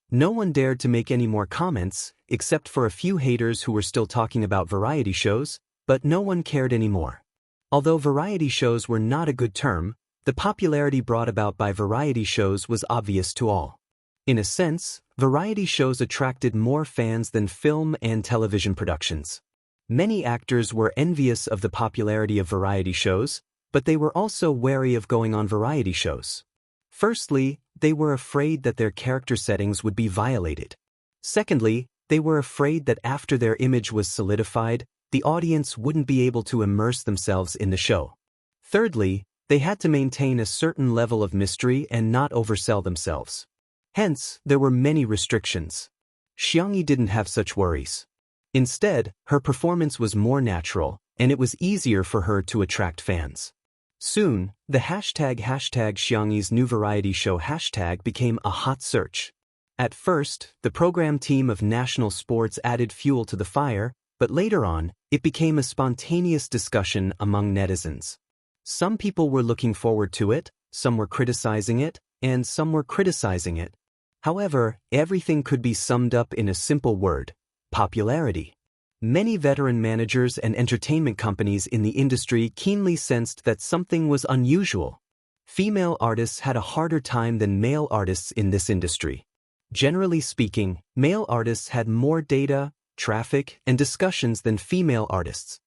No one dared to make any more comments, except for a few haters who were still talking about variety shows, but no one cared anymore. Although variety shows were not a good term, the popularity brought about by variety shows was obvious to all. In a sense, variety shows attracted more fans than film and television productions. Many actors were envious of the popularity of variety shows, but they were also wary of going on variety shows. Firstly, they were afraid that their character settings would be violated. Secondly, they were afraid that after their image was solidified, the audience wouldn't be able to immerse themselves in the show. Thirdly, they had to maintain a certain level of mystery and not oversell themselves. Hence, there were many restrictions. Xianxia didn't have such worries. Instead, her performance was more natural, and it was easier for her to attract fans. Soon, the hashtag Xianxia's new variety show hashtag became a hot search. At first, the program team of national sports added fuel to the fire, but later on, it became a spontaneous discussion among netizens. Some people were looking forward to it, some were criticizing it, and some were criticizing it. However, everything could be summed up in a simple word: popularity. Many veteran managers and entertainment companies in the industry keenly sensed that something was unusual. Female artists had a harder time than male artists in this industry. Generally speaking, male artists had more data, traffic, and discussions than female artists.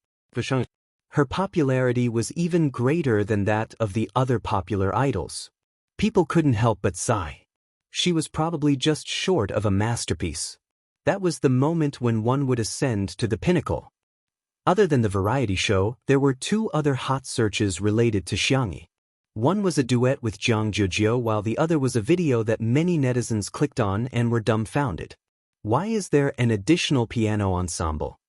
Her popularity was even greater than that of the other popular idols. People couldn't help but sigh. She was probably just short of a masterpiece. That was the moment when one would ascend to the pinnacle. Other than the variety show, there were two other hot searches related to Xianxia. One was a duet with Zhang Jiujiu, while the other was a video that many netizens clicked on and were dumbfounded. Why is there an additional piano ensemble?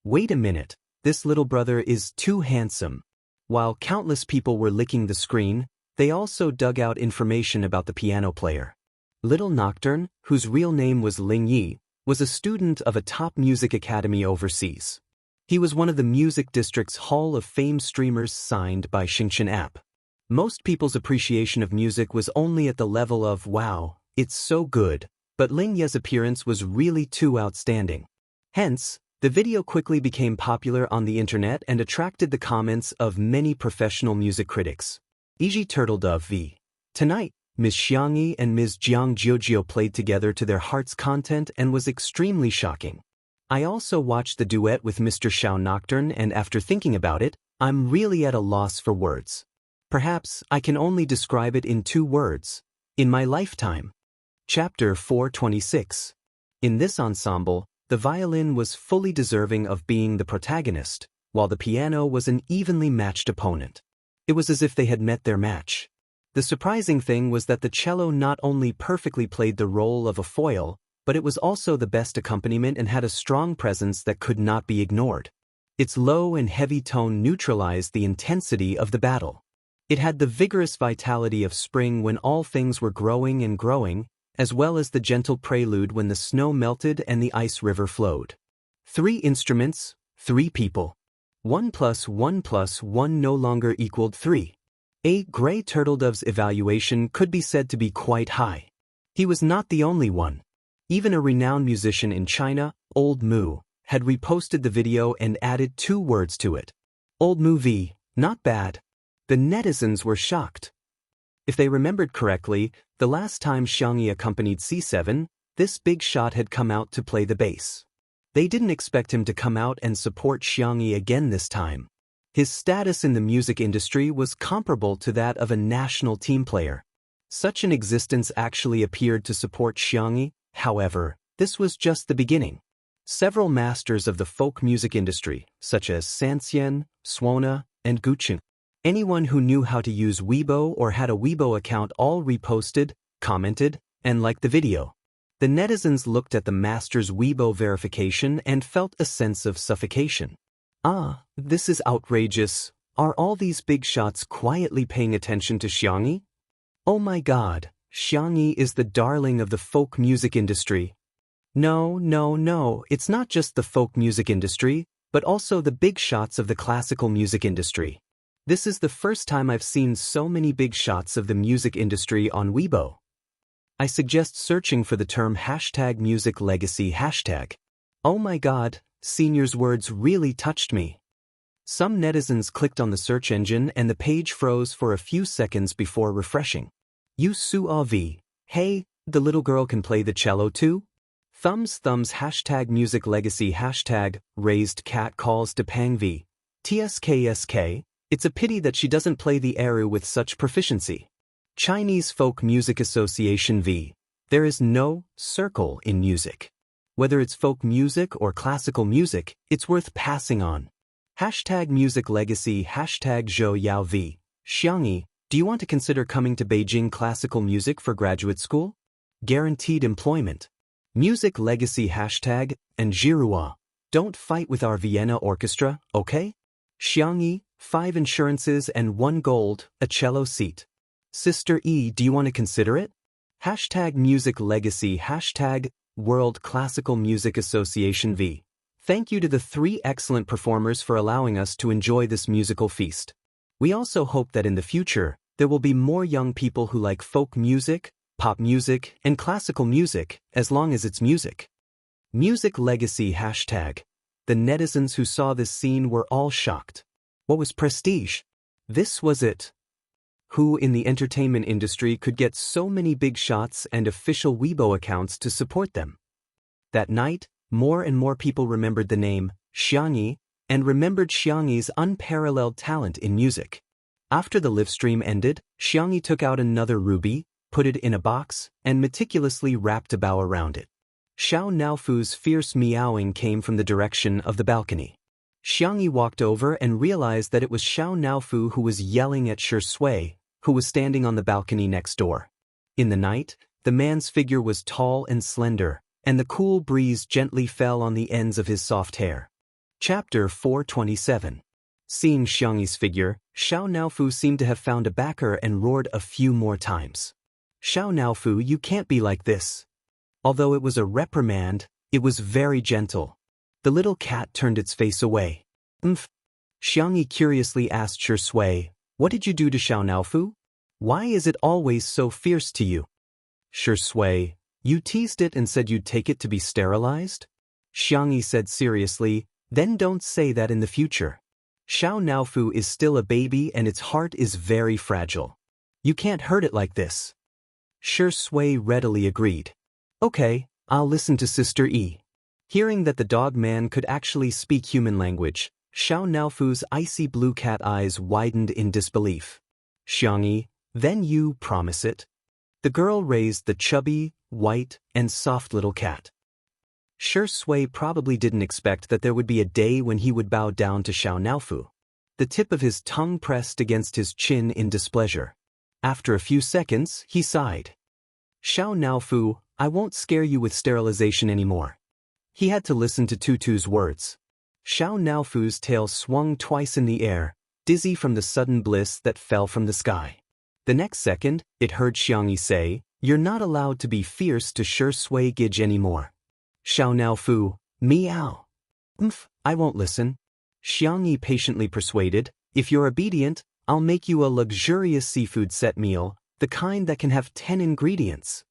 Wait a minute, this little brother is too handsome. While countless people were licking the screen, they also dug out information about the piano player. Little Nocturne, whose real name was Ling Yi, was a student of a top music academy overseas. He was one of the Music District's Hall of Fame streamers signed by Xianxia app. Most people's appreciation of music was only at the level of, wow, it's so good, but Ling Yi's appearance was really too outstanding. Hence, the video quickly became popular on the internet and attracted the comments of many professional music critics. E.g. Turtledove v. Tonight, Ms. Xianxia and Ms. Zhang Jiujiu played together to their heart's content and was extremely shocking. I also watched the duet with Mr. Xiao Nocturne, and after thinking about it, I'm really at a loss for words. Perhaps I can only describe it in 2 words: in my lifetime. Chapter 426. In this ensemble, the violin was fully deserving of being the protagonist, while the piano was an evenly matched opponent. It was as if they had met their match. The surprising thing was that the cello not only perfectly played the role of a foil, but it was also the best accompaniment and had a strong presence that could not be ignored. Its low and heavy tone neutralized the intensity of the battle. It had the vigorous vitality of spring when all things were growing and growing, as well as the gentle prelude when the snow melted and the ice river flowed. 3 instruments, 3 people. 1 + 1 + 1 no longer equaled 3. A. Gray Turtledove's evaluation could be said to be quite high. He was not the only one. Even a renowned musician in China, Old Mu, had reposted the video and added 2 words to it. Old movie, not bad. The netizens were shocked. If they remembered correctly, the last time Xianxia accompanied C7, this big shot had come out to play the bass. They didn't expect him to come out and support Xianxia again this time. His status in the music industry was comparable to that of a national team player. Such an existence actually appeared to support Xianxia. However, this was just the beginning. Several masters of the folk music industry, such as Xianxia, Swona, and Guqin, anyone who knew how to use Weibo or had a Weibo account, all reposted, commented, and liked the video. The netizens looked at the master's Weibo verification and felt a sense of suffocation. Ah, this is outrageous. Are all these big shots quietly paying attention to Xianxia? Oh my god, Xianxia is the darling of the folk music industry. No, it's not just the folk music industry, but also the big shots of the classical music industry. This is the first time I've seen so many big shots of the music industry on Weibo. I suggest searching for the term #musiclegacy#. Oh my god, Senior's words really touched me. Some netizens clicked on the search engine and the page froze for a few seconds before refreshing. You suav. Hey, the little girl can play the cello too? Thumbs #musiclegacy#, raised cat calls to Pang V. TSKSK, it's a pity that she doesn't play the eru with such proficiency. Chinese Folk Music Association V. There is no circle in music. Whether it's folk music or classical music, it's worth passing on. #musiclegacy #zhou yao v. Xianxia, do you want to consider coming to Beijing Classical Music for graduate school? Guaranteed employment. Music legacy and Jirua. Don't fight with our Vienna orchestra, okay? Xianxia, 5 insurances and 1 gold, a cello seat. Sister E, do you want to consider it? #music legacy World Classical Music Association V. Thank you to the 3 excellent performers for allowing us to enjoy this musical feast. We also hope that in the future, there will be more young people who like folk music, pop music, and classical music, as long as it's music. Music legacy The netizens who saw this scene were all shocked. What was prestige? This was it. Who in the entertainment industry could get so many big shots and official Weibo accounts to support them? That night, more and more people remembered the name, Xianxia, and remembered Xianxia's unparalleled talent in music. After the livestream ended, Xianxia took out another ruby, put it in a box, and meticulously wrapped a bow around it. Xiao Naofu's fierce meowing came from the direction of the balcony. Xianxia walked over and realized that it was Xiao Naofu who was yelling at Shi Sui, who was standing on the balcony next door. In the night, the man's figure was tall and slender, and the cool breeze gently fell on the ends of his soft hair. Chapter 427. Seeing Xianxia's figure, Xiao Naofu seemed to have found a backer and roared a few more times. Xiao Naofu, you can't be like this. Although it was a reprimand, it was very gentle. The little cat turned its face away. Xianxia curiously asked Shi Sui, what did you do to Xiao Naofu? Why is it always so fierce to you? Shi Sui, you teased it and said you'd take it to be sterilized? Xianxia said seriously, then don't say that in the future. Xiao Naofu is still a baby and its heart is very fragile. You can't hurt it like this. Shi Sui readily agreed. Okay, I'll listen to Sister E. Hearing that the dog man could actually speak human language, Xiao Naofu's icy blue cat eyes widened in disbelief. Xianxia, then you promise it? The girl raised the chubby, white, and soft little cat. Shi Sui probably didn't expect that there would be a day when he would bow down to Xiao Naofu. The tip of his tongue pressed against his chin in displeasure. After a few seconds, he sighed. Xiao Naofu, I won't scare you with sterilization anymore. He had to listen to Tutu's words. Xiao Naofu's tail swung twice in the air, dizzy from the sudden bliss that fell from the sky. The next second, it heard Xianxia say, you're not allowed to be fierce to Shi Sui Gij anymore. Xiao Naofu, meow. I won't listen. Xianxia patiently persuaded, if you're obedient, I'll make you a luxurious seafood set meal, the kind that can have 10 ingredients.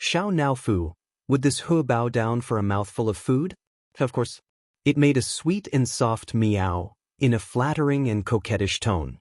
Xiao Naofu, would this hu bow down for a mouthful of food? Of course. It made a sweet and soft meow, in a flattering and coquettish tone.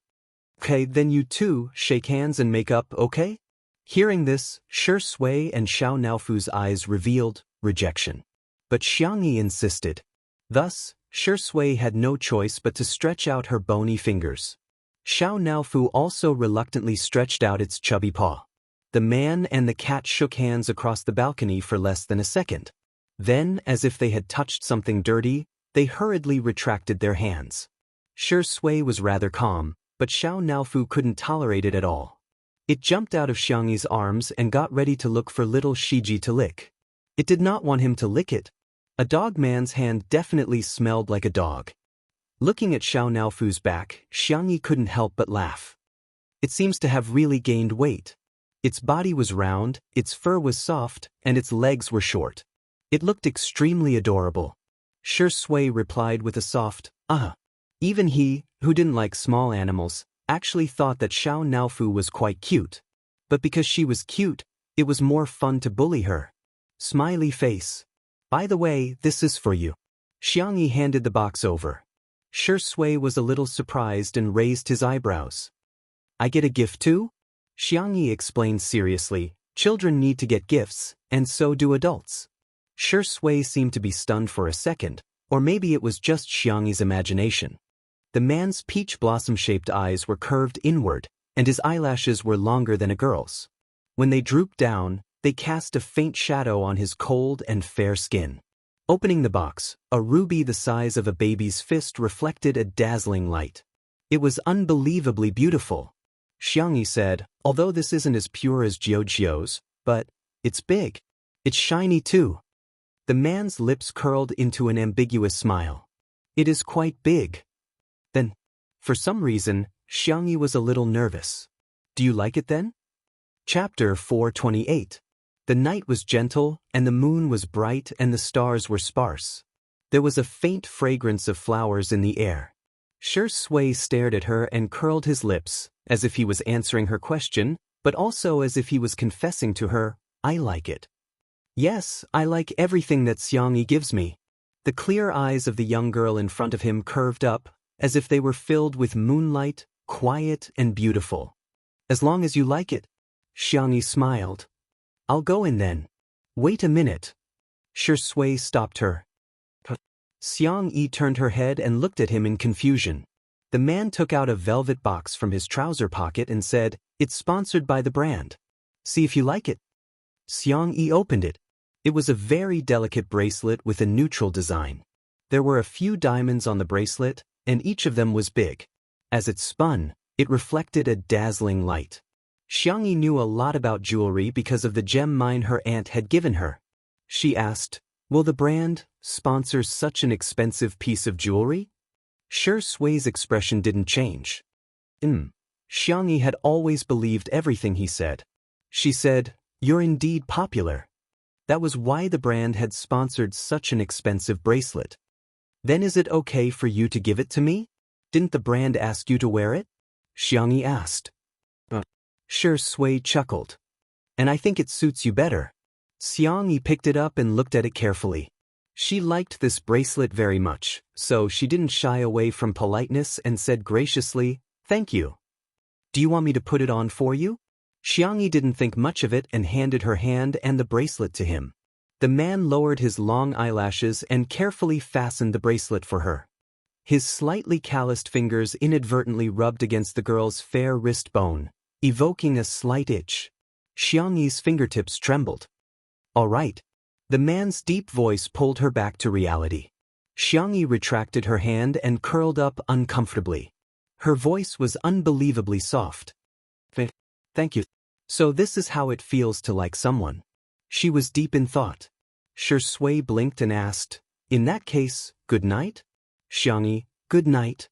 Okay, then you two shake hands and make up, okay? Hearing this, Shi Sui and Xiao Naofu's eyes revealed rejection. But Xiangyi insisted. Thus, Shi Sui had no choice but to stretch out her bony fingers. Xiao Naofu also reluctantly stretched out its chubby paw. The man and the cat shook hands across the balcony for less than a second. Then, as if they had touched something dirty, they hurriedly retracted their hands. Shi Sui was rather calm, but Xiao Naofu couldn't tolerate it at all. It jumped out of Xiangyi's arms and got ready to look for little Shiji to lick. It did not want him to lick it. A dog man's hand definitely smelled like a dog. Looking at Xiao Naofu's back, Xiangyi couldn't help but laugh. It seems to have really gained weight. Its body was round, its fur was soft, and its legs were short. It looked extremely adorable. Shi Sui replied with a soft, "Ah." Even he, who didn't like small animals, actually thought that Xiao Naofu was quite cute. But because she was cute, it was more fun to bully her. Smiley face. By the way, this is for you. Xiangyi handed the box over. Shi Sui was a little surprised and raised his eyebrows. I get a gift too? Xiangyi explained seriously, children need to get gifts, and so do adults. Shi Sui seemed to be stunned for a second, or maybe it was just Xiangyi's imagination. The man's peach blossom-shaped eyes were curved inward, and his eyelashes were longer than a girl's. When they drooped down, they cast a faint shadow on his cold and fair skin. Opening the box, a ruby the size of a baby's fist reflected a dazzling light. It was unbelievably beautiful. Xiangyi said, although this isn't as pure as Jiujiu's, but it's big. It's shiny too. The man's lips curled into an ambiguous smile. It is quite big. Then, for some reason, Xiangyi was a little nervous. Do you like it then? Chapter 428. The night was gentle, and the moon was bright, and the stars were sparse. There was a faint fragrance of flowers in the air. Shi Sui stared at her and curled his lips, as if he was answering her question, but also as if he was confessing to her, I like it. Yes, I like everything that Xiangyi gives me. The clear eyes of the young girl in front of him curved up, as if they were filled with moonlight, quiet and beautiful. As long as you like it. Xiangyi smiled. I'll go in then. Wait a minute. Shi Sui stopped her. Xiangyi turned her head and looked at him in confusion. The man took out a velvet box from his trouser pocket and said, it's sponsored by the brand. See if you like it. Xiangyi opened it. It was a very delicate bracelet with a neutral design. There were a few diamonds on the bracelet, and each of them was big. As it spun, it reflected a dazzling light. Xiangyi knew a lot about jewelry because of the gem mine her aunt had given her. She asked, will the brand sponsor such an expensive piece of jewelry? Shi Sui's expression didn't change. Xiangyi had always believed everything he said. She said, you're indeed popular. That was why the brand had sponsored such an expensive bracelet. Then is it okay for you to give it to me? Didn't the brand ask you to wear it? Xiangyi asked. Shi Sui chuckled. And I think it suits you better. Xiangyi picked it up and looked at it carefully. She liked this bracelet very much, so she didn't shy away from politeness and said graciously, thank you. Do you want me to put it on for you? Xiangyi didn't think much of it and handed her hand and the bracelet to him. The man lowered his long eyelashes and carefully fastened the bracelet for her. His slightly calloused fingers inadvertently rubbed against the girl's fair wrist bone, evoking a slight itch. Xiangyi's fingertips trembled. All right. The man's deep voice pulled her back to reality. Xiangyi retracted her hand and curled up uncomfortably. Her voice was unbelievably soft. Thank you. So this is how it feels to like someone. She was deep in thought. Shi Sui blinked and asked, in that case, good night? Xiangyi, good night.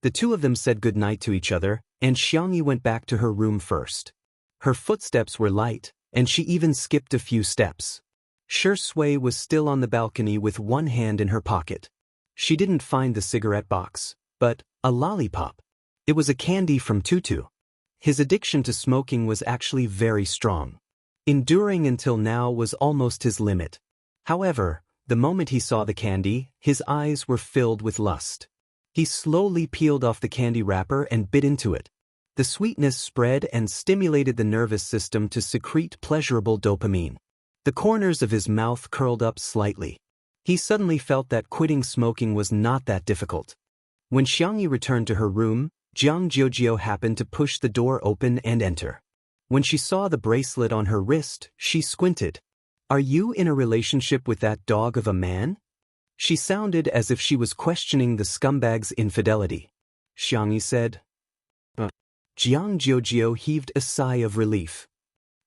The two of them said good night to each other, and Xiangyi went back to her room first. Her footsteps were light, and she even skipped a few steps. Shi Sui was still on the balcony with one hand in her pocket. She didn't find the cigarette box, but a lollipop. It was a candy from Tutu. His addiction to smoking was actually very strong. Enduring until now was almost his limit. However, the moment he saw the candy, his eyes were filled with lust. He slowly peeled off the candy wrapper and bit into it. The sweetness spread and stimulated the nervous system to secrete pleasurable dopamine. The corners of his mouth curled up slightly. He suddenly felt that quitting smoking was not that difficult. When Xianxia returned to her room, Jiang Jiujio happened to push the door open and enter. When she saw the bracelet on her wrist, she squinted. "Are you in a relationship with that dog of a man?" She sounded as if she was questioning the scumbag's infidelity. Xianxia said. Jiang Jiujio heaved a sigh of relief.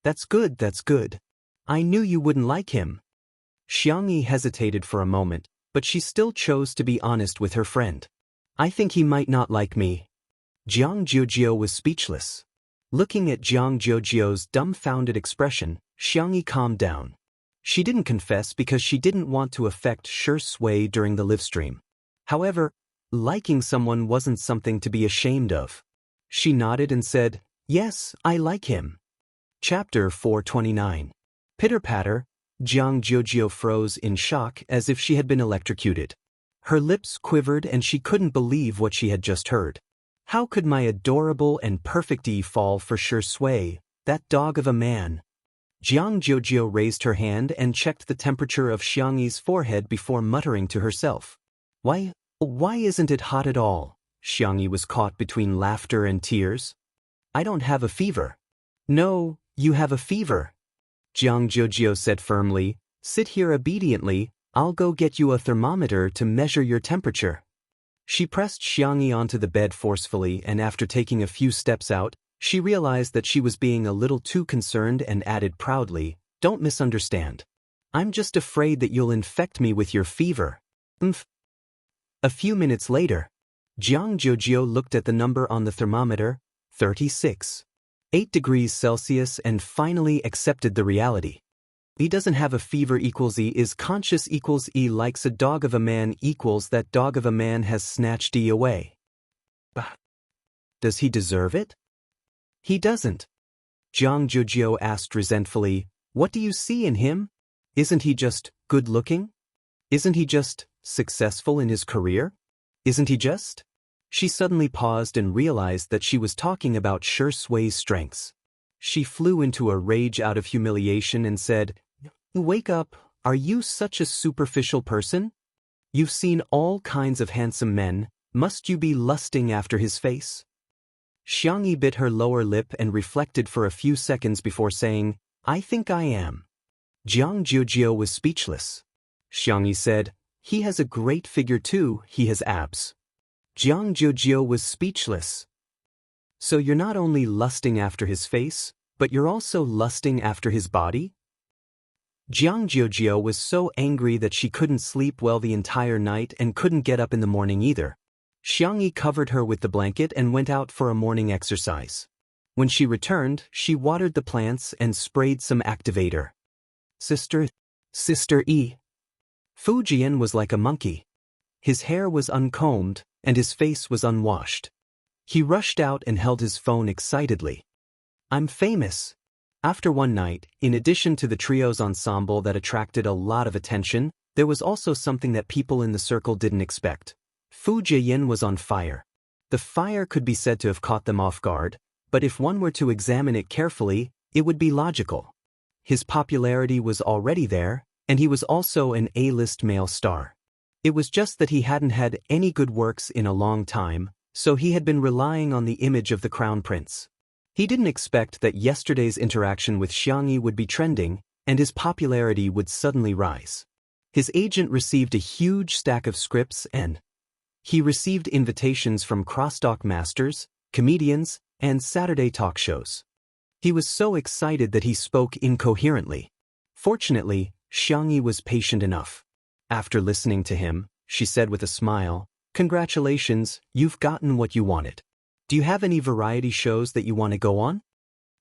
That's good, that's good. I knew you wouldn't like him." Xianxia hesitated for a moment, but she still chose to be honest with her friend. "I think he might not like me." Jiang Jiujio was speechless. Looking at Jiang Jiujio's dumbfounded expression, Xianxia calmed down. She didn't confess because she didn't want to affect Shui during the livestream. However, liking someone wasn't something to be ashamed of. She nodded and said, "Yes, I like him." Chapter 429. Pitter-patter, Jiang Jiujio froze in shock as if she had been electrocuted. Her lips quivered and she couldn't believe what she had just heard. How could my adorable and perfect E fall for Shui, that dog of a man? Jiang Jiujio raised her hand and checked the temperature of Xiangyi's forehead before muttering to herself. Why isn't it hot at all?" Xiangyi was caught between laughter and tears. "I don't have a fever." "No, you have a fever," Jiang Jiujio said firmly. "Sit here obediently, I'll go get you a thermometer to measure your temperature." She pressed Xiangyi onto the bed forcefully, and after taking a few steps out, she realized that she was being a little too concerned and added proudly, "Don't misunderstand. I'm just afraid that you'll infect me with your fever." A few minutes later, Jiang Jiujio looked at the number on the thermometer, 36.8 degrees Celsius, and finally accepted the reality. "He doesn't have a fever equals E is conscious equals E likes a dog of a man equals that dog of a man has snatched E away." "Does he deserve it?" "He doesn't." Jiang Jiujio asked resentfully, "What do you see in him? Isn't he just good-looking? Isn't he just successful in his career? Isn't he just?" She suddenly paused and realized that she was talking about Shui's strengths. She flew into a rage out of humiliation and said, "Wake up, are you such a superficial person? You've seen all kinds of handsome men, must you be lusting after his face?" Xiangyi bit her lower lip and reflected for a few seconds before saying, "I think I am." Jiang Jiujio was speechless. Xiangyi said, "He has a great figure too, he has abs." Jiang Jiujio was speechless. "So you're not only lusting after his face, but you're also lusting after his body?" Jiang Jiujio was so angry that she couldn't sleep well the entire night and couldn't get up in the morning either. Xiangyi covered her with the blanket and went out for a morning exercise. When she returned, she watered the plants and sprayed some activator. Sister E. Fu Jian was like a monkey. His hair was uncombed, and his face was unwashed. He rushed out and held his phone excitedly. "I'm famous." After one night, in addition to the trio's ensemble that attracted a lot of attention, there was also something that people in the circle didn't expect. Fu Jian was on fire. The fire could be said to have caught them off guard, but if one were to examine it carefully, it would be logical. His popularity was already there, and he was also an A-list male star. It was just that he hadn't had any good works in a long time, so he had been relying on the image of the crown prince. He didn't expect that yesterday's interaction with Xiangyi would be trending, and his popularity would suddenly rise. His agent received a huge stack of scripts and he received invitations from crosstalk masters, comedians, and Saturday talk shows. He was so excited that he spoke incoherently. Fortunately, Xiangyi was patient enough. After listening to him, she said with a smile, "Congratulations, you've gotten what you wanted. Do you have any variety shows that you want to go on?"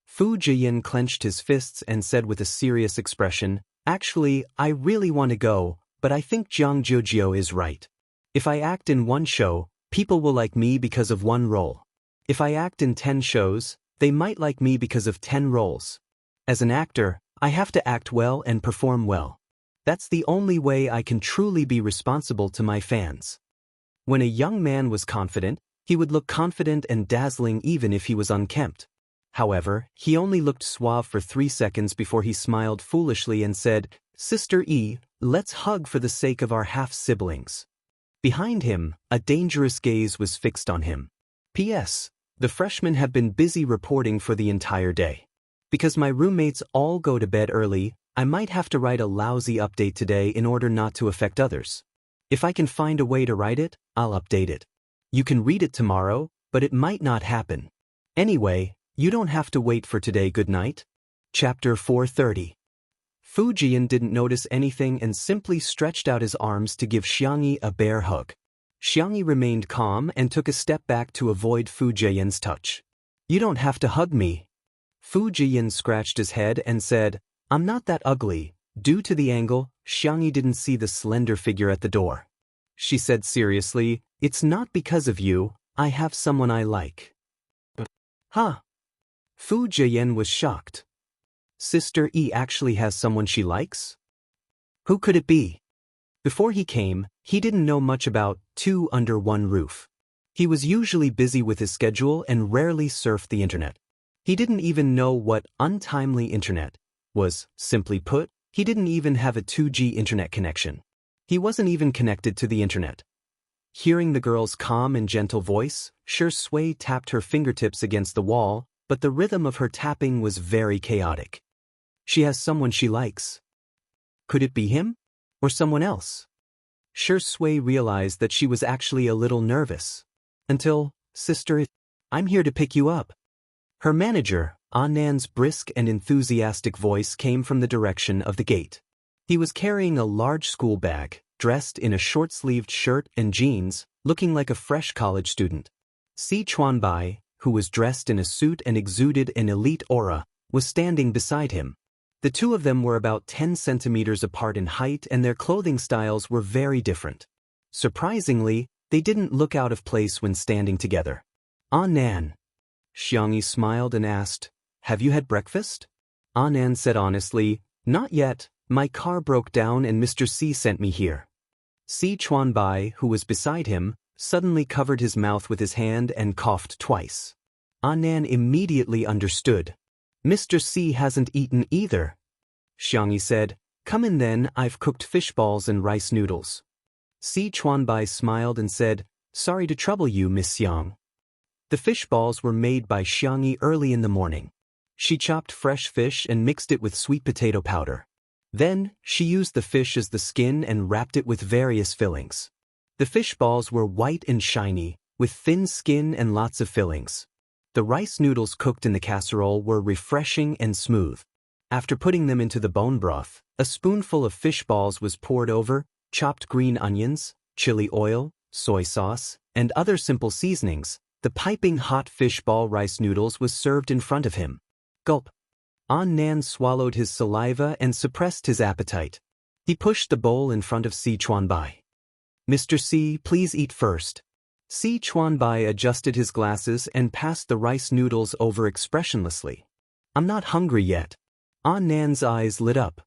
Fu Jian clenched his fists and said with a serious expression, "Actually, I really want to go, but I think Jiang Jiujio is right. If I act in one show, people will like me because of one role. If I act in 10 shows, they might like me because of 10 roles. As an actor, I have to act well and perform well. That's the only way I can truly be responsible to my fans." When a young man was confident, he would look confident and dazzling even if he was unkempt. However, he only looked suave for 3 seconds before he smiled foolishly and said, "Sister E, let's hug for the sake of our half-siblings." Behind him, a dangerous gaze was fixed on him. P.S. The freshmen have been busy reporting for the entire day. Because my roommates all go to bed early, I might have to write a lousy update today in order not to affect others. If I can find a way to write it, I'll update it. You can read it tomorrow, but it might not happen. Anyway, you don't have to wait for today. Good night. Chapter 430. Fu Jian didn't notice anything and simply stretched out his arms to give Xianxia a bear hug. Xianxia remained calm and took a step back to avoid Fu Jian's touch. "You don't have to hug me." Fu Jian scratched his head and said, "I'm not that ugly." Due to the angle, Xianxia didn't see the slender figure at the door. She said seriously, "It's not because of you, I have someone I like." Huh? Fu Jian was shocked. Sister E actually has someone she likes? Who could it be? Before he came, he didn't know much about two under one roof. He was usually busy with his schedule and rarely surfed the internet. He didn't even know what untimely internet was. Simply put, he didn't even have a 2G internet connection. He wasn't even connected to the internet. Hearing the girl's calm and gentle voice, Shui tapped her fingertips against the wall, but the rhythm of her tapping was very chaotic. She has someone she likes. Could it be him? Or someone else? Shui realized that she was actually a little nervous. Until, "Sister, I'm here to pick you up." Her manager, Annan's brisk and enthusiastic voice came from the direction of the gate. He was carrying a large school bag, dressed in a short-sleeved shirt and jeans, looking like a fresh college student. Si Chuanbai, who was dressed in a suit and exuded an elite aura, was standing beside him. The two of them were about 10 centimeters apart in height and their clothing styles were very different. Surprisingly, they didn't look out of place when standing together. "Annan." Xianxia smiled and asked, "Have you had breakfast?" Annan said honestly, "Not yet, my car broke down and Mr. C sent me here." Si Chuanbai, who was beside him, suddenly covered his mouth with his hand and coughed twice. Annan immediately understood. "Mr. C hasn't eaten either." Xianxia said, "Come in then, I've cooked fish balls and rice noodles." Si Chuanbai smiled and said, "Sorry to trouble you, Miss Xiang." The fish balls were made by Xianxia early in the morning. She chopped fresh fish and mixed it with sweet potato powder. Then, she used the fish as the skin and wrapped it with various fillings. The fish balls were white and shiny, with thin skin and lots of fillings. The rice noodles cooked in the casserole were refreshing and smooth. After putting them into the bone broth, a spoonful of fish balls was poured over, chopped green onions, chili oil, soy sauce, and other simple seasonings. The piping hot fish ball rice noodles was served in front of him. Gulp. Annan swallowed his saliva and suppressed his appetite. He pushed the bowl in front of Si Chuanbai. "Mr. C, please eat first." Si Chuanbai adjusted his glasses and passed the rice noodles over expressionlessly. "I'm not hungry yet." Annan's eyes lit up.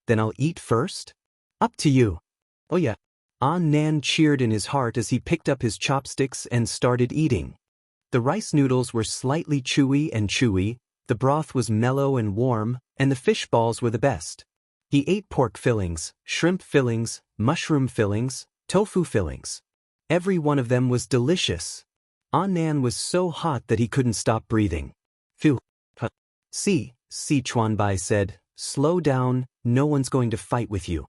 "Then I'll eat first?" "Up to you." "Oh yeah." Annan cheered in his heart as he picked up his chopsticks and started eating. The rice noodles were slightly chewy, the broth was mellow and warm, and the fish balls were the best. He ate pork fillings, shrimp fillings, mushroom fillings, tofu fillings. Every one of them was delicious. Annan was so hot that he couldn't stop breathing. "Phew. Si Chuanbai said, "Slow down, no one's going to fight with you."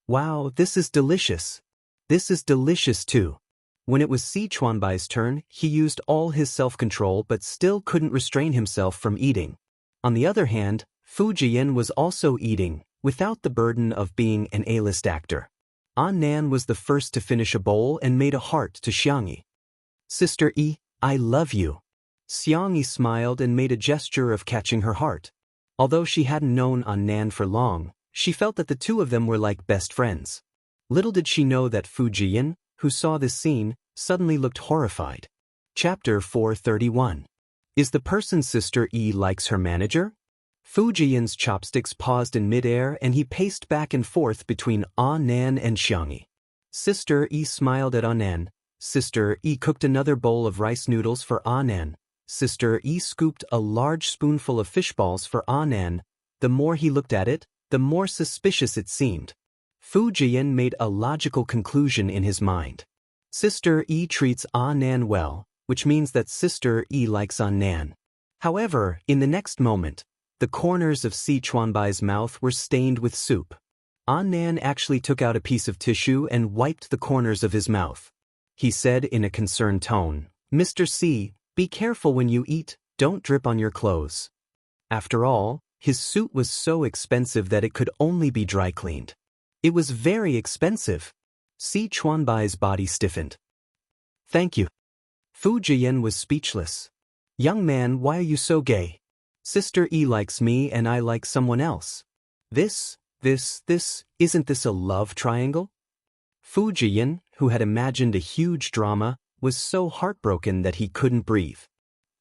"Wow, this is delicious." "This is delicious too." When it was Si Chuanbai's turn, he used all his self-control but still couldn't restrain himself from eating. On the other hand, Fu Jian was also eating, without the burden of being an A-list actor. Annan was the first to finish a bowl and made a heart to Xianxia. "Sister E, I love you." Xianxia smiled and made a gesture of catching her heart. Although she hadn't known Annan for long, she felt that the two of them were like best friends. Little did she know that Fu Jian, who saw this scene, suddenly looked horrified. Chapter 431. Is the person Sister E likes her manager? Fu Jian's chopsticks paused in midair and he paced back and forth between Annan and Xianxia. Sister E smiled at Annan, Sister E cooked another bowl of rice noodles for Anan. Sister E scooped a large spoonful of fish balls for Anan. The more he looked at it, the more suspicious it seemed. Fu Jian made a logical conclusion in his mind. Sister E treats Anan well, which means that Sister E likes Anan. However, in the next moment, the corners of Si Chuanbai's mouth were stained with soup. Anan actually took out a piece of tissue and wiped the corners of his mouth. He said in a concerned tone, "Mr. C, be careful when you eat, don't drip on your clothes." After all, his suit was so expensive that it could only be dry cleaned. It was very expensive. Si Chuanbai's body stiffened. "Thank you." Fu Jian was speechless. "Young man, why are you so gay? Sister E likes me and I like someone else. Isn't this a love triangle?" Fu Jian, who had imagined a huge drama, was so heartbroken that he couldn't breathe.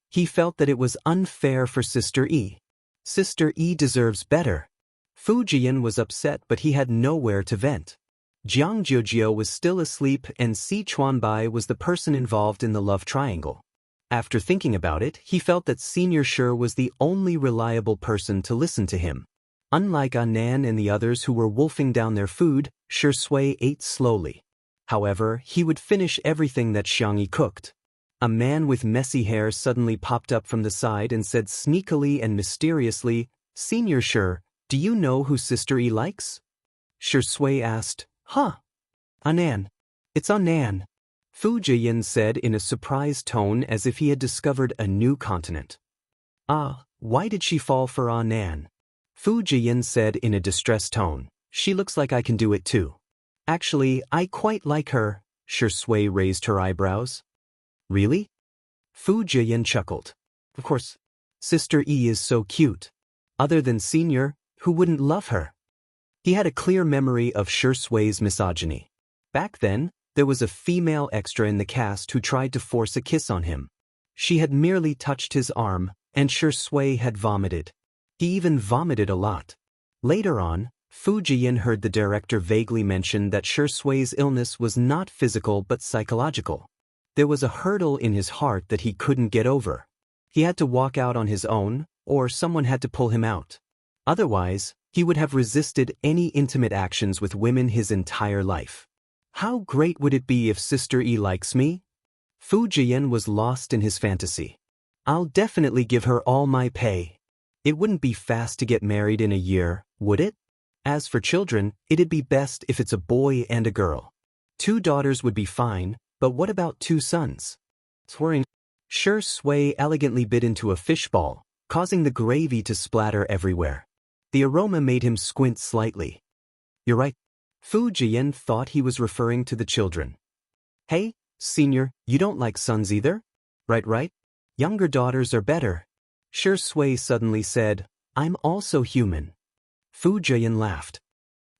He felt that it was unfair for Sister E. Sister E deserves better. Fu Jian was upset, but he had nowhere to vent. Jiang Jiujiu was still asleep and Si Chuanbai was the person involved in the love triangle. After thinking about it, he felt that Senior Shi was the only reliable person to listen to him. Unlike Anan and the others who were wolfing down their food, Shi Sui ate slowly. However, he would finish everything that Xianxia cooked. A man with messy hair suddenly popped up from the side and said sneakily and mysteriously, "Senior Shi, do you know who Sister E likes?" Shi Sui asked, "Huh? Anan. It's Anan." Fu Jian said in a surprised tone as if he had discovered a new continent. "Ah, why did she fall for Anan?" Fu Jian said in a distressed tone, "She looks like I can do it too." "Actually, I quite like her." Shi Sui raised her eyebrows. "Really?" Fu Jian chuckled. "Of course. Sister E is so cute. Other than Senior, who wouldn't love her?" He had a clear memory of Shi Sui's misogyny. Back then, there was a female extra in the cast who tried to force a kiss on him. She had merely touched his arm, and Shi Sui had vomited. He even vomited a lot. Later on, Fu Jian heard the director vaguely mention that Shi Sui's illness was not physical but psychological. There was a hurdle in his heart that he couldn't get over. He had to walk out on his own, or someone had to pull him out. Otherwise, he would have resisted any intimate actions with women his entire life. How great would it be if Sister E likes me? Fu Jian was lost in his fantasy. "I'll definitely give her all my pay." It wouldn't be fast to get married in a year, would it? As for children, it'd be best if it's a boy and a girl. 2 daughters would be fine, but what about 2 sons? Swearing. Shi Sui elegantly bit into a fishball, causing the gravy to splatter everywhere. The aroma made him squint slightly. "You're right." Fu Jian thought he was referring to the children. "Hey, Senior, you don't like sons either? Right? Younger daughters are better." Shi Sui suddenly said, "I'm also human." Fu Jian laughed.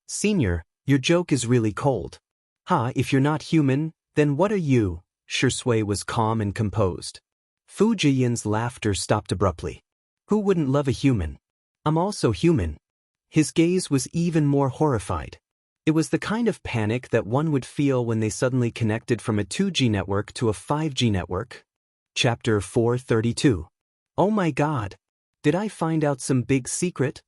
"Senior, your joke is really cold." "Ha, if you're not human, then what are you?" Shi Sui was calm and composed. Fu Jian's laughter stopped abruptly. "Who wouldn't love a human? I'm also human." His gaze was even more horrified. It was the kind of panic that one would feel when they suddenly connected from a 2G network to a 5G network. Chapter 432. Oh my God! Did I find out some big secret?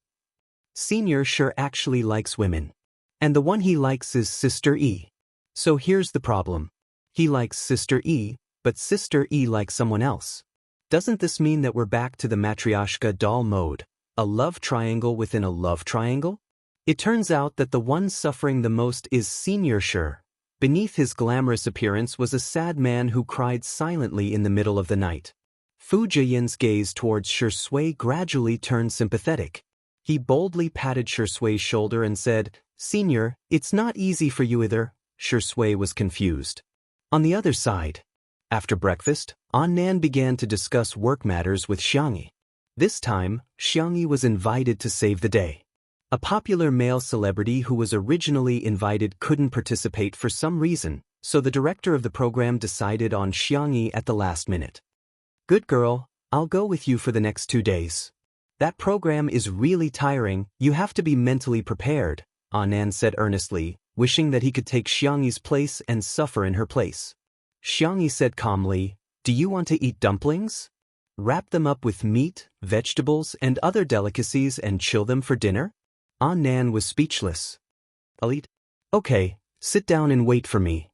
Senior sure actually likes women. And the one he likes is Sister E. So here's the problem. He likes Sister E, but Sister E likes someone else. Doesn't this mean that we're back to the Matryoshka doll mode? A love triangle within a love triangle? It turns out that the one suffering the most is Senior Shi. Beneath his glamorous appearance was a sad man who cried silently in the middle of the night. Fu Jian's gaze towards Shi Sui gradually turned sympathetic. He boldly patted Shi Sui's shoulder and said, "Senior, it's not easy for you either." Shi Sui was confused. On the other side, after breakfast, Annan began to discuss work matters with Xianxia. This time, Xianxia was invited to save the day. A popular male celebrity who was originally invited couldn't participate for some reason, so the director of the program decided on Xianxia at the last minute. "Good girl, I'll go with you for the next 2 days. That program is really tiring, you have to be mentally prepared," Annan said earnestly, wishing that he could take Xianxia's place and suffer in her place. Xianxia said calmly, "Do you want to eat dumplings? Wrap them up with meat, vegetables, and other delicacies and chill them for dinner?" Nan was speechless. "I'll eat." "Okay, sit down and wait for me."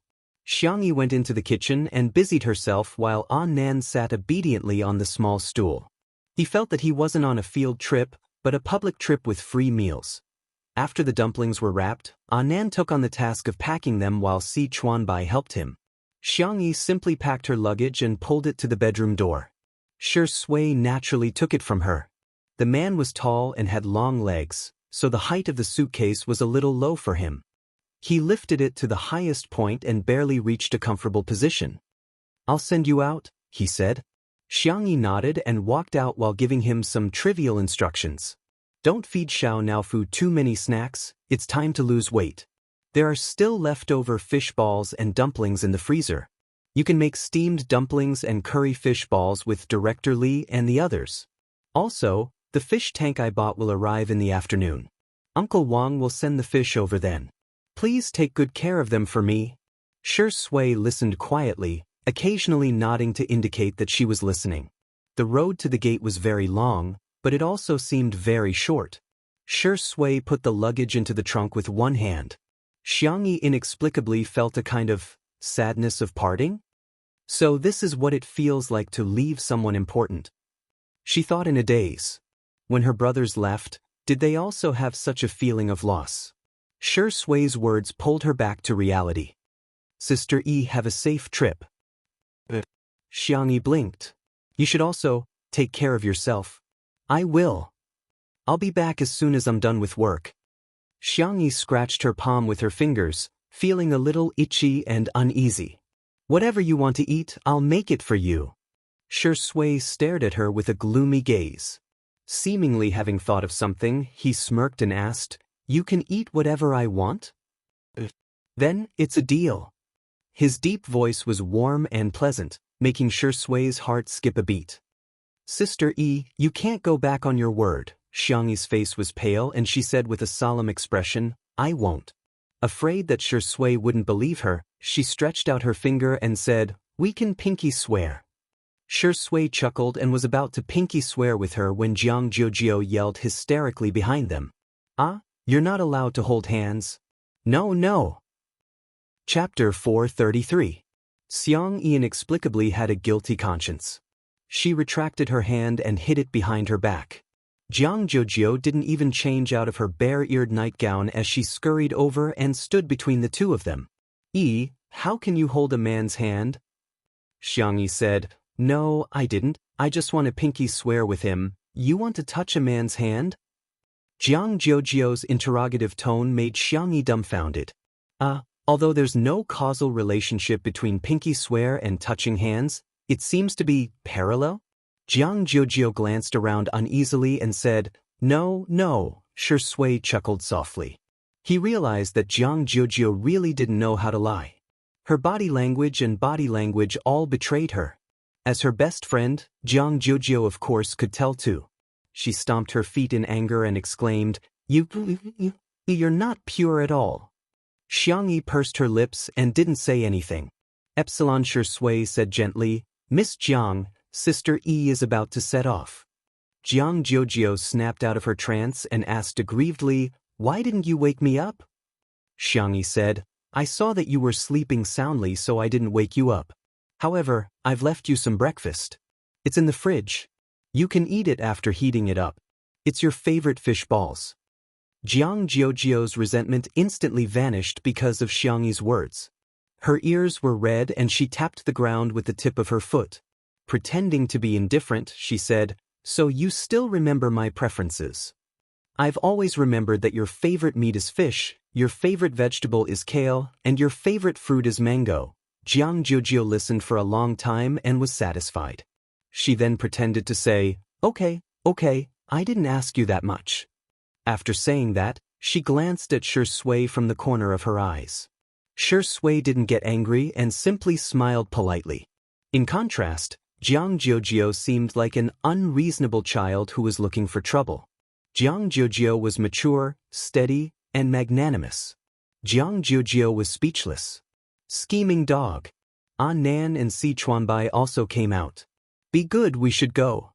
Xianxia went into the kitchen and busied herself while Nan sat obediently on the small stool. He felt that he wasn't on a field trip, but a public trip with free meals. After the dumplings were wrapped, Nan took on the task of packing them while Si Chuanbai helped him. Xianxia simply packed her luggage and pulled it to the bedroom door. Shui naturally took it from her. The man was tall and had long legs, so the height of the suitcase was a little low for him. He lifted it to the highest point and barely reached a comfortable position. "I'll send you out," he said. Xianxia nodded and walked out while giving him some trivial instructions. "Don't feed Xiao Naofu too many snacks, it's time to lose weight. There are still leftover fish balls and dumplings in the freezer. You can make steamed dumplings and curry fish balls with Director Li and the others. Also, the fish tank I bought will arrive in the afternoon. Uncle Wang will send the fish over then. Please take good care of them for me." Shui listened quietly, occasionally nodding to indicate that she was listening. The road to the gate was very long, but it also seemed very short. Shui put the luggage into the trunk with one hand. Xianxia inexplicably felt a kind of sadness of parting. So this is what it feels like to leave someone important. She thought in a daze. When her brothers left, did they also have such a feeling of loss? Shui's words pulled her back to reality. "Sister E, have a safe trip." Xianxia blinked. "You should also take care of yourself." "I will. I'll be back as soon as I'm done with work." Xianxia scratched her palm with her fingers, feeling a little itchy and uneasy. "Whatever you want to eat, I'll make it for you." Shui stared at her with a gloomy gaze. Seemingly having thought of something, he smirked and asked, "You can eat whatever I want?" "Then, it's a deal." His deep voice was warm and pleasant, making Shui's heart skip a beat. "Sister E, you can't go back on your word." Xianxia's face was pale and she said with a solemn expression, "I won't." Afraid that Shui wouldn't believe her, she stretched out her finger and said, "We can pinky swear." Shui chuckled and was about to pinky swear with her when Jiang Jiujio yelled hysterically behind them. "Ah, you're not allowed to hold hands." "No, no." Chapter 433. Xianxia inexplicably had a guilty conscience. She retracted her hand and hid it behind her back. Jiang Jiujio didn't even change out of her bare-eared nightgown as she scurried over and stood between the two of them. "E, how can you hold a man's hand?" Xianxia said, "No, I didn't. I just want to pinky swear with him. You want to touch a man's hand?" Jiang Jiujio's interrogative tone made Xianxia dumbfounded. Although there's no causal relationship between pinky swear and touching hands, it seems to be parallel? Jiang Jiujio glanced around uneasily and said, "No, no," Shui chuckled softly. He realized that Jiang Jiujio really didn't know how to lie. Her body language and body language all betrayed her. As her best friend, Jiang Jiujio of course could tell too. She stomped her feet in anger and exclaimed, You're not pure at all." Xianxia pursed her lips and didn't say anything. Epsilon Shui said gently, "Miss Jiang, Sister E is about to set off." Jiang Jiujio snapped out of her trance and asked aggrievedly, "Why didn't you wake me up?" Xianxia said, "I saw that you were sleeping soundly so I didn't wake you up. However, I've left you some breakfast. It's in the fridge. You can eat it after heating it up. It's your favorite fish balls." Jiang Jiujio's resentment instantly vanished because of Xianxia's words. Her ears were red and she tapped the ground with the tip of her foot. Pretending to be indifferent, she said, "So you still remember my preferences. I've always remembered that your favorite meat is fish, your favorite vegetable is kale, and your favorite fruit is mango." Jiang Jiujio listened for a long time and was satisfied. She then pretended to say, Okay, I didn't ask you that much." After saying that, she glanced at Shui from the corner of her eyes. Shui didn't get angry and simply smiled politely. In contrast, Jiang Jiujio seemed like an unreasonable child who was looking for trouble. Jiang Jiujio was mature, steady, and magnanimous. Jiang Jiujio was speechless. Scheming dog. Nan and Si Chuanbai also came out. Be good, we should go.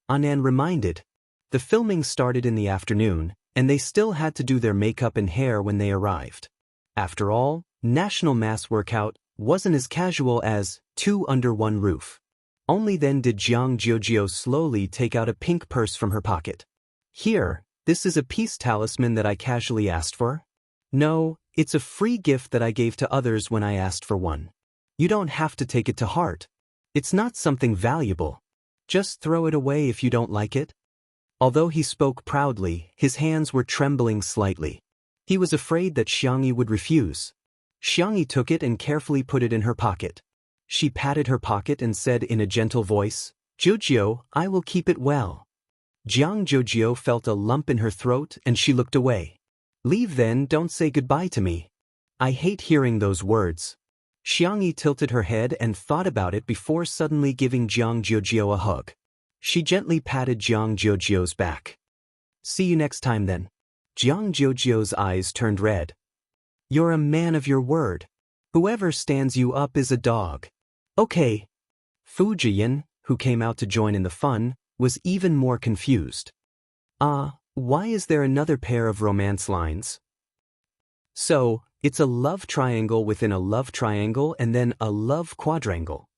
Nan reminded. The filming started in the afternoon, and they still had to do their makeup and hair when they arrived. After all, National Mass Workout wasn't as casual as 2 under 1 roof. Only then did Jiang Jiujio slowly take out a pink purse from her pocket. Here, this is a peace talisman that I casually asked for. No, it's a free gift that I gave to others when I asked for one. You don't have to take it to heart. It's not something valuable. Just throw it away if you don't like it. Although he spoke proudly, his hands were trembling slightly. He was afraid that Xianxia would refuse. Xianxia took it and carefully put it in her pocket. She patted her pocket and said in a gentle voice, Jiujio, I will keep it well. Jiang Jiujio felt a lump in her throat and she looked away. Leave then, don't say goodbye to me. I hate hearing those words. Xianxia tilted her head and thought about it before suddenly giving Jiang Jiujio a hug. She gently patted Jiang Jiujio's back. See you next time then. Jiang Jiujio's eyes turned red. You're a man of your word. Whoever stands you up is a dog. Okay. Fu Jiyan, who came out to join in the fun, was even more confused. Why is there another pair of romance lines? So, it's a love triangle within a love triangle and then a love quadrangle.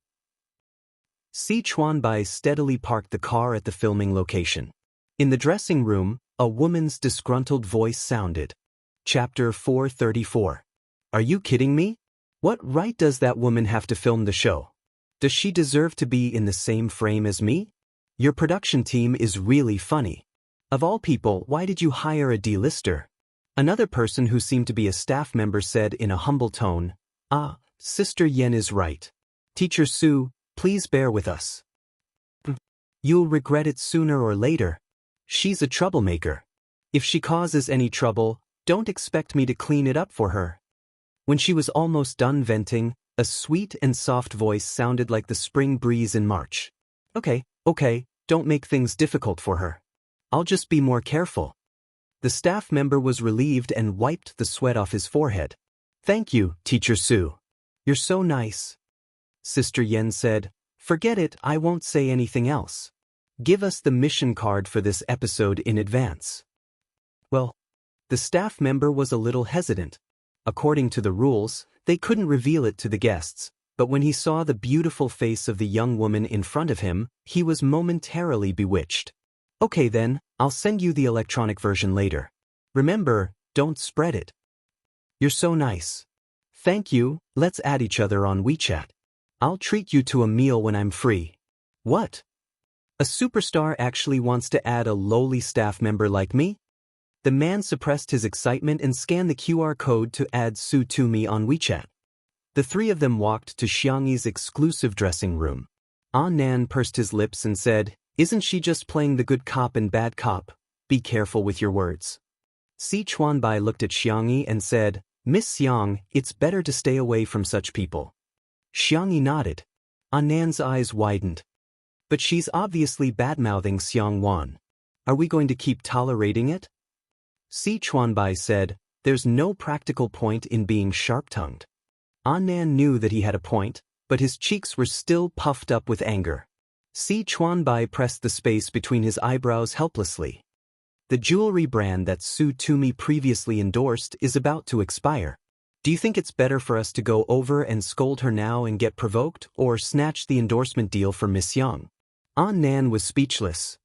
Si Chuanbai steadily parked the car at the filming location. In the dressing room, a woman's disgruntled voice sounded. Chapter 434. Are you kidding me? What right does that woman have to film the show? Does she deserve to be in the same frame as me? Your production team is really funny. Of all people, why did you hire a D-lister? Another person who seemed to be a staff member said in a humble tone, Sister Yen is right. Teacher Su, please bear with us. You'll regret it sooner or later. She's a troublemaker. If she causes any trouble, don't expect me to clean it up for her. When she was almost done venting, a sweet and soft voice sounded like the spring breeze in March. Okay, don't make things difficult for her. I'll just be more careful. The staff member was relieved and wiped the sweat off his forehead. Thank you, Teacher Su. You're so nice. Sister Yen said, Forget it, I won't say anything else. Give us the mission card for this episode in advance. Well, the staff member was a little hesitant. According to the rules, they couldn't reveal it to the guests, but when he saw the beautiful face of the young woman in front of him, he was momentarily bewitched. Okay then, I'll send you the electronic version later. Remember, don't spread it. You're so nice. Thank you, let's add each other on WeChat. I'll treat you to a meal when I'm free. What? A superstar actually wants to add a lowly staff member like me? The man suppressed his excitement and scanned the QR code to add Su to me on WeChat. The three of them walked to Xianxi's exclusive dressing room. Nan pursed his lips and said, Isn't she just playing the good cop and bad cop? Be careful with your words. Si Chuanbai looked at Xianxia and said, Miss Xiang, it's better to stay away from such people. Xianxia nodded. Nan's eyes widened. But she's obviously bad-mouthing Xiang Wan. Are we going to keep tolerating it? Si Chuanbai said, There's no practical point in being sharp-tongued. Nan knew that he had a point, but his cheeks were still puffed up with anger. Si Chuanbai pressed the space between his eyebrows helplessly. The jewelry brand that Su Tumi previously endorsed is about to expire. Do you think it's better for us to go over and scold her now and get provoked, or snatch the endorsement deal for Miss Yang? Nan was speechless.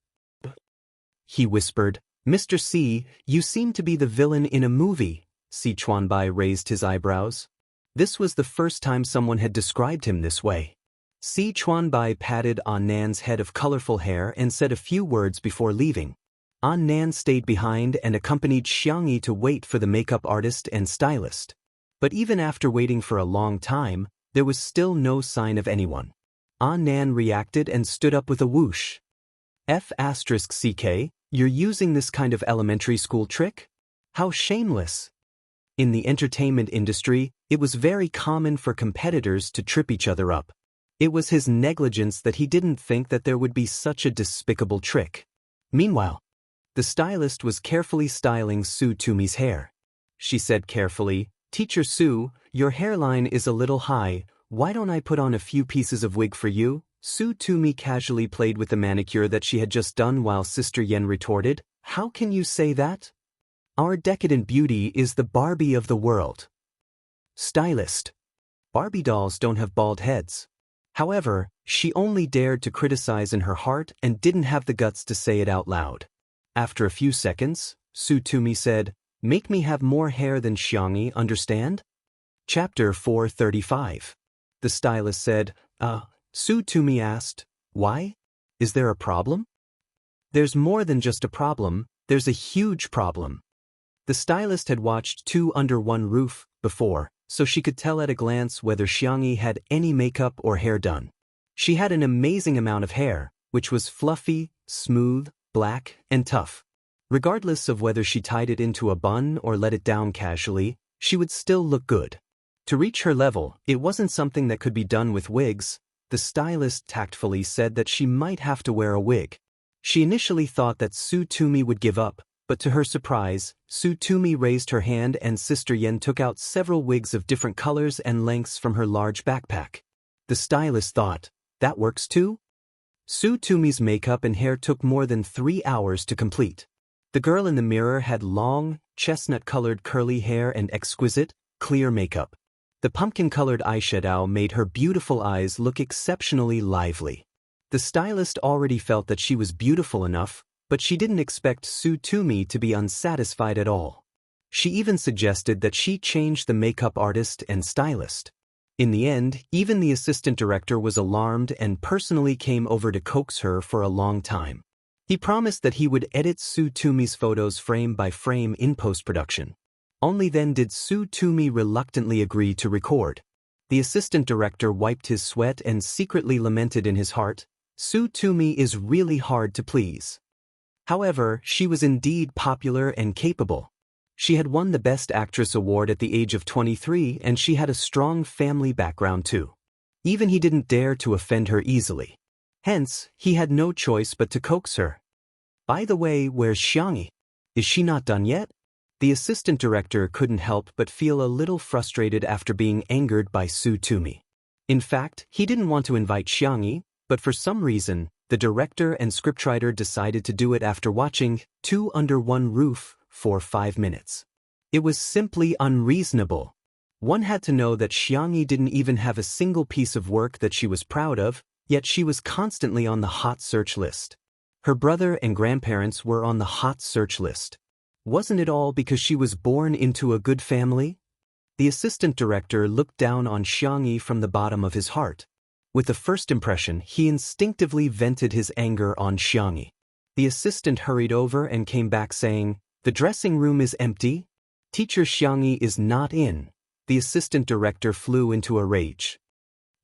He whispered, Mr. Si, you seem to be the villain in a movie. Si Chuanbai raised his eyebrows. This was the first time someone had described him this way. Si Chuanbai patted Nan's head of colorful hair and said a few words before leaving. Nan stayed behind and accompanied Xianxia to wait for the makeup artist and stylist. But even after waiting for a long time, there was still no sign of anyone. Nan reacted and stood up with a whoosh. F*CK, you're using this kind of elementary school trick? How shameless! In the entertainment industry, it was very common for competitors to trip each other up. It was his negligence that he didn't think that there would be such a despicable trick. Meanwhile, the stylist was carefully styling Su Tumi's hair. She said carefully, Teacher Su, your hairline is a little high, Why don't I put on a few pieces of wig for you? Su Tumi casually played with the manicure that she had just done while Sister Yen retorted, how can you say that? Our decadent beauty is the Barbie of the world. Stylist. Barbie dolls don't have bald heads. However, she only dared to criticize in her heart and didn't have the guts to say it out loud. After a few seconds, Su Tumi said, make me have more hair than Xianxia, understand? Chapter 435. The stylist said, Su Tumi asked, why? Is there a problem? There's more than just a problem, there's a huge problem. The stylist had watched Two Under One Roof before, so she could tell at a glance whether Xianxia had any makeup or hair done. She had an amazing amount of hair, which was fluffy, smooth, black, and tough. Regardless of whether she tied it into a bun or let it down casually, she would still look good. To reach her level, it wasn't something that could be done with wigs. The stylist tactfully said that she might have to wear a wig. She initially thought that Su Tumi would give up, but to her surprise, Su Tumi raised her hand and Sister Yen took out several wigs of different colors and lengths from her large backpack. The stylist thought, that works too? Su Tumi's makeup and hair took more than 3 hours to complete. The girl in the mirror had long, chestnut-colored curly hair and exquisite, clear makeup. The pumpkin-colored eyeshadow made her beautiful eyes look exceptionally lively. The stylist already felt that she was beautiful enough, but she didn't expect Su Tumi to be unsatisfied at all. She even suggested that she change the makeup artist and stylist. In the end, even the assistant director was alarmed and personally came over to coax her for a long time. He promised that he would edit Su Tumi's photos frame by frame in post-production. Only then did Su Tumi reluctantly agree to record. The assistant director wiped his sweat and secretly lamented in his heart, Su Tumi is really hard to please. However, she was indeed popular and capable. She had won the Best Actress award at the age of 23 and she had a strong family background too. Even he didn't dare to offend her easily. Hence, he had no choice but to coax her. By the way, where's Xianxia? Is she not done yet? The assistant director couldn't help but feel a little frustrated after being angered by Su Tumi. In fact, he didn't want to invite Xianxia, but for some reason, the director and scriptwriter decided to do it after watching Two Under One Roof for 5 minutes. It was simply unreasonable. One had to know that Xianxia didn't even have a single piece of work that she was proud of, yet she was constantly on the hot search list. Her brother and grandparents were on the hot search list. Wasn't it all because she was born into a good family? The assistant director looked down on Xianxia from the bottom of his heart. With the first impression, he instinctively vented his anger on Xianxia. The assistant hurried over and came back saying, the dressing room is empty. Teacher Xianxia is not in. The assistant director flew into a rage.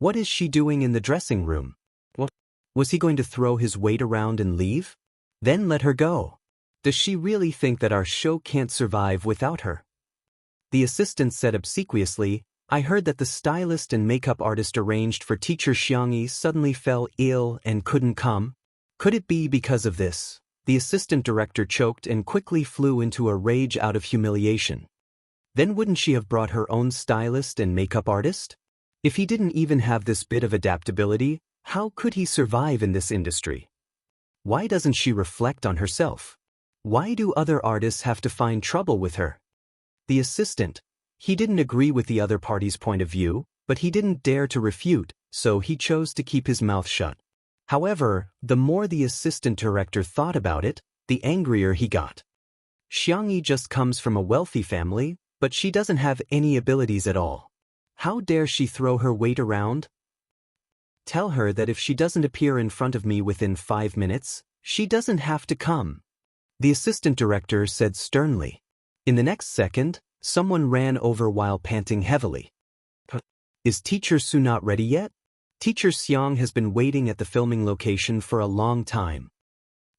What is she doing in the dressing room? What? Was he going to throw his weight around and leave? Then let her go. Does she really think that our show can't survive without her? The assistant said obsequiously, I heard that the stylist and makeup artist arranged for teacher Xianxia suddenly fell ill and couldn't come. Could it be because of this? The assistant director choked and quickly flew into a rage out of humiliation. Then wouldn't she have brought her own stylist and makeup artist? If he didn't even have this bit of adaptability, how could he survive in this industry? Why doesn't she reflect on herself? Why do other artists have to find trouble with her? The assistant. He didn't agree with the other party's point of view, but he didn't dare to refute, so he chose to keep his mouth shut. However, the more the assistant director thought about it, the angrier he got. Xianxia just comes from a wealthy family, but she doesn't have any abilities at all. How dare she throw her weight around? Tell her that if she doesn't appear in front of me within 5 minutes, she doesn't have to come. The assistant director said sternly. In the next second, someone ran over while panting heavily. Is Teacher Su not ready yet? Teacher Xiang has been waiting at the filming location for a long time.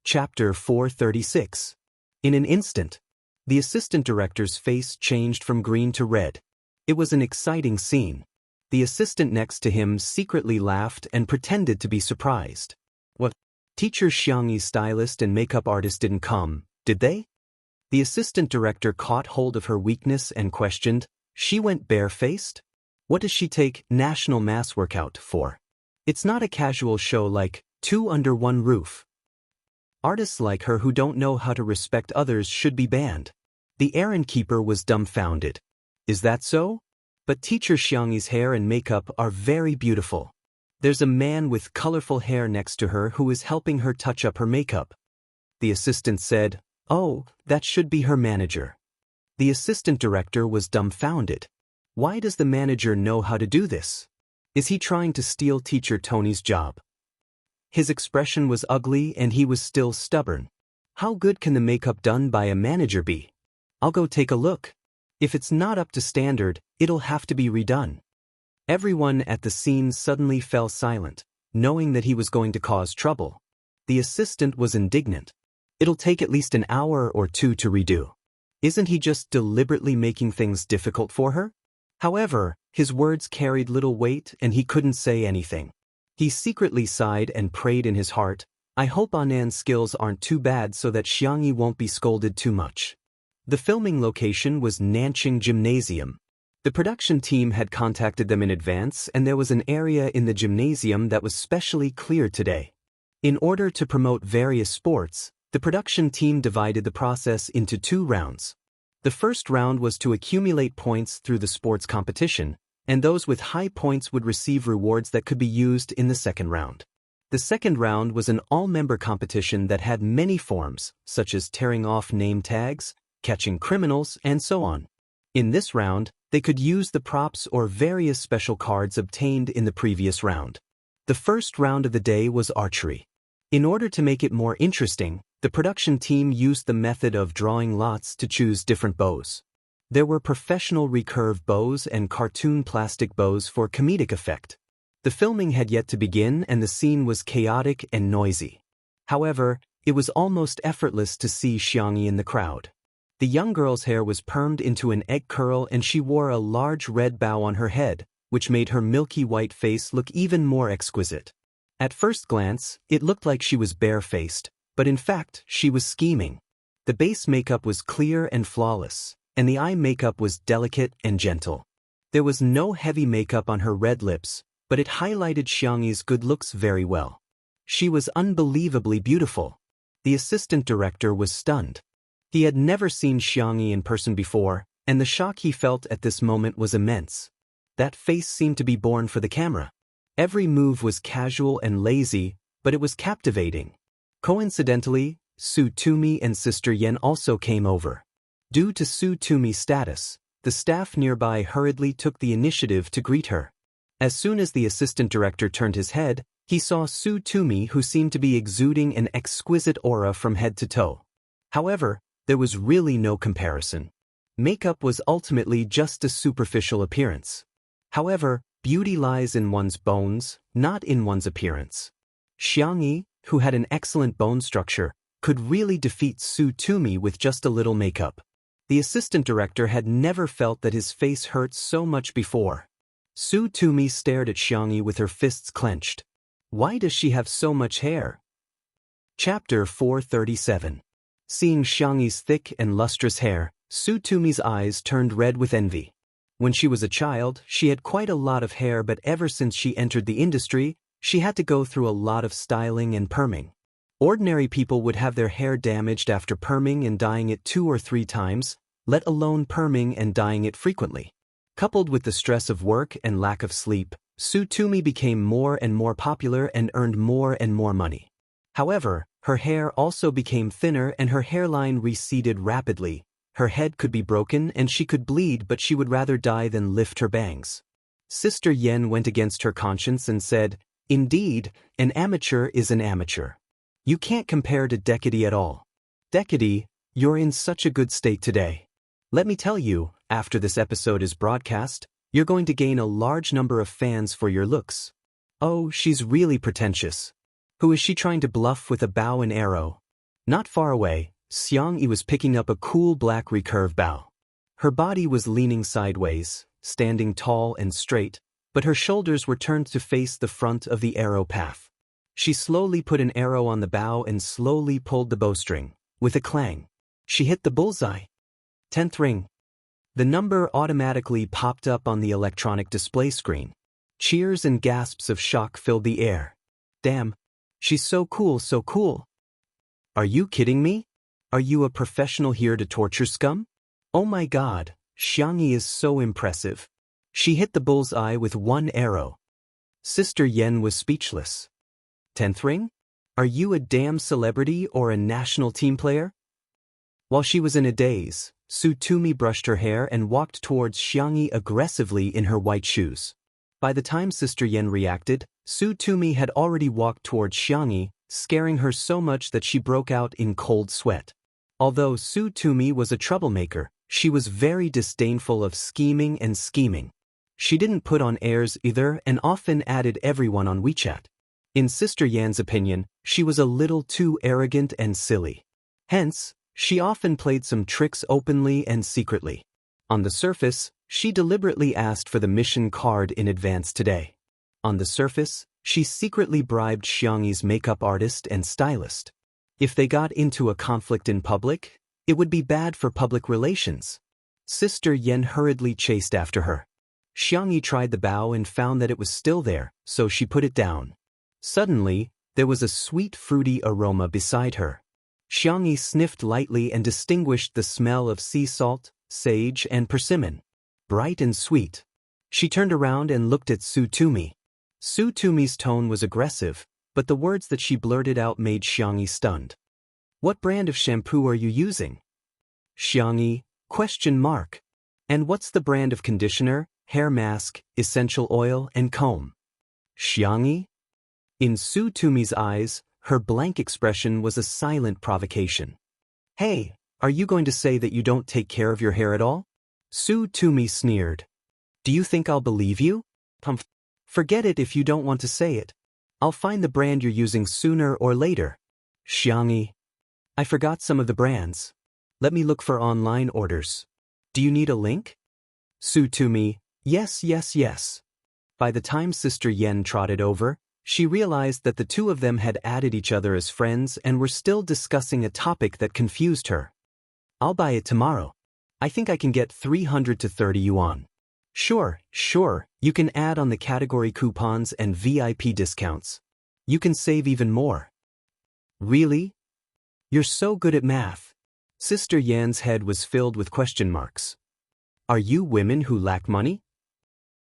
Chapter 436. In an instant, the assistant director's face changed from green to red. It was an exciting scene. The assistant next to him secretly laughed and pretended to be surprised. What? Teacher Xiangxi's stylist and makeup artist didn't come, did they? The assistant director caught hold of her weakness and questioned, she went barefaced? What does she take National Mass Workout for? It's not a casual show like Two Under One Roof. Artists like her who don't know how to respect others should be banned. The errand keeper was dumbfounded. Is that so? But teacher Xianxi's hair and makeup are very beautiful. There's a man with colorful hair next to her who is helping her touch up her makeup. The assistant said, "Oh, that should be her manager." The assistant director was dumbfounded. Why does the manager know how to do this? Is he trying to steal teacher Tony's job? His expression was ugly and he was still stubborn. How good can the makeup done by a manager be? I'll go take a look. If it's not up to standard, it'll have to be redone. Everyone at the scene suddenly fell silent, knowing that he was going to cause trouble. The assistant was indignant. It'll take at least an hour or two to redo. Isn't he just deliberately making things difficult for her? However, his words carried little weight and he couldn't say anything. He secretly sighed and prayed in his heart, "I hope Anan's skills aren't too bad so that Xiangyi won't be scolded too much." The filming location was Nanqing Gymnasium. The production team had contacted them in advance and there was an area in the gymnasium that was specially cleared today. In order to promote various sports, the production team divided the process into 2 rounds. The first round was to accumulate points through the sports competition, and those with high points would receive rewards that could be used in the second round. The second round was an all-member competition that had many forms, such as tearing off name tags, catching criminals, and so on. In this round, they could use the props or various special cards obtained in the previous round. The first round of the day was archery. In order to make it more interesting, the production team used the method of drawing lots to choose different bows. There were professional recurve bows and cartoon plastic bows for comedic effect. The filming had yet to begin and the scene was chaotic and noisy. However, it was almost effortless to see Xiangyi in the crowd. The young girl's hair was permed into an egg curl and she wore a large red bow on her head, which made her milky white face look even more exquisite. At first glance, it looked like she was barefaced, but in fact, she was scheming. The base makeup was clear and flawless, and the eye makeup was delicate and gentle. There was no heavy makeup on her red lips, but it highlighted Xiangyi's good looks very well. She was unbelievably beautiful. The assistant director was stunned. He had never seen Xiangyi in person before, and the shock he felt at this moment was immense. That face seemed to be born for the camera. Every move was casual and lazy, but it was captivating. Coincidentally, Su Tumi and Sister Yen also came over. Due to Su Tumi's status, the staff nearby hurriedly took the initiative to greet her. As soon as the assistant director turned his head, he saw Su Tumi, who seemed to be exuding an exquisite aura from head to toe. However, there was really no comparison. Makeup was ultimately just a superficial appearance. However, beauty lies in one's bones, not in one's appearance. Xiangyi, who had an excellent bone structure, could really defeat Su Tumi with just a little makeup. The assistant director had never felt that his face hurt so much before. Su Tumi stared at Xiangyi with her fists clenched. Why does she have so much hair? Chapter 437. Seeing Xiangyi's thick and lustrous hair, Su Tumi's eyes turned red with envy. When she was a child, she had quite a lot of hair, but ever since she entered the industry, she had to go through a lot of styling and perming. Ordinary people would have their hair damaged after perming and dyeing it 2 or 3 times, let alone perming and dyeing it frequently. Coupled with the stress of work and lack of sleep, Su Tumi became more and more popular and earned more and more money. However, her hair also became thinner and her hairline receded rapidly. Her head could be broken and she could bleed, but she would rather die than lift her bangs. Sister Yen went against her conscience and said, "Indeed, an amateur is an amateur. You can't compare to Decady at all. Decady, you're in such a good state today. Let me tell you, after this episode is broadcast, you're going to gain a large number of fans for your looks." Oh, she's really pretentious. Who is she trying to bluff with a bow and arrow? Not far away, Xiangyi was picking up a cool black recurve bow. Her body was leaning sideways, standing tall and straight, but her shoulders were turned to face the front of the arrow path. She slowly put an arrow on the bow and slowly pulled the bowstring. With a clang, she hit the bullseye. 10th ring. The number automatically popped up on the electronic display screen. Cheers and gasps of shock filled the air. Damn. She's so cool, so cool. Are you kidding me? Are you a professional here to torture scum? Oh my god, Xianxia is so impressive. She hit the bullseye with one arrow. Sister Yen was speechless. 10th ring? Are you a damn celebrity or a national team player? While she was in a daze, Tsutomu brushed her hair and walked towards Xianxia aggressively in her white shoes. By the time Sister Yen reacted, Tsutomu had already walked towards Xianxia, scaring her so much that she broke out in cold sweat. Although Tsutomu was a troublemaker, she was very disdainful of scheming and scheming. She didn't put on airs either and often added everyone on WeChat. In Sister Yan's opinion, she was a little too arrogant and silly. Hence, she often played some tricks openly and secretly. On the surface, she deliberately asked for the mission card in advance today. On the surface, she secretly bribed Xianxi's makeup artist and stylist. If they got into a conflict in public, it would be bad for public relations. Sister Yen hurriedly chased after her. Xianxia tried the bow and found that it was still there, so she put it down. Suddenly, there was a sweet fruity aroma beside her. Xianxia sniffed lightly and distinguished the smell of sea salt, sage, and persimmon. Bright and sweet. She turned around and looked at Tsutomu. Tsutomu's tone was aggressive, but the words that she blurted out made Xianxia stunned. What brand of shampoo are you using? Xianxia, ? And what's the brand of conditioner, hair mask, essential oil, and comb? Xianxia? In Tsutomu's eyes, her blank expression was a silent provocation. Hey, are you going to say that you don't take care of your hair at all? Tsutomu sneered. Do you think I'll believe you? Forget it if you don't want to say it. I'll find the brand you're using sooner or later. Xianxia. I forgot some of the brands. Let me look for online orders. Do you need a link? Tsutomu. Yes. By the time Sister Yen trotted over, she realized that the two of them had added each other as friends and were still discussing a topic that confused her. I'll buy it tomorrow. I think I can get 300 to 30 yuan. Sure, you can add on the category coupons and VIP discounts. You can save even more. Really? You're so good at math. Sister Yan's head was filled with question marks. Are you women who lack money?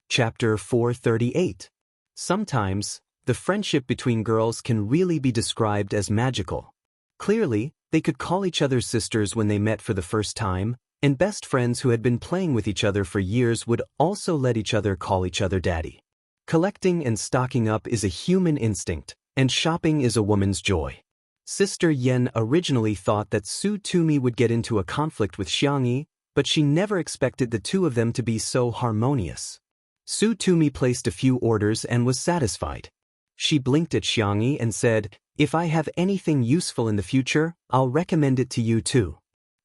Chapter 438. Sometimes, the friendship between girls can really be described as magical. Clearly, they could call each other sisters when they met for the first time, and best friends who had been playing with each other for years would also let each other call each other daddy. Collecting and stocking up is a human instinct, and shopping is a woman's joy. Sister Yen originally thought that Tsutomu would get into a conflict with Xianxia, but she never expected the two of them to be so harmonious. Tsutomu placed a few orders and was satisfied. She blinked at Xianxia and said, If I have anything useful in the future, I'll recommend it to you too.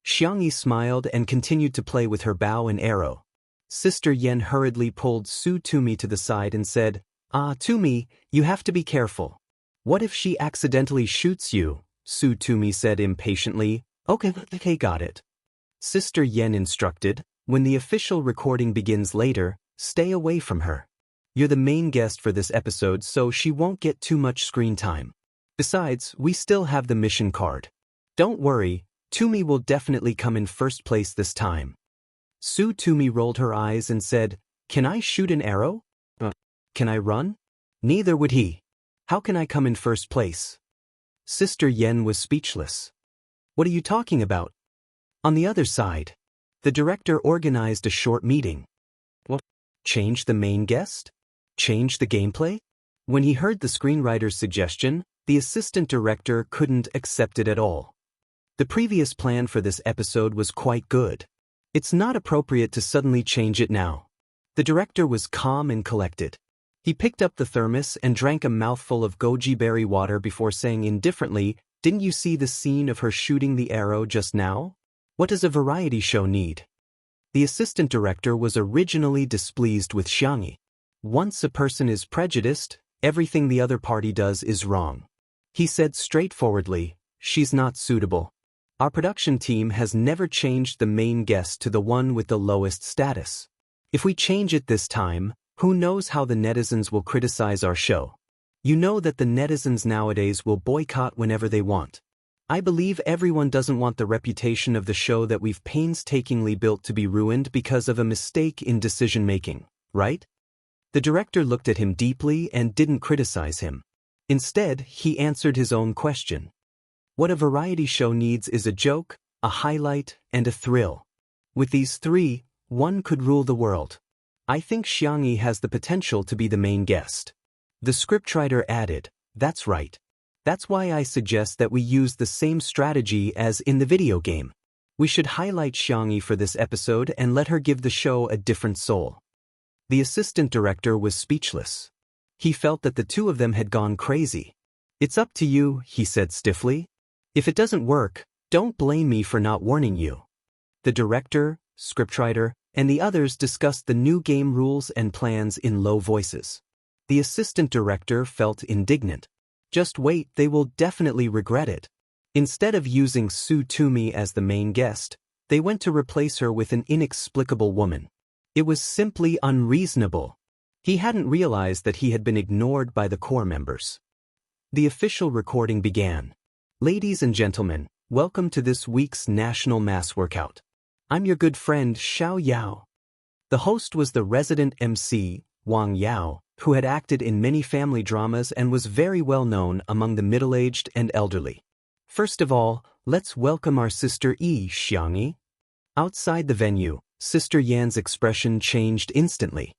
Xianxia smiled and continued to play with her bow and arrow. Sister Yen hurriedly pulled Tsutomu to the side and said, Tumi, you have to be careful. What if she accidentally shoots you? Tsutomu said impatiently. Okay, got it. Sister Yen instructed, when the official recording begins later, stay away from her. You're the main guest for this episode, so she won't get too much screen time. Besides, we still have the mission card. Don't worry, Tumi will definitely come in first place this time. Tsutomu rolled her eyes and said, Can I shoot an arrow? Can I run? Neither would he. How can I come in first place? Sister Yen was speechless. What are you talking about? On the other side, the director organized a short meeting. What? Change the main guest? Change the gameplay? When he heard the screenwriter's suggestion, the assistant director couldn't accept it at all. The previous plan for this episode was quite good. It's not appropriate to suddenly change it now. The director was calm and collected. He picked up the thermos and drank a mouthful of goji berry water before saying indifferently, Didn't you see the scene of her shooting the arrow just now? What does a variety show need? The assistant director was originally displeased with Xianxia. Once a person is prejudiced, everything the other party does is wrong. He said straightforwardly, She's not suitable. Our production team has never changed the main guest to the one with the lowest status. If we change it this time, who knows how the netizens will criticize our show. You know that the netizens nowadays will boycott whenever they want. I believe everyone doesn't want the reputation of the show that we've painstakingly built to be ruined because of a mistake in decision-making, right? The director looked at him deeply and didn't criticize him. Instead, he answered his own question. What a variety show needs is a joke, a highlight, and a thrill. With these three, one could rule the world. I think Xianxia has the potential to be the main guest. The scriptwriter added, "That's right. That's why I suggest that we use the same strategy as in the video game. We should highlight Xianxia for this episode and let her give the show a different soul." The assistant director was speechless. He felt that the two of them had gone crazy. "It's up to you," he said stiffly. "If it doesn't work, don't blame me for not warning you." The director, scriptwriter, and the others discussed the new game rules and plans in low voices. The assistant director felt indignant. Just wait, they will definitely regret it. Instead of using Su Tumi as the main guest, they went to replace her with an inexplicable woman. It was simply unreasonable. He hadn't realized that he had been ignored by the core members. The official recording began. Ladies and gentlemen, welcome to this week's National Mass Workout. I'm your good friend Xiao Yao. The host was the resident MC, Wang Yao, who had acted in many family dramas and was very well known among the middle-aged and elderly. First of all, let's welcome our sister Xianxia. Outside the venue, Sister Yan's expression changed instantly.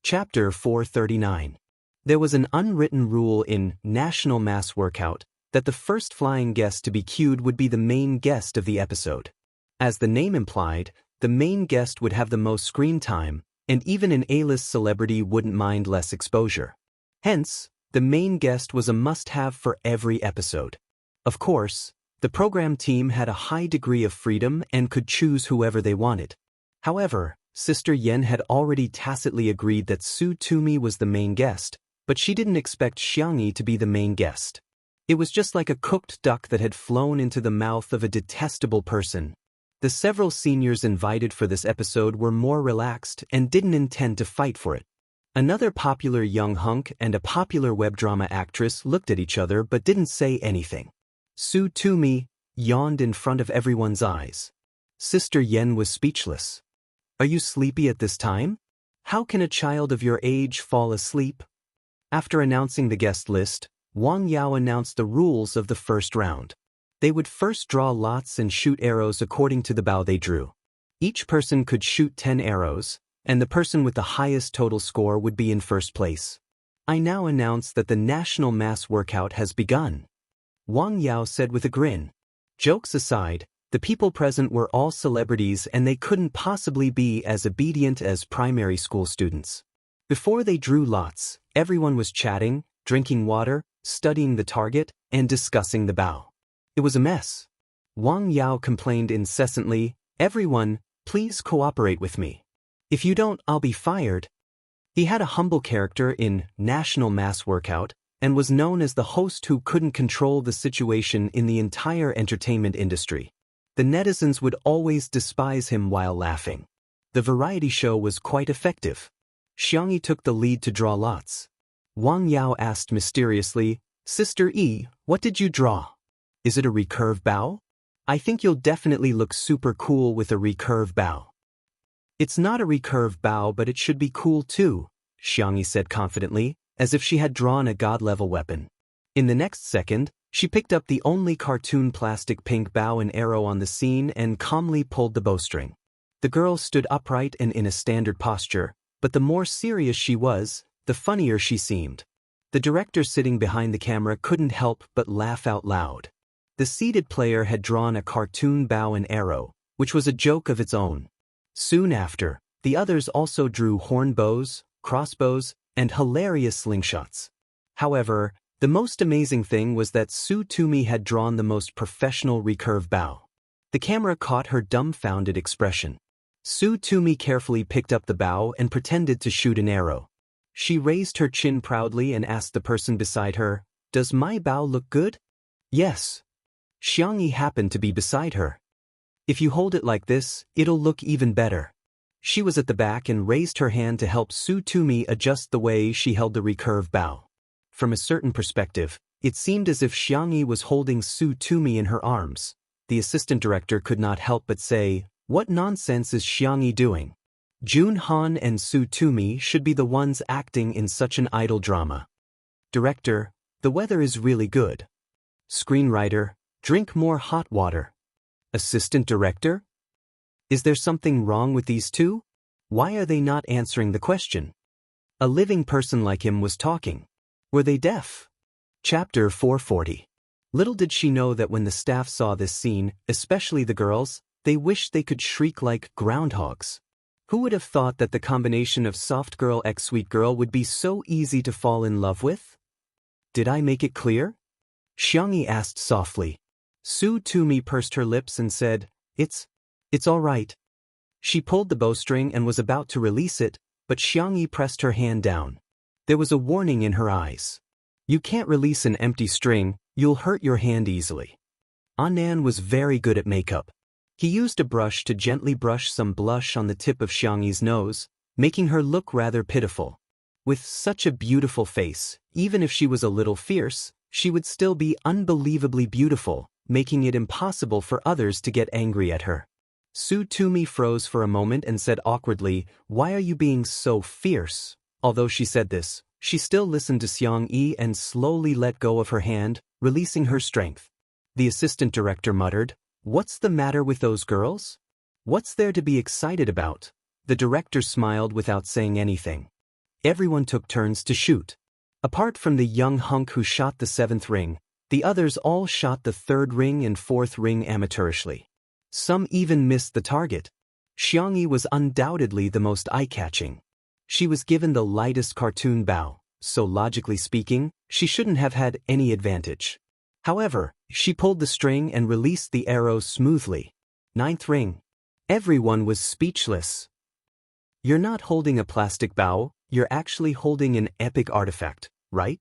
Chapter 439. There was an unwritten rule in National Mass Workout that the first flying guest to be cued would be the main guest of the episode. As the name implied, the main guest would have the most screen time, and even an A-list celebrity wouldn't mind less exposure. Hence, the main guest was a must-have for every episode. Of course, the program team had a high degree of freedom and could choose whoever they wanted. However, Sister Yan had already tacitly agreed that Su Tumi was the main guest, but she didn't expect Xianxia to be the main guest. It was just like a cooked duck that had flown into the mouth of a detestable person. The several seniors invited for this episode were more relaxed and didn't intend to fight for it. Another popular young hunk and a popular web drama actress looked at each other but didn't say anything. Su Tumi yawned in front of everyone's eyes. Sister Yan was speechless. "Are you sleepy at this time? How can a child of your age fall asleep?" After announcing the guest list, Wang Yao announced the rules of the first round. They would first draw lots and shoot arrows according to the bow they drew. Each person could shoot 10 arrows, and the person with the highest total score would be in first place. "I now announce that the National Mass Workout has begun," Wang Yao said with a grin. Jokes aside, the people present were all celebrities and they couldn't possibly be as obedient as primary school students. Before they drew lots, everyone was chatting, drinking water, studying the target, and discussing the bow. It was a mess. Wang Yao complained incessantly, "Everyone, please cooperate with me. If you don't, I'll be fired." He had a humble character in National Mass Workout and was known as the host who couldn't control the situation in the entire entertainment industry. The netizens would always despise him while laughing. The variety show was quite effective. Xianxia took the lead to draw lots. Wang Yao asked mysteriously, "Sister E, what did you draw? Is it a recurve bow? I think you'll definitely look super cool with a recurve bow." "It's not a recurve bow, but it should be cool too," Xianxia said confidently, as if she had drawn a god-level weapon. In the next second, she picked up the only cartoon plastic pink bow and arrow on the scene and calmly pulled the bowstring. The girl stood upright and in a standard posture, but the more serious she was, the funnier she seemed. The director sitting behind the camera couldn't help but laugh out loud. The seated player had drawn a cartoon bow and arrow, which was a joke of its own. Soon after, the others also drew horn bows, crossbows, and hilarious slingshots. However, the most amazing thing was that Su Tumi had drawn the most professional recurve bow. The camera caught her dumbfounded expression. Su Tumi carefully picked up the bow and pretended to shoot an arrow. She raised her chin proudly and asked the person beside her, "Does my bow look good?" "Yes." Xianxia happened to be beside her. If you hold it like this, it'll look even better. She was at the back and raised her hand to help Su Tumi adjust the way she held the recurve bow. From a certain perspective, it seemed as if Xianxia was holding Su Tumi in her arms. The assistant director could not help but say, "What nonsense is Xianxia doing? Jun Han and Su Tumi should be the ones acting in such an idle drama." Director, the weather is really good. Screenwriter, drink more hot water. Assistant director? Is there something wrong with these two? Why are they not answering the question? A living person like him was talking. Were they deaf? Chapter 440. Little did she know that when the staff saw this scene, especially the girls, they wished they could shriek like groundhogs. Who would have thought that the combination of soft girl x sweet girl would be so easy to fall in love with? Did I make it clear? Xianxia asked softly. Su Tumi pursed her lips and said, It's all right. She pulled the bowstring and was about to release it, but Xianxia pressed her hand down. There was a warning in her eyes. You can't release an empty string, you'll hurt your hand easily. Annan was very good at makeup. He used a brush to gently brush some blush on the tip of Xiangyi's nose, making her look rather pitiful. With such a beautiful face, even if she was a little fierce, she would still be unbelievably beautiful, making it impossible for others to get angry at her. Su Tumi froze for a moment and said awkwardly, "Why are you being so fierce?" Although she said this, she still listened to Xianxia and slowly let go of her hand, releasing her strength. The assistant director muttered, "What's the matter with those girls? What's there to be excited about?" The director smiled without saying anything. Everyone took turns to shoot. Apart from the young hunk who shot the 7th ring, the others all shot the 3rd ring and 4th ring amateurishly. Some even missed the target. Xianxia was undoubtedly the most eye-catching. She was given the lightest cartoon bow, so logically speaking, she shouldn't have had any advantage. However, she pulled the string and released the arrow smoothly. 9th ring. Everyone was speechless. You're not holding a plastic bow, you're actually holding an epic artifact, right?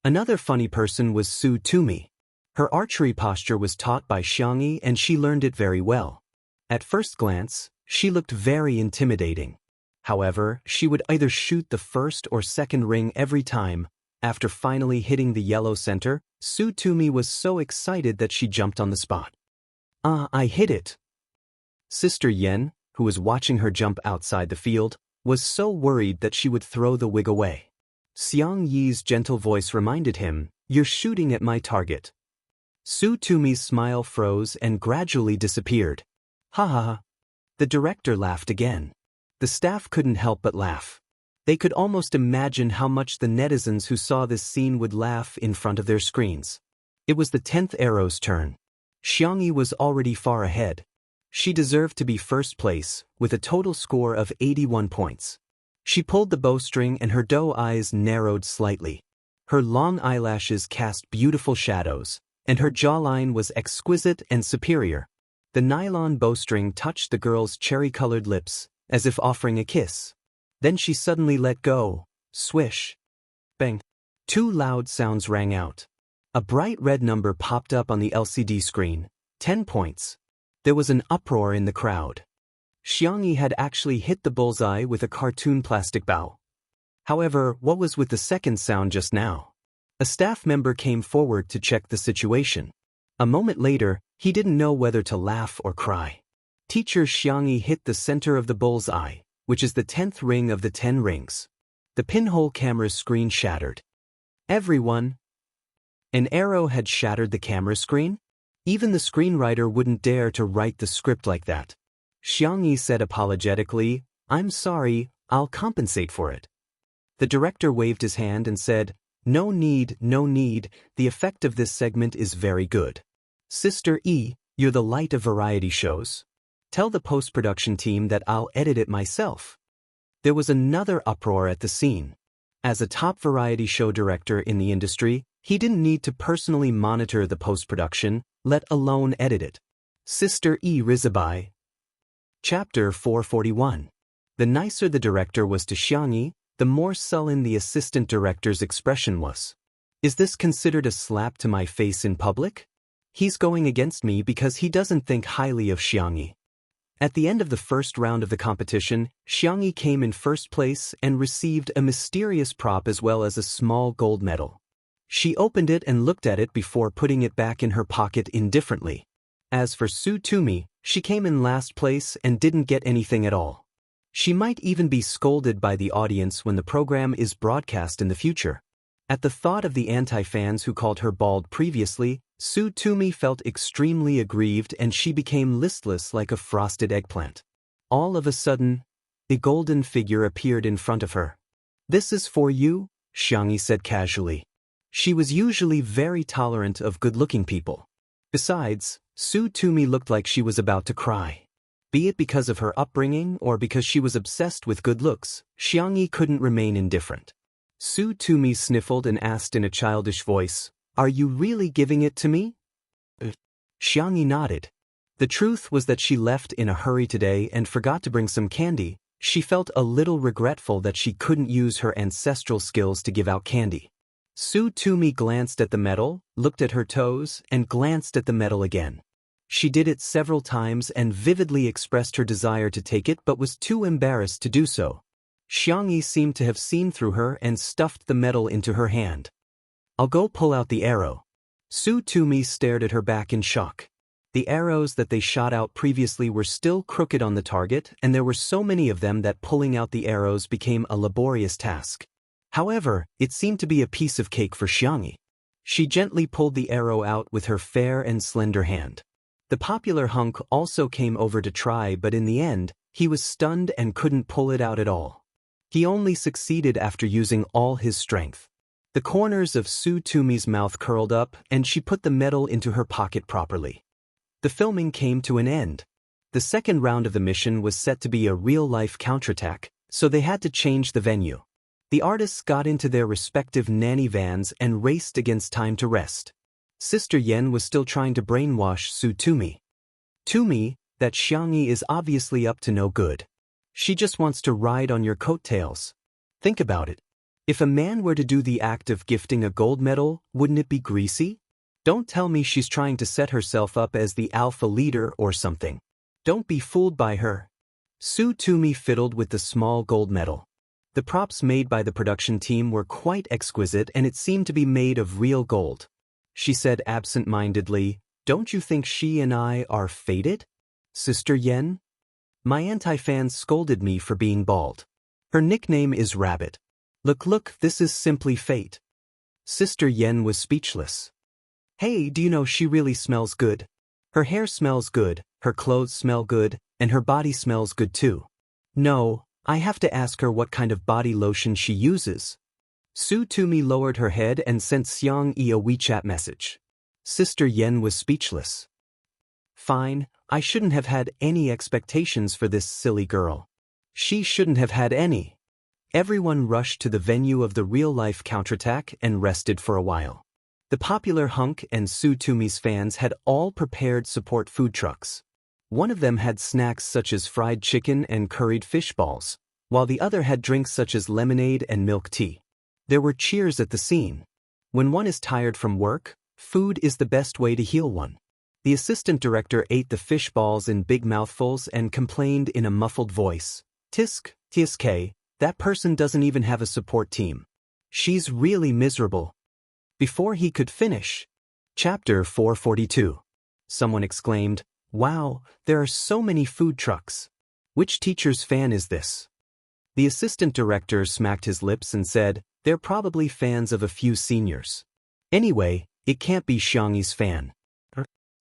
Another funny person was Su Tumi. Her archery posture was taught by Xianxia and she learned it very well. At first glance, she looked very intimidating. However, she would either shoot the 1st or 2nd ring every time. After finally hitting the yellow center, Su Tumi was so excited that she jumped on the spot. I hit it. Sister Yen, who was watching her jump outside the field, was so worried that she would throw the wig away. Xiangyi's gentle voice reminded him, "You're shooting at my target." Su Tumi's smile froze and gradually disappeared. Ha ha ha. The director laughed again. The staff couldn't help but laugh. They could almost imagine how much the netizens who saw this scene would laugh in front of their screens. It was the 10th arrow's turn. Xianxia was already far ahead. She deserved to be first place, with a total score of 81 points. She pulled the bowstring and her doe eyes narrowed slightly. Her long eyelashes cast beautiful shadows, and her jawline was exquisite and superior. The nylon bowstring touched the girl's cherry-colored lips, as if offering a kiss. Then she suddenly let go. Swish. Bang. 2 loud sounds rang out. A bright red number popped up on the LCD screen. 10 points. There was an uproar in the crowd. Xianxia had actually hit the bullseye with a cartoon plastic bow. However, what was with the second sound just now? A staff member came forward to check the situation. A moment later, he didn't know whether to laugh or cry. Teacher Xianxia hit the center of the bullseye, which is the 10th ring of the 10 rings. The pinhole camera's screen shattered. Everyone. An arrow had shattered the camera screen? Even the screenwriter wouldn't dare to write the script like that. Xianxia said apologetically, "I'm sorry, I'll compensate for it." The director waved his hand and said, no need, the effect of this segment is very good. Sister E, you're the light of variety shows. Tell the post-production team that I'll edit it myself." There was another uproar at the scene. As a top variety show director in the industry, he didn't need to personally monitor the post-production, let alone edit it. Sister E Rizabai. Chapter 441. The nicer the director was to Xianxia, the more sullen the assistant director's expression was. Is this considered a slap to my face in public? He's going against me because he doesn't think highly of Xianxia. At the end of the first round of the competition, Xianxia came in first place and received a mysterious prop as well as a small gold medal. She opened it and looked at it before putting it back in her pocket indifferently. As for Su Tumi, she came in last place and didn't get anything at all. She might even be scolded by the audience when the program is broadcast in the future. At the thought of the anti-fans who called her bald previously, Su Tumi felt extremely aggrieved and she became listless like a frosted eggplant. All of a sudden, a golden figure appeared in front of her. "This is for you," Xianxia said casually. She was usually very tolerant of good-looking people. Besides, Su Tumi looked like she was about to cry. Be it because of her upbringing or because she was obsessed with good looks, Xianxia couldn't remain indifferent. Su Tumi sniffled and asked in a childish voice, "Are you really giving it to me?" Xianxia nodded. The truth was that she left in a hurry today and forgot to bring some candy. She felt a little regretful that she couldn't use her ancestral skills to give out candy. Su Tumi glanced at the medal, looked at her toes, and glanced at the medal again. She did it several times and vividly expressed her desire to take it but was too embarrassed to do so. Xianxia seemed to have seen through her and stuffed the medal into her hand. "I'll go pull out the arrow." Su Tumi stared at her back in shock. The arrows that they shot out previously were still crooked on the target, and there were so many of them that pulling out the arrows became a laborious task. However, it seemed to be a piece of cake for Xianxia. She gently pulled the arrow out with her fair and slender hand. The popular hunk also came over to try, but in the end, he was stunned and couldn't pull it out at all. He only succeeded after using all his strength. The corners of Su Tumi's mouth curled up, and she put the medal into her pocket properly. The filming came to an end. The second round of the mission was set to be a real-life counterattack, so they had to change the venue. The artists got into their respective nanny vans and raced against time to rest. Sister Yen was still trying to brainwash Su Tumi. "Tumi, that Xianxia is obviously up to no good. She just wants to ride on your coattails. Think about it. If a man were to do the act of gifting a gold medal, wouldn't it be greasy? Don't tell me she's trying to set herself up as the alpha leader or something. Don't be fooled by her." Su Tumi fiddled with the small gold medal. The props made by the production team were quite exquisite and it seemed to be made of real gold. She said absent-mindedly, "Don't you think she and I are fated? Sister Yen?" "My anti-fans scolded me for being bald. Her nickname is Rabbit. Look, this is simply fate." Sister Yen was speechless. "Hey, do you know she really smells good? Her hair smells good, her clothes smell good, and her body smells good too. No, I have to ask her what kind of body lotion she uses." Su Tumi lowered her head and sent Xianxia a WeChat message. Sister Yen was speechless. "Fine, I shouldn't have had any expectations for this silly girl. She shouldn't have had any." Everyone rushed to the venue of the real-life counterattack and rested for a while. The popular hunk and Su Tumi's fans had all prepared support food trucks. One of them had snacks such as fried chicken and curried fish balls, while the other had drinks such as lemonade and milk tea. There were cheers at the scene. When one is tired from work, food is the best way to heal one. The assistant director ate the fish balls in big mouthfuls and complained in a muffled voice, "Tisk, that person doesn't even have a support team. She's really miserable." Before he could finish, Chapter 442. Someone exclaimed, "Wow, there are so many food trucks. Which teacher's fan is this?" The assistant director smacked his lips and said, "They're probably fans of a few seniors. Anyway, it can't be Xianxia's fan.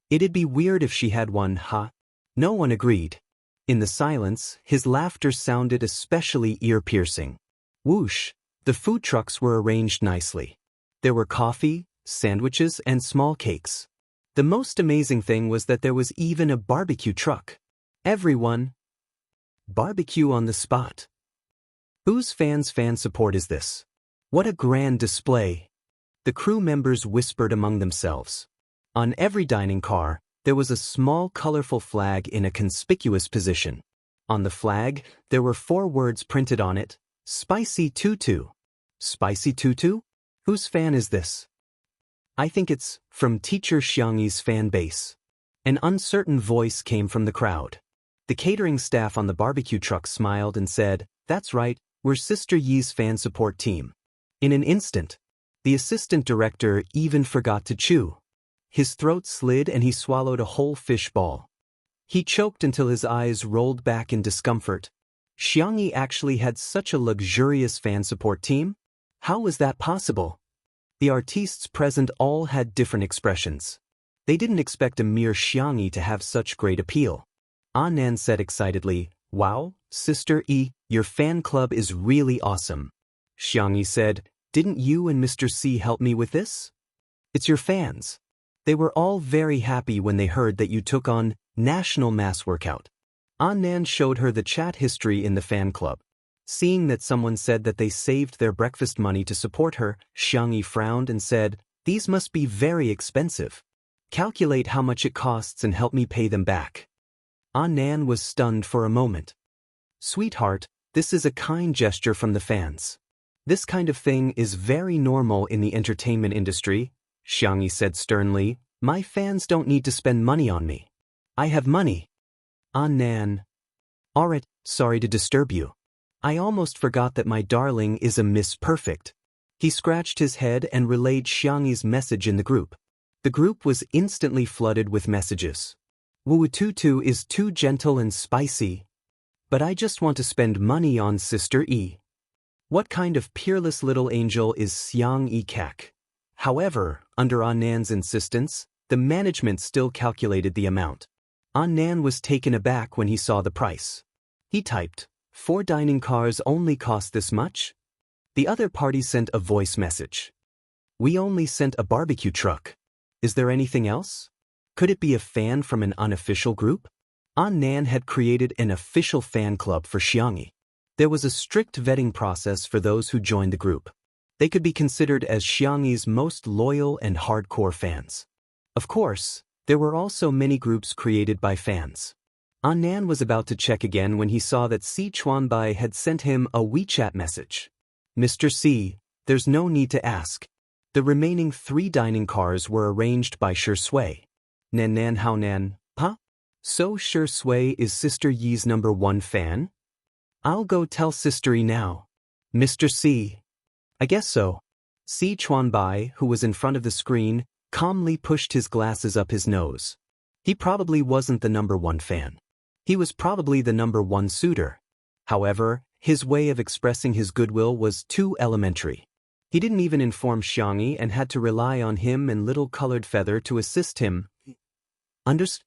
It'd be weird if she had one, huh?" No one agreed. In the silence, his laughter sounded especially ear-piercing. Whoosh! The food trucks were arranged nicely. There were coffee, sandwiches, and small cakes. The most amazing thing was that there was even a barbecue truck. Everyone. Barbecue on the spot. Whose fan support is this? What a grand display. The crew members whispered among themselves. On every dining car, there was a small colorful flag in a conspicuous position. On the flag, there were 4 words printed on it, "Spicy Tutu." Spicy Tutu? Whose fan is this? I think it's from Teacher Xianxi's fan base. An uncertain voice came from the crowd. The catering staff on the barbecue truck smiled and said, "That's right, we're Sister Yi's fan support team." In an instant, the assistant director even forgot to chew. His throat slid and he swallowed a whole fish ball. He choked until his eyes rolled back in discomfort. Xiangyi actually had such a luxurious fan support team? How was that possible? The artistes present all had different expressions. They didn't expect a mere Xiangyi to have such great appeal. Nan said excitedly, "Wow, Sister Yi, your fan club is really awesome." Xiangyi said, "Didn't you and Mr. C help me with this?" "It's your fans." They were all very happy when they heard that you took on National Mass Workout. Nan showed her the chat history in the fan club. Seeing that someone said that they saved their breakfast money to support her, Xiangyi frowned and said, "These must be very expensive. Calculate how much it costs and help me pay them back." Nan was stunned for a moment. "Sweetheart, this is a kind gesture from the fans. This kind of thing is very normal in the entertainment industry," Xiangyi said sternly. "My fans don't need to spend money on me. I have money." Nan. "Alright, sorry to disturb you. I almost forgot that my darling is a Miss Perfect." He scratched his head and relayed Xiangyi's message in the group. The group was instantly flooded with messages. "Wututu is too gentle and spicy. But I just want to spend money on Sister Yi. What kind of peerless little angel is Xiangyi Kak?" However, under Annan's insistence, the management still calculated the amount. Annan was taken aback when he saw the price. He typed, "4 dining cars only cost this much?" The other party sent a voice message. "We only sent a barbecue truck. Is there anything else? Could it be a fan from an unofficial group?" Annan had created an official fan club for Xiangyi. There was a strict vetting process for those who joined the group. They could be considered as Xiangyi's most loyal and hardcore fans. Of course, there were also many groups created by fans. Annan was about to check again when he saw that Si Chuanbai had sent him a WeChat message. "Mr. C, there's no need to ask. The remaining 3 dining cars were arranged by Shui. Nan Hao Nan, huh? So Shui is Sister Yi's #1 fan? I'll go tell Sister Yi now." "Mr. C. I guess so." Si Chuanbai, who was in front of the screen, calmly pushed his glasses up his nose. He probably wasn't the #1 fan. He was probably the #1 suitor. However, his way of expressing his goodwill was too elementary. He didn't even inform Xiangyi and had to rely on him and Little Colored Feather to assist him. Understand?